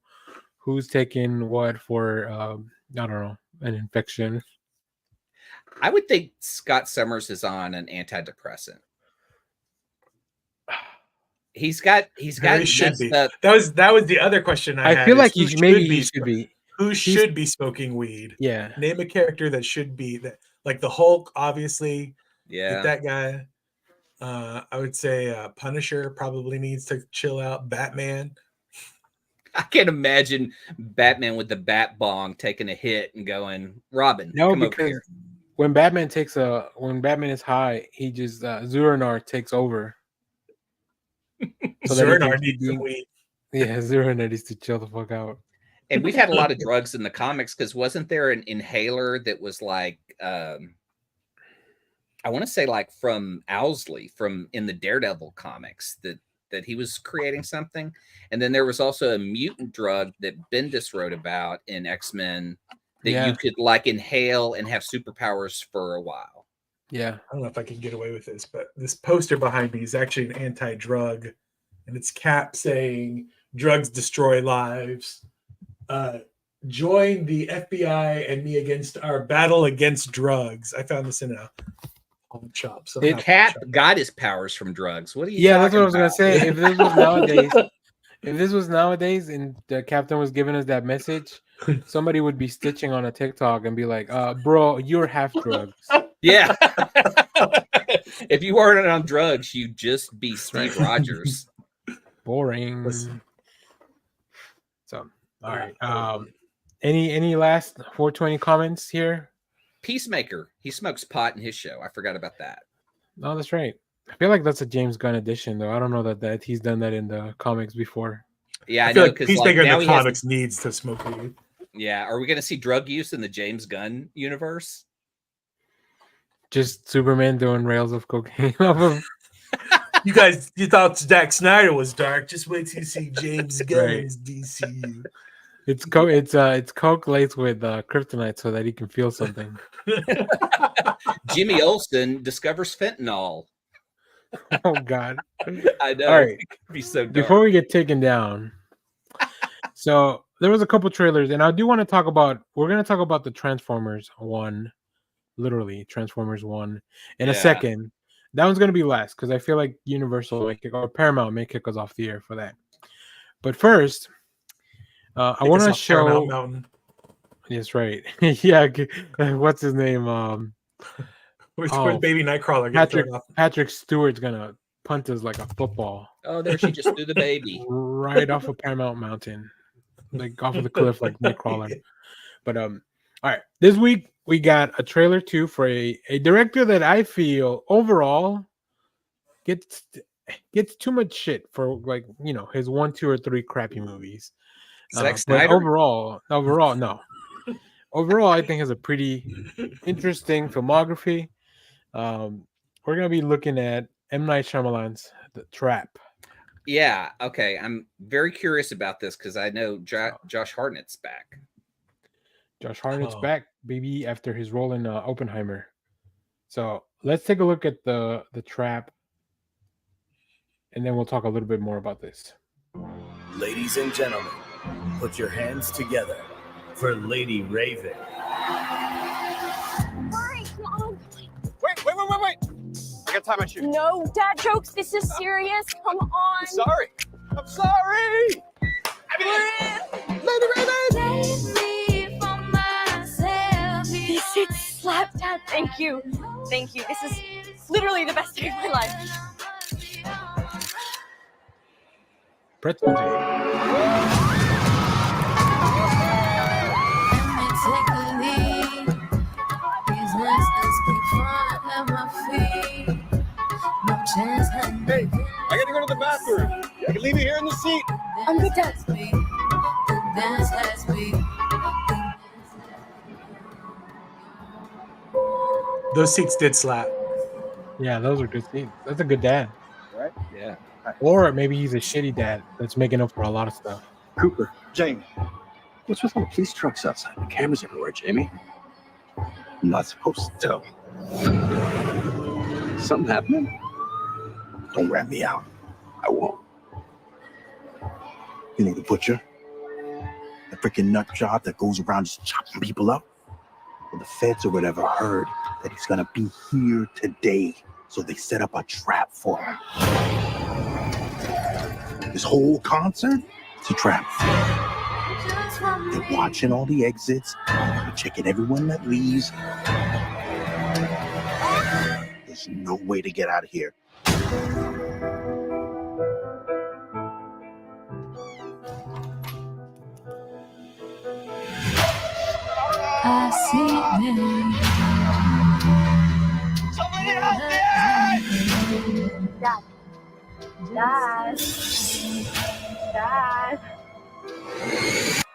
who's taking what for? I don't know. An infection. I would think Scott Summers is on an antidepressant. He's got should be. That was the other question I had. I feel like he should be. Who should be smoking weed? Yeah. Name a character that should be that, like the Hulk, obviously. Yeah. That guy. I would say Punisher probably needs to chill out. Batman. I can't imagine Batman with the bat bong taking a hit and going, Robin. No, because when Batman is high, he just Zuranar takes over. So Zuranar needs some weed. Yeah, Zuranar needs to chill the fuck out. And we've had a lot of drugs in the comics because wasn't there an inhaler that was like I want to say like from Owsley from in the Daredevil comics that he was creating something. And then there was also a mutant drug that Bendis wrote about in X-Men that you could like inhale and have superpowers for a while. Yeah. I don't know if I can get away with this, but this poster behind me is actually an anti-drug and it's Cap saying drugs destroy lives. Join the FBI and me against our battle against drugs. I found this in a chops. Cap got his powers from drugs. What are you? Yeah, that's what I was gonna say. If this was nowadays, and the captain was giving us that message, somebody would be stitching on a TikTok and be like, "Bro, you're half drugs." Yeah. If you weren't on drugs, you'd just be Steve Rogers. Boring. So, all right. Any last 420 comments here? Peacemaker. He smokes pot in his show. I forgot about that. No, that's right. I feel like that's a James Gunn edition, though. I don't know that he's done that in the comics before. Yeah, I feel like Peacemaker in the comics needs to smoke weed. Yeah, are we going to see drug use in the James Gunn universe? Just Superman doing rails of cocaine off of. You thought Zack Snyder was dark. Just wait till you see James Gunn's DCU. It's coke laced with kryptonite so that he can feel something. Jimmy Olsen discovers fentanyl. Oh God! I know. All right, it'd be so dark. Before we get taken down, so there was a couple trailers, and I do want to talk about. We're going to talk about the Transformers 1, literally Transformers 1, in a second. That one's going to be last because I feel like Universal or Paramount may kick us off the air for that. But first, I want to show. Yes, right. Yeah, what's his name? Where's Baby Nightcrawler? Patrick Stewart's gonna punt us like a football. Oh, there she just threw the baby right off of Paramount Mountain, like off of the cliff, like Nightcrawler. But all right, this week we got a trailer too for a director that I feel overall gets too much shit for, like, his 1, 2, or 3 crappy movies. But overall, no. Overall, I think has a pretty interesting filmography. We're gonna be looking at M. Night Shyamalan's The Trap. Yeah. Okay. I'm very curious about this because I know Josh Hartnett's back. Josh Hartnett's back, baby, after his role in Oppenheimer. So let's take a look at the Trap, and then we'll talk a little bit more about this. Ladies and gentlemen, put your hands together for Lady Raven. Sorry, come on. Wait. I gotta tie my shoe. No, dad jokes. This is serious. Come on. I'm sorry. Lady Raven. This shit slapped, Dad. Thank you. This is literally the best day of my life. Pretzel day. Hey, I gotta go to the bathroom. I can leave you here in the seat. I'm good, Dad. Those seats did slap. Yeah, those are good seats. That's a good dad. Right? Yeah. Or maybe he's a shitty dad that's making up for a lot of stuff. Cooper, Jamie, what's with all the police trucks outside? The cameras everywhere, Jamie. I'm not supposed to tell. Something happening? Don't rat me out. I won't. You know the butcher? The freaking nut job that goes around just chopping people up? Well, the feds or whatever heard that he's gonna be here today, so they set up a trap for him. This whole concert, it's a trap. They're watching all the exits, they're checking everyone that leaves. There's no way to get out of here. I see them. Somebody out there!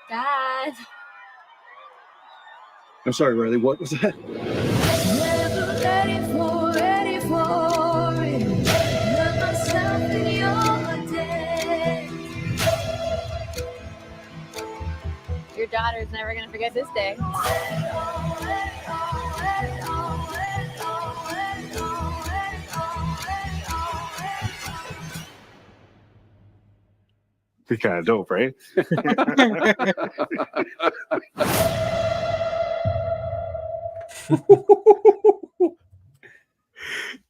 Dad. I'm sorry, Riley, what was that? Never ready for it. Love myself in your day. Your daughter's never gonna forget this day. Be kind of dope, right?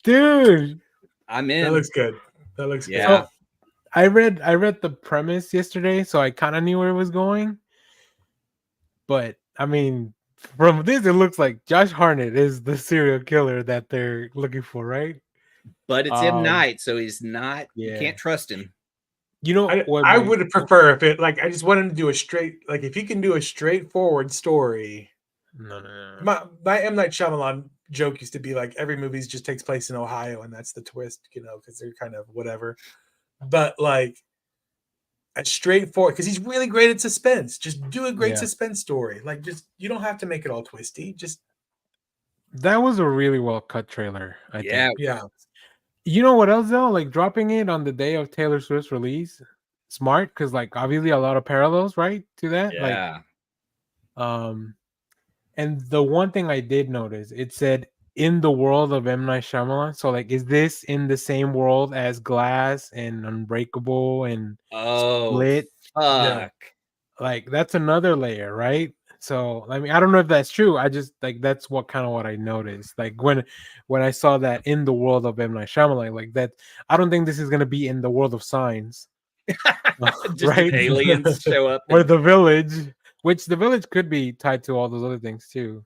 Dude. I'm in. That looks good. That looks Yeah. good. So, I read the premise yesterday, so I kind of knew where it was going. But I mean, from this, it looks like Josh Hartnett is the serial killer that they're looking for, right? But it's M. Night, so he's not. You can't trust him. You know what? I would prefer if it like I just want him to do a straight like if he can do a straightforward story. No. My M. Night Shyamalan joke used to be like every movie just takes place in Ohio and that's the twist, you know, because they're kind of whatever. But like a straightforward because he's really great at suspense. Just do a great suspense story. Like just you don't have to make it all twisty. Just that was a really well cut trailer. I think. Yeah. You know what else though? Like dropping it on the day of Taylor Swift's release, smart because like obviously a lot of parallels, right, to that. Yeah. Like, and the one thing I did notice, it said in the world of M. Night Shyamalan. So like, is this in the same world as Glass and Unbreakable and Split? Fuck. Yeah. Like that's another layer, right? So I mean, I don't know if that's true. I just like that's what I noticed. Like when I saw that in the world of M. Night Shyamalan, like that, I don't think this is gonna be in the world of Signs, Just right? aliens show up, or The Village, which The Village could be tied to all those other things too.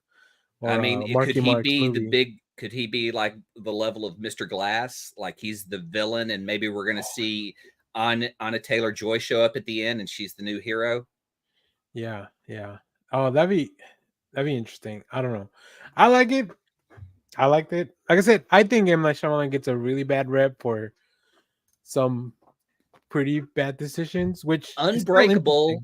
Or, I mean, Marky could he Mark's be movie. the big? Could he be like the level of Mr. Glass? Like he's the villain, and maybe we're gonna see Anna Taylor-Joy show up at the end, and she's the new hero. Yeah. Oh, that'd be interesting. I don't know. I like it. I liked it. Like I said, I think M. Night Shyamalan gets a really bad rep for some pretty bad decisions. Which Unbreakable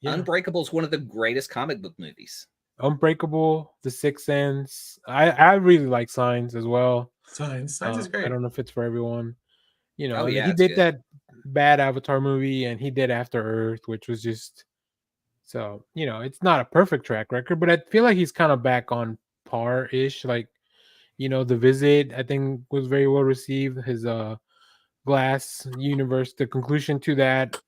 is one of the greatest comic book movies. Unbreakable, The Sixth Sense. I really like Signs as well. Signs is great. I don't know if it's for everyone. You know, yeah, he did that bad Avatar movie, and he did After Earth, which was just so. You know, it's not a perfect track record, but I feel like he's kind of back on par-ish. Like, you know, The Visit, I think, was very well received. His Glass Universe, the conclusion to that.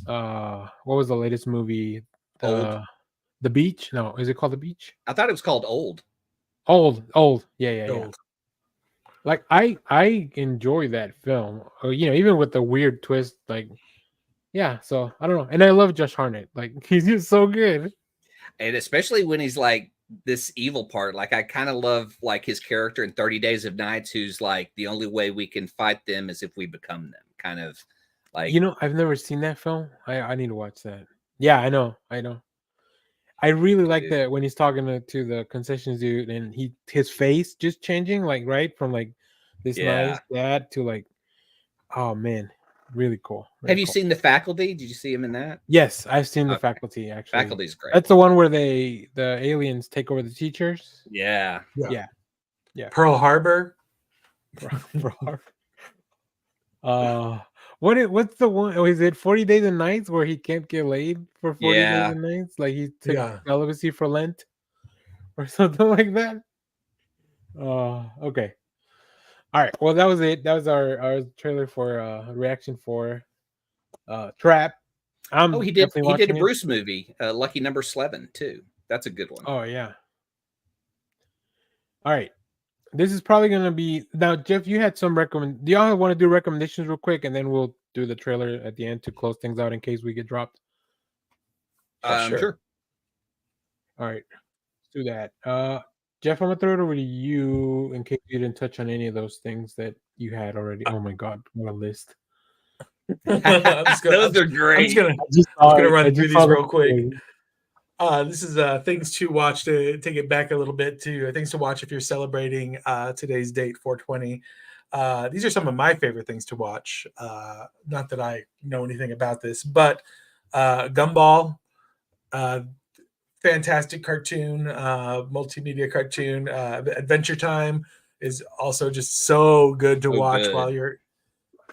What was the latest movie? The Beach? No, is it called The Beach? I thought it was called Old. Old. Yeah. Like I enjoy that film. You know, even with the weird twist, like yeah. So I don't know, and I love Josh Hartnett. Like he's just so good, and especially when he's like this evil part. Like I kind of love like his character in 30 Days of Nights, who's like the only way we can fight them is if we become them. Kind of like, you know, I've never seen that film. I need to watch that. Yeah, I know. I really like that when he's talking to the concessions dude and his face just changing, like right from like this nice dad to like, oh man, really cool. Have you seen The Faculty? Did you see him in that? Yes, I've seen The Faculty. Actually, Faculty's great. That's the one where the aliens take over the teachers. Yeah. Pearl Harbor. Pearl Harbor. What's the one? Oh, is it 40 Days and Nights where he can't get laid for 40 days and nights? Like he took celibacy for Lent or something like that. Okay. All right. Well, that was it. That was our trailer for reaction for Trap. He did a Bruce movie, Lucky Number 11 too. That's a good one. Oh yeah. All right. This is probably going to be now, Jeff. You had some do y'all want to do recommendations real quick, and then we'll do the trailer at the end to close things out in case we get dropped. Sure. All right, let's do that. Jeff, I'm gonna throw it over to you in case you didn't touch on any of those things that you had already. Oh my God, what a list! Those are great. I'm just gonna run through these real quick. This is things to watch to take it back a little bit to things to watch if you're celebrating today's date, 420. These are some of my favorite things to watch. Not that I know anything about this, but Gumball, fantastic cartoon, multimedia cartoon. Adventure Time is also just so good to watch while you're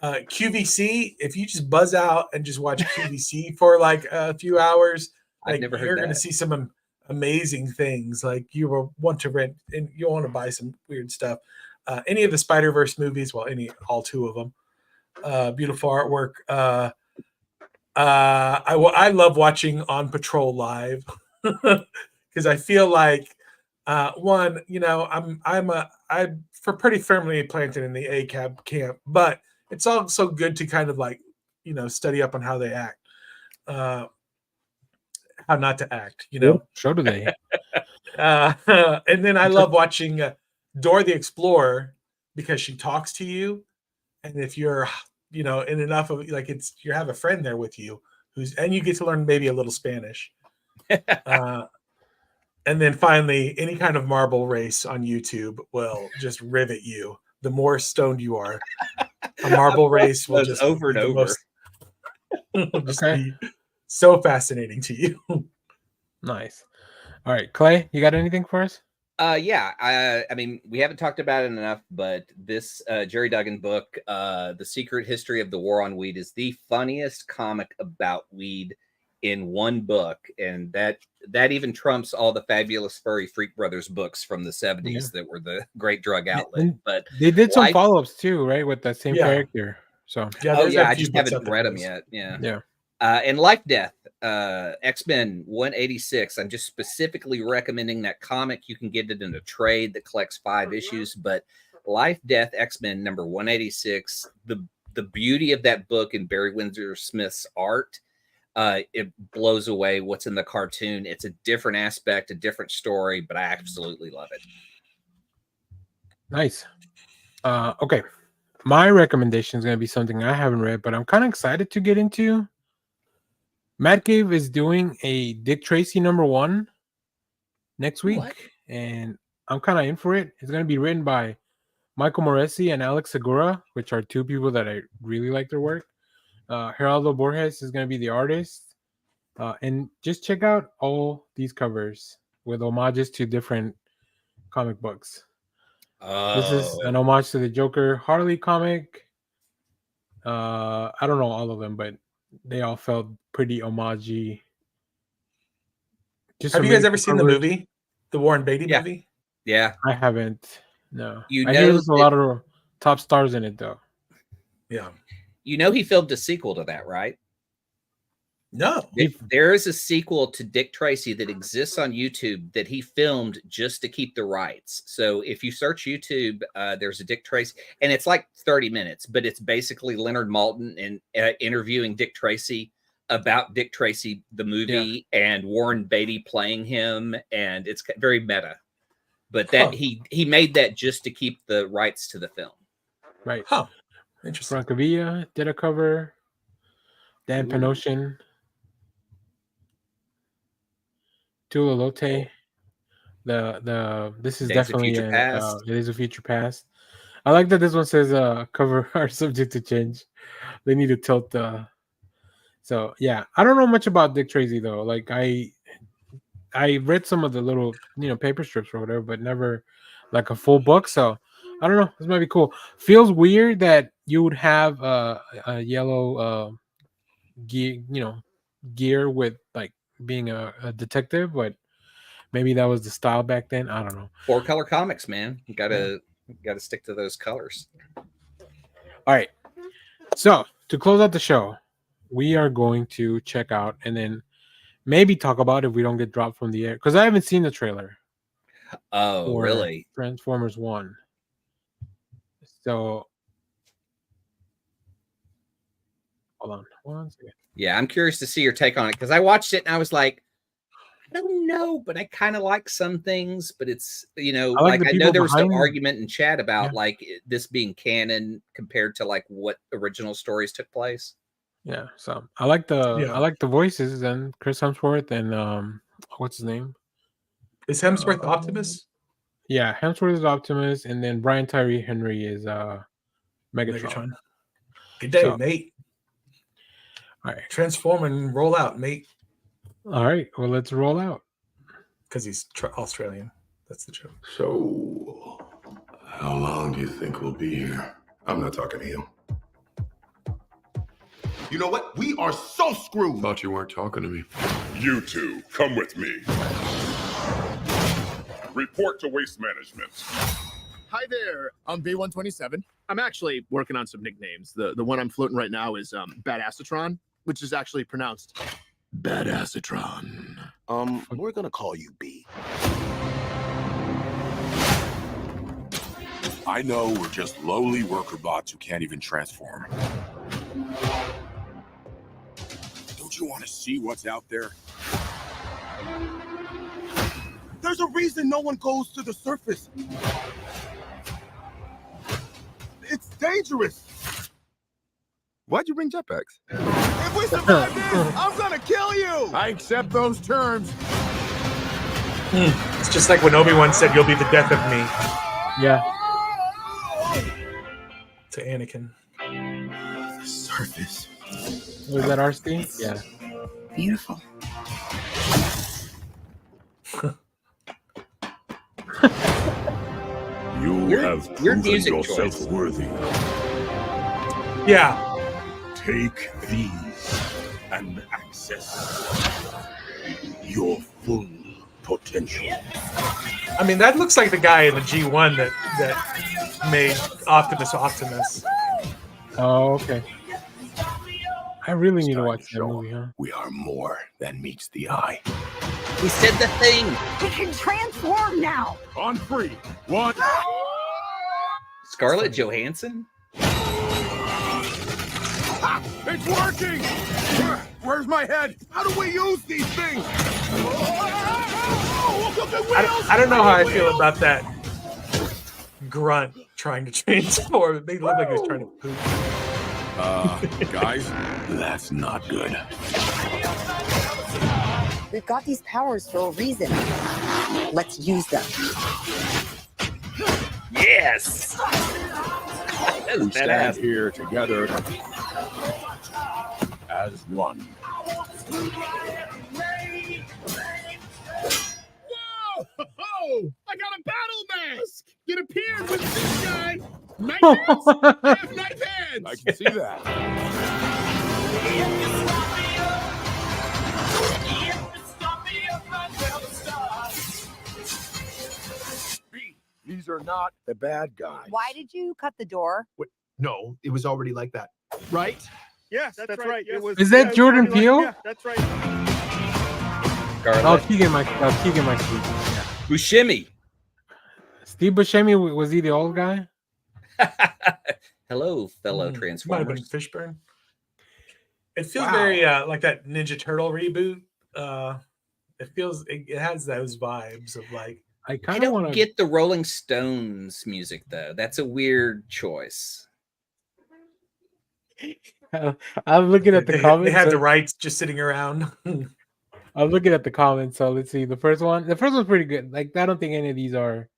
QVC. If you just buzz out and just watch QVC for like a few hours, like you're going to see some amazing things. Like you will want to rent and you'll want to buy some weird stuff. Any of the Spider-Verse movies, well, all two of them. Beautiful artwork. I love watching On Patrol live because I feel like One, I'm for pretty firmly planted in the ACAB camp, but it's also good to kind of like, study up on how they act, how not to act, So do they. and then I love watching Dora the Explorer because she talks to you, and if you're, in enough of like you have a friend there with you and you get to learn maybe a little Spanish. And then finally, any kind of marble race on YouTube will just rivet you. The more stoned you are, a marble race will just over and over. Be so fascinating to you. Nice. All right, Clay, you got anything for us? Yeah. I mean, we haven't talked about it enough, but this Jerry Duggan book, The Secret History of the War on Weed, is the funniest comic about weed in one book, and that even trumps all the Fabulous Furry Freak Brothers books from the 70s that were the great drug outlet. But they did some follow-ups too, right, with that same character. So I just haven't read them yet. Yeah. And Life Death, X-Men 186. I'm just specifically recommending that comic. You can get it in a trade that collects 5 issues, but Life Death X-Men number 186, the beauty of that book and Barry Windsor Smith's art, it blows away what's in the cartoon. It's a different aspect, a different story, but I absolutely love it. Nice. Okay. My recommendation is going to be something I haven't read, but I'm kind of excited to get into. Matt Cave is doing a Dick Tracy #1 next week, and I'm kind of in for it. It's going to be written by Michael Moresi and Alex Segura, which are 2 people that I really like their work. Geraldo Borges is going to be the artist. And just check out all these covers with homages to different comic books. This is an homage to the Joker Harley comic. I don't know all of them, but they all felt pretty homagey. Have you guys ever seen the movie? The Warren Beatty movie? Yeah. I haven't. No. I hear there's a lot of top stars in it, though. Yeah. He filmed a sequel to that, right? No. There is a sequel to Dick Tracy that exists on YouTube that he filmed just to keep the rights. So if you search YouTube, there's a Dick Tracy, and it's like 30 minutes, but it's basically Leonard Maltin and interviewing Dick Tracy about Dick Tracy, the movie, and Warren Beatty playing him. And it's very meta, but he made that just to keep the rights to the film. Right. Huh. Interesting. Francavilla did a cover. Dan Panosian. Tula Lote. This is Days definitely it is a future past. I like that this one says cover are subject to change. They need to tilt the. So yeah, I don't know much about Dick Tracy though. Like I read some of the little paper strips or whatever, but never like a full book. So I don't know. This might be cool. Feels weird that you would have a yellow gear with like being a detective, but maybe that was the style back then. I don't know. 4-color comics, man. You gotta stick to those colors. All right. So to close out the show, we are going to check out and then maybe talk about if we don't get dropped from the air, because I haven't seen the trailer. Oh, really? Transformers 1. So hold on one second. Yeah, I'm curious to see your take on it because I watched it and I was like, I don't know, but I kind of like some things, but it's I know there was some argument in chat about like this being canon compared to like what original stories took place. Yeah, so I like the voices and Chris Hemsworth and what's his name? Is Hemsworth Optimus? Yeah, Hemsworth is Optimus, and then Brian Tyree Henry is Megatron. Good day, mate. All right, transform and roll out, mate. All right, well, let's roll out. Because he's Australian. That's the joke. So, how long do you think we'll be here? I'm not talking to him. You know what? We are so screwed. Thought you weren't talking to me. You two, come with me. Report to Waste Management. Hi there, I'm B127. I'm actually working on some nicknames. The one I'm floating right now is Badassatron, which is actually pronounced Badassatron. We're gonna call you B. I know we're just lowly worker bots who can't even transform. Don't you want to see what's out there? There's a reason no one goes to the surface. It's dangerous. Why'd you bring jetpacks? If we survive this, I'm gonna kill you! I accept those terms. It's just like when Obi-Wan said, "You'll be the death of me." Yeah. To Anakin. The surface. Was that RC? Yeah. Beautiful. You have proven music yourself choice. worthy. Yeah. Take these and access your full potential. I mean, that looks like the guy in the G1 that made Optimus. Oh, okay. I really need to watch that movie, huh? We are more than meets the eye. He said the thing. We can transform now. On 3, 1. Scarlett Johansson? Ah, it's working! Where's my head? How do we use these things? I don't know how I feel about that grunt trying to transform. It made it look like he was trying to poop. Guys, that's not good. We've got these powers for a reason. Let's use them. Yes! We stand here together as one. Whoa! I got a battle mask! It appeared with this guy! Knife hands! I have knife hands! I can see that. These are not the bad guys. Why did you cut the door? No, it was already like that. Right? Yes, that's right. Yes. It was, Is that it was Jordan already Peele? yeah, that's right. Oh, Keegan Michael. Yeah. Buscemi. Steve Buscemi, was he the old guy? Hello, fellow Might have been Transformers. Fishburne. It feels very like that Ninja Turtle reboot. It has those vibes of like. I I kind of don't want to get the Rolling Stones music though. That's a weird choice. I'm looking at the comments. They had the rights just sitting around. I'm looking at the comments. So let's see. The first one's pretty good. Like, I don't think any of these are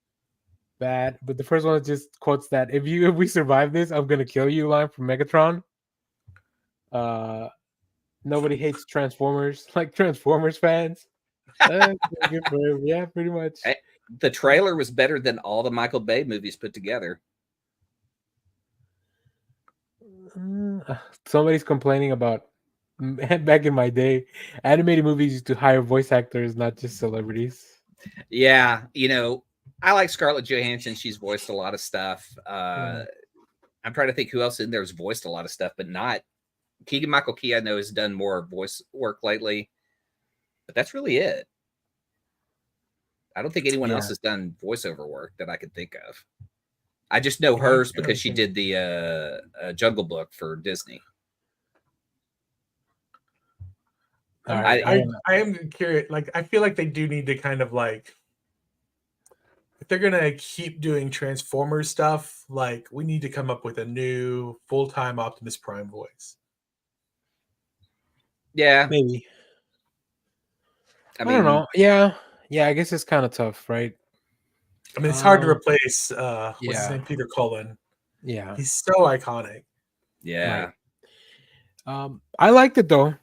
bad, but the first one just quotes that if we survive this, I'm gonna kill you line from Megatron. Nobody hates Transformers like Transformers fans. Good for him. Yeah, pretty much. The trailer was better than all the Michael Bay movies put together. Somebody's complaining about back in my day, animated movies used to hire voice actors, not just celebrities. Yeah, I like Scarlett Johansson. She's voiced a lot of stuff. I'm trying to think who else in there has voiced a lot of stuff, but not Keegan-Michael Key. I know has done more voice work lately, but that's really it. I don't think anyone else has done voiceover work that I could think of. I just know hers because she did the Jungle Book for Disney. I am curious. Like, I feel like they do need to kind of like, if they're gonna keep doing Transformers stuff, like we need to come up with a new full-time Optimus Prime voice. Yeah, maybe. I don't know. Yeah, I guess it's kind of tough, right? I mean, it's hard to replace what's his yeah. name, Peter Cullen. Yeah, he's so iconic. Yeah. Right. I liked it though.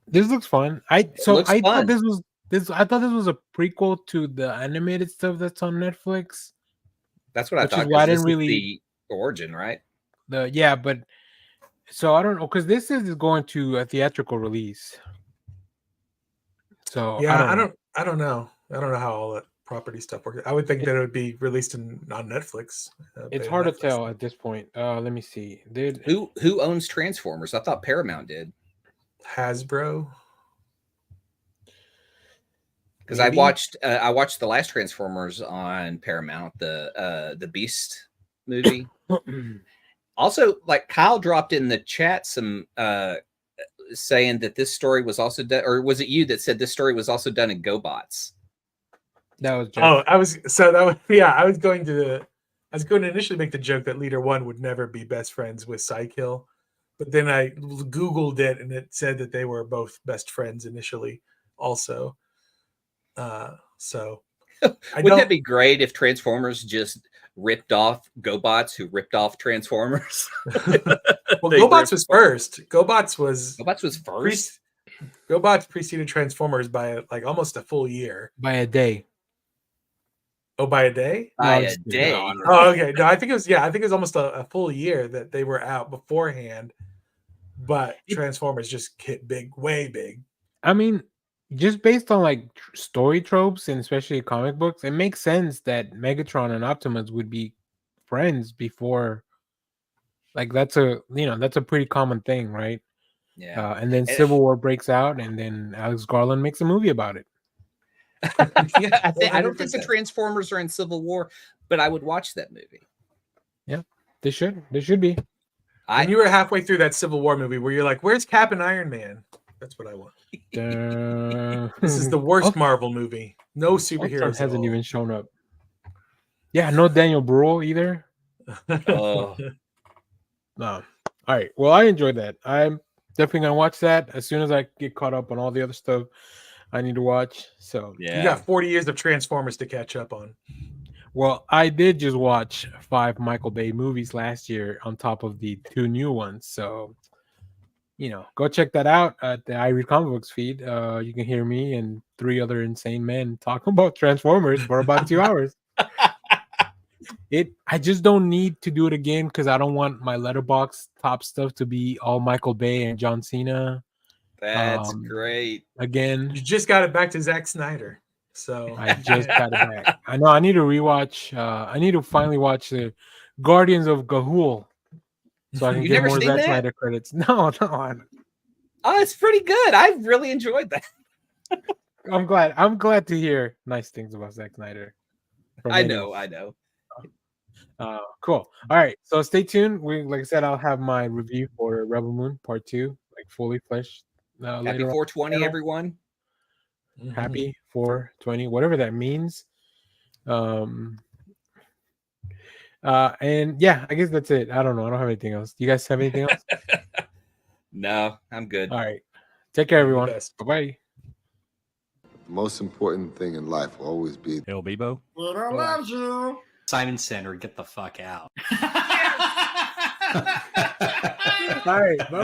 This looks fun. I thought this was a prequel to the animated stuff that's on Netflix. That's what I thought. Why I didn't this really is the origin, right? But so I don't know because this is going to a theatrical release. So yeah, I don't know how all that property stuff works. I would think that it would be released on Netflix. It's hard to tell at this point. Let me see. Who owns Transformers? I thought Paramount did. Hasbro. Because I watched the last Transformers on Paramount, the Beast movie. Also, like Kyle dropped in the chat some saying that this story was also done, or was it you that said this story was also done in GoBots? That was Jeff. I was going to initially make the joke that Leader One would never be best friends with Psykill, but then I Googled it and it said that they were both best friends initially also. Wouldn't that be great if Transformers just ripped off GoBots who ripped off Transformers? Well, GoBots was first. GoBots was first. GoBots preceded Transformers by like almost a full year. By a day. Oh, by a day? By a day. Oh, okay. No, I think it was almost a full year that they were out beforehand. But Transformers just hit big, way big. I mean, just based on like story tropes and especially comic books, it makes sense that Megatron and Optimus would be friends before. Like that's a pretty common thing, right? Yeah. And then Civil War breaks out, and then Alex Garland makes a movie about it. Yeah, I don't think the Transformers are in Civil War, but I would watch that movie. Yeah, they should. They should be. When you were halfway through that Civil War movie, where you're like, "Where's Cap and Iron Man?" That's what I want. This is the worst Marvel movie. No superheroes hasn't even shown up. Yeah, no Daniel Bruhl either. Oh. No. All right. Well, I enjoyed that. I'm definitely gonna watch that as soon as I get caught up on all the other stuff I need to watch. So you got 40 years of Transformers to catch up on. Well, I did just watch 5 Michael Bay movies last year on top of the 2 new ones. So, go check that out at the I Read Comic Books feed. You can hear me and 3 other insane men talking about Transformers for about 2 hours. I just don't need to do it again because I don't want my letterbox top stuff to be all Michael Bay and John Cena. That's great. Again, you just got it back to Zack Snyder. So I just got it back. I know I need to rewatch. I need to finally watch the Guardians of Ga'Hoole so I can get more Zack Snyder credits. No. Oh, it's pretty good. I really enjoyed that. I'm glad to hear nice things about Zack Snyder. I know. Cool. All right. So stay tuned. Like I said, I'll have my review for Rebel Moon Part 2, like fully fleshed. Happy 420, everyone. Happy 420, whatever that means. And yeah, I guess that's it. I don't know. I don't have anything else. Do you guys have anything else? No, I'm good. All right. Take care, everyone. Bye-bye. The most important thing in life will always be El Bebo. Peter loves you. Simon Center, get the fuck out. All right. Bye.